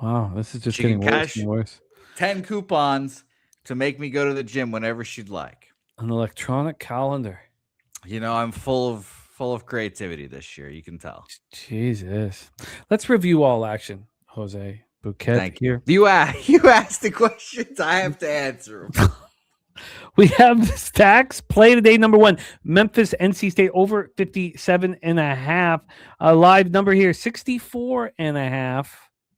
Wow, this is just She getting can worse cash- and worse. 10 coupons to make me go to the gym whenever she'd like. An electronic calendar. I'm full of creativity this year. You can tell. Jesus. Let's review all action, Jose Bouquet. Thank you. here. You asked the questions. I have to answer them. We have the stacks. Play today, number 1. Memphis, NC State over 57.5. Live number here, 64.5.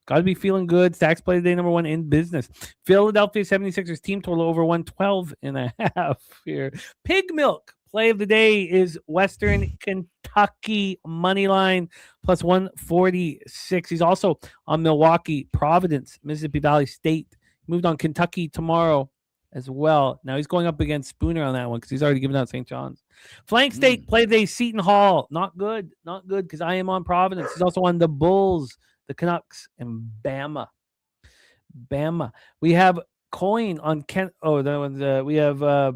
Got to be feeling good. Stacks play today, number 1 in business. Philadelphia 76ers team total over 112.5 here. Pig Milk play of the day is Western Kentucky money line plus 146. He's also on Milwaukee, Providence, Mississippi Valley State. Moved on Kentucky tomorrow as well. Now he's going up against Spooner on that one because he's already given out St. John's. Flank State play today, Seton Hall. Not good because I am on Providence. He's also on the Bulls, the Canucks, and Bama. We have coin on Kent. Oh, that one's we have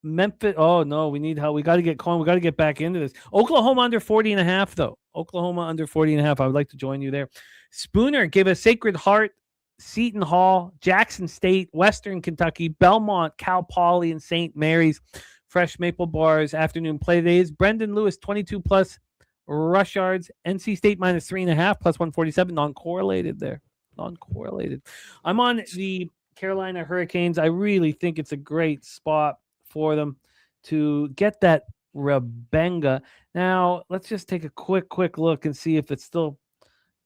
Memphis. Oh no, we need help. We got to get coin. We got to get back into this. Oklahoma under 40.5 though. Oklahoma under 40.5. I would like to join you there. Spooner gave us Sacred Heart, Seton Hall, Jackson State, Western Kentucky, Belmont, Cal Poly, and St. Mary's. Fresh Maple Bars afternoon play today is Brendan Lewis 22 plus rush yards. NC State minus 3.5 plus 147. Non-correlated there. Non-correlated. I'm on the Carolina Hurricanes. I really think it's a great spot for them to get that Rebenga. Now, let's just take a quick look and see if it's still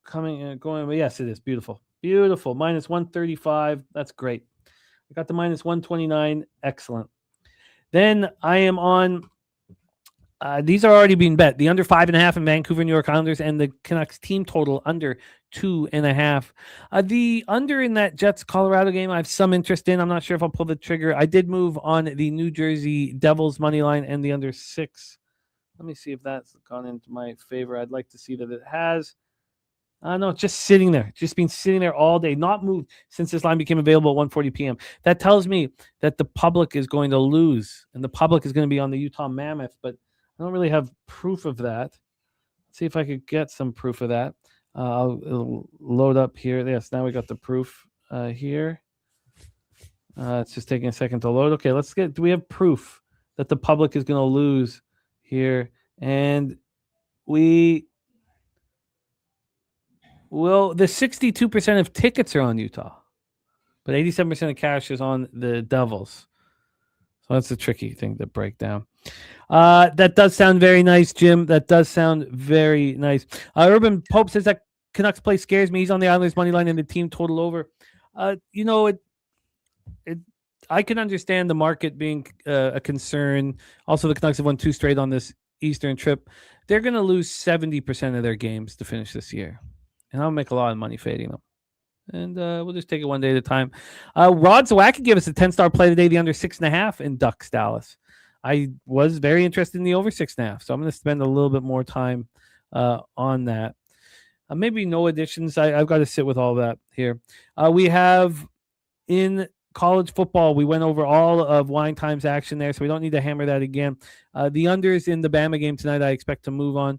coming and going. But yes, it is. Beautiful. Minus 135. That's great. I got the minus 129. Excellent. Then I am on. These are already being bet. The under 5.5 in Vancouver, New York Islanders, and the Canucks team total under 2.5. The under in that Jets Colorado game, I have some interest in. I'm not sure if I'll pull the trigger. I did move on the New Jersey Devils money line and the under 6. Let me see if that's gone into my favor. I'd like to see that it has. No, it's just sitting there. Just been sitting there all day, not moved since this line became available at 1:40 p.m. That tells me that the public is going to lose, and the public is going to be on the Utah Mammoth, but I don't really have proof of that. Let's see if I could get some proof of that. It'll load up here. Yes, now we got the proof here. It's just taking a second to load. Okay, let's get. Do we have proof that the public is going to lose here? And well, the 62% of tickets are on Utah, but 87% of cash is on the Devils. So that's a tricky thing to break down. That does sound very nice, Jim. That does sound very nice. Urban Pope says that Canucks play scares me. He's on the Islanders money line and the team total over. I can understand the market being a concern. Also, the Canucks have won 2 straight on this Eastern trip. They're going to lose 70% of their games to finish this year. And I'll make a lot of money fading them. And we'll just take it one day at a time. Rod Zawacki gave us a 10-star play today, the under 6.5 in Ducks Dallas. I was very interested in the over 6.5, so I'm going to spend a little bit more time on that. Maybe no additions. I've got to sit with all that here. We have in college football, we went over all of Wine Time's action there, so we don't need to hammer that again. The unders in the Bama game tonight, I expect to move on.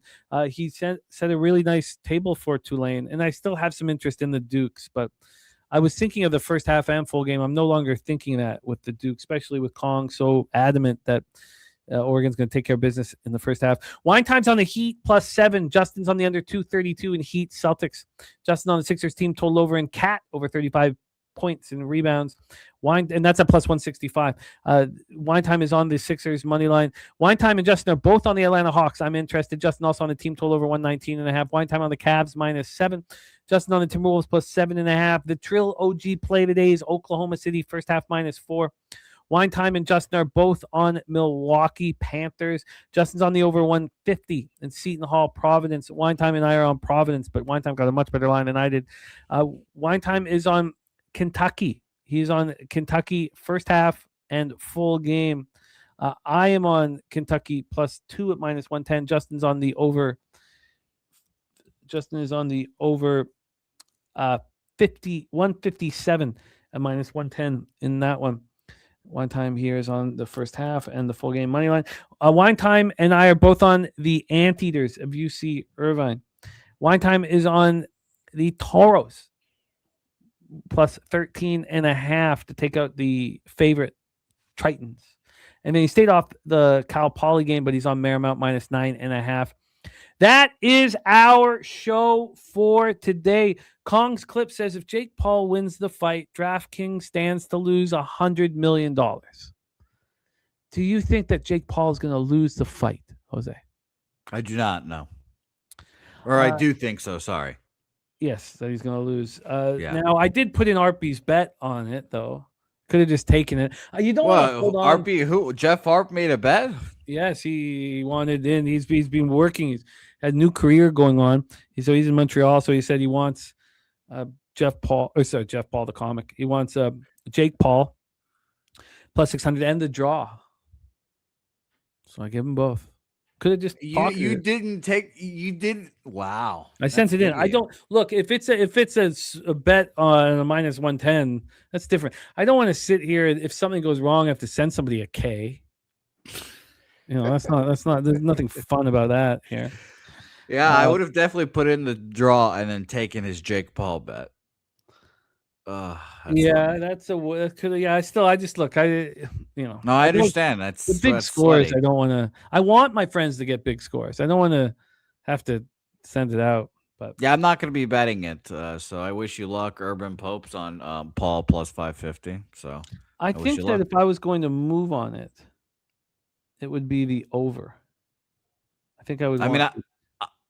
He set a really nice table for Tulane, and I still have some interest in the Dukes, but I was thinking of the first half and full game. I'm no longer thinking that with the Dukes, especially with Kong so adamant that Oregon's going to take care of business in the first half. Wine time's on the Heat +7. Justin's on the under 232 in Heat Celtics. Justin on the Sixers team total over in Cat over 35 points and rebounds. And that's a +165. Wine time is on the Sixers money line. Wine time and Justin are both on the Atlanta Hawks. I'm interested. Justin also on the team total over 119.5. Wine time on the Cavs -7. Justin on the Timberwolves +7.5. The Trill OG play today is Oklahoma City first half -4. Wine time and Justin are both on Milwaukee Panthers. Justin's on the over 150 in Seton Hall, Providence. Wine time and I are on Providence, but Wine time got a much better line than I did. Wine time is on Kentucky. He's on Kentucky first half and full game. I am on Kentucky +2 at -110. Justin's on the over. Justin is on the over 157 at -110 in that one. Wine time here is on the first half and the full game money line. Wine time and I are both on the Anteaters of UC Irvine. Wine time is on the Toros +13.5 to take out the favorite Tritons. And then he stayed off the Cal Poly game, but he's on Marymount -9.5. That is our show for today. Kong's clip says if Jake Paul wins the fight, DraftKings stands to lose $100 million. Do you think that Jake Paul is going to lose the fight, Jose? I do not know. Or I do think so. Sorry. Yes, that he's going to lose. Yeah. Now, I did put in Arpy's bet on it, though. Could have just taken it. You don't want to hold on. Arpy, who? Jeff Arp made a bet? Yes, he wanted in. He's been working. He's had a new career going on. So he's in Montreal. So he said he wants Jeff Paul the comic. He wants Jake Paul +600 and the draw. So I give him both. Could have just you didn't. Wow. I sent it in. I don't look if it's a bet on a -110. That's different. I don't want to sit here if something goes wrong. I have to send somebody a K. That's not. There's nothing fun about that here. Yeah, I would have definitely put in the draw and then taken his Jake Paul bet. Yeah, funny. I just look. No, I understand. That's the big scores. Sweaty. I don't want to. I want my friends to get big scores. I don't want to have to send it out. But yeah, I'm not going to be betting it. So I wish you luck. Urban Pope's on Paul +550. So I think that if I was going to move on it, it would be the over. I think I would.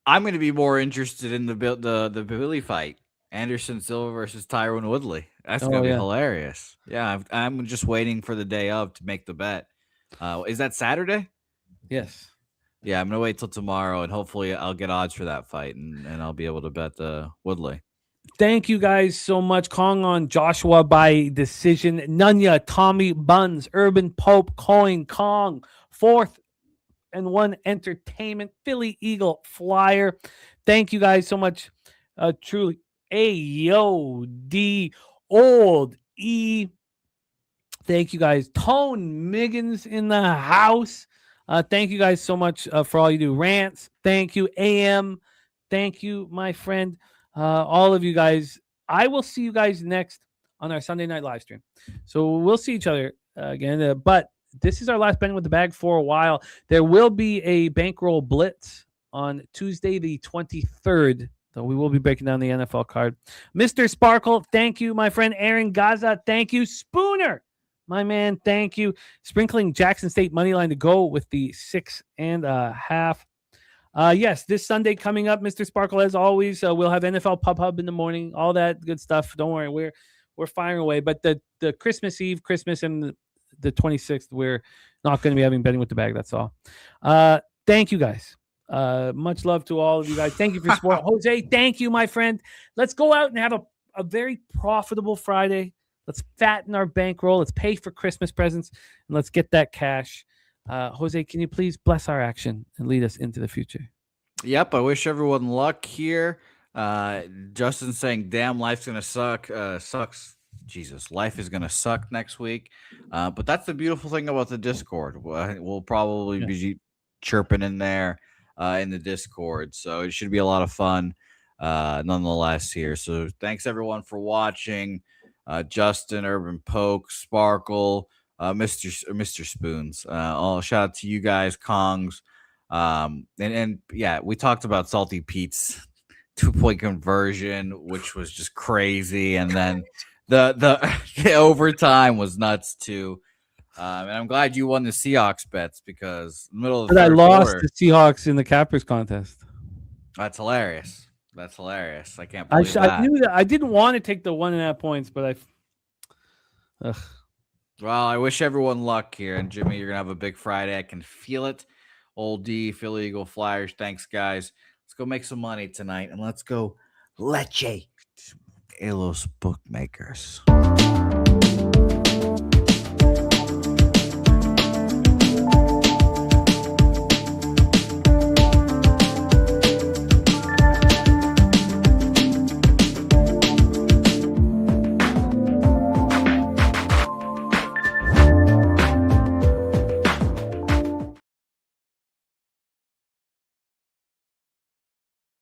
I'm going to be more interested in the Billy fight. Anderson Silva versus Tyron Woodley. That's going to be hilarious. Yeah, I'm just waiting for the day of to make the bet. Is that Saturday? Yes. Yeah, I'm going to wait till tomorrow, and hopefully I'll get odds for that fight, and I'll be able to bet the Woodley. Thank you guys so much. Kong on Joshua by decision. Nunya, Tommy Buns, Urban Pope, Coin, Kong, 4th and 1 Entertainment, Philly Eagle, Flyer. Thank you guys so much. Truly. AOD, Old E. Thank you guys. Tone Miggins in the house. Thank you guys so much for all you do. Rants. Thank you. AM. Thank you, my friend. All of you guys. I will see you guys next on our Sunday night live stream. So we'll see each other again. But this is our last Betting with the Bag for a while. There will be a bankroll blitz on Tuesday, the 23rd. So we will be breaking down the NFL card. Mr. Sparkle, thank you. My friend Aaron Gaza, thank you. Spooner, my man, thank you. Sprinkling Jackson State money line to go with the 6.5. Yes, this Sunday coming up, Mr. Sparkle, as always, we'll have NFL Pub Hub in the morning, all that good stuff. Don't worry, we're firing away. But the Christmas Eve, Christmas, and the 26th, we're not going to be having Betting with the Bag. That's all. Thank you, guys. Much love to all of you guys. Thank you for support. Jose, thank you, my friend. Let's go out and have a very profitable Friday. Let's fatten our bankroll. Let's pay for Christmas presents, and let's get that cash. Jose, can you please bless our action and lead us into the future? Yep, I wish everyone luck here. Justin's saying, damn, life's going to suck. Sucks. Jesus, life is going to suck next week. But that's the beautiful thing about the Discord. We'll probably be chirping in there. In the Discord, so it should be a lot of fun nonetheless here. So thanks everyone for watching. Justin, Urban Poke, Sparkle, Mr. Spoons. All shout out to you guys, Kongs. And yeah, we talked about Salty Pete's 2-point conversion, which was just crazy, and then the overtime was nuts too. And I'm glad you won the Seahawks bets because in the middle of the But I third lost quarter, the Seahawks in the Cappers contest. That's hilarious. That's hilarious. I can't believe I that. knew that I didn't want to take the 1.5 points, but Well, I wish everyone luck here. And Jimmy, you're going to have a big Friday. I can feel it. Old D, Philly Eagle Flyers. Thanks, guys. Let's go make some money tonight. And let's go leche a los bookmakers.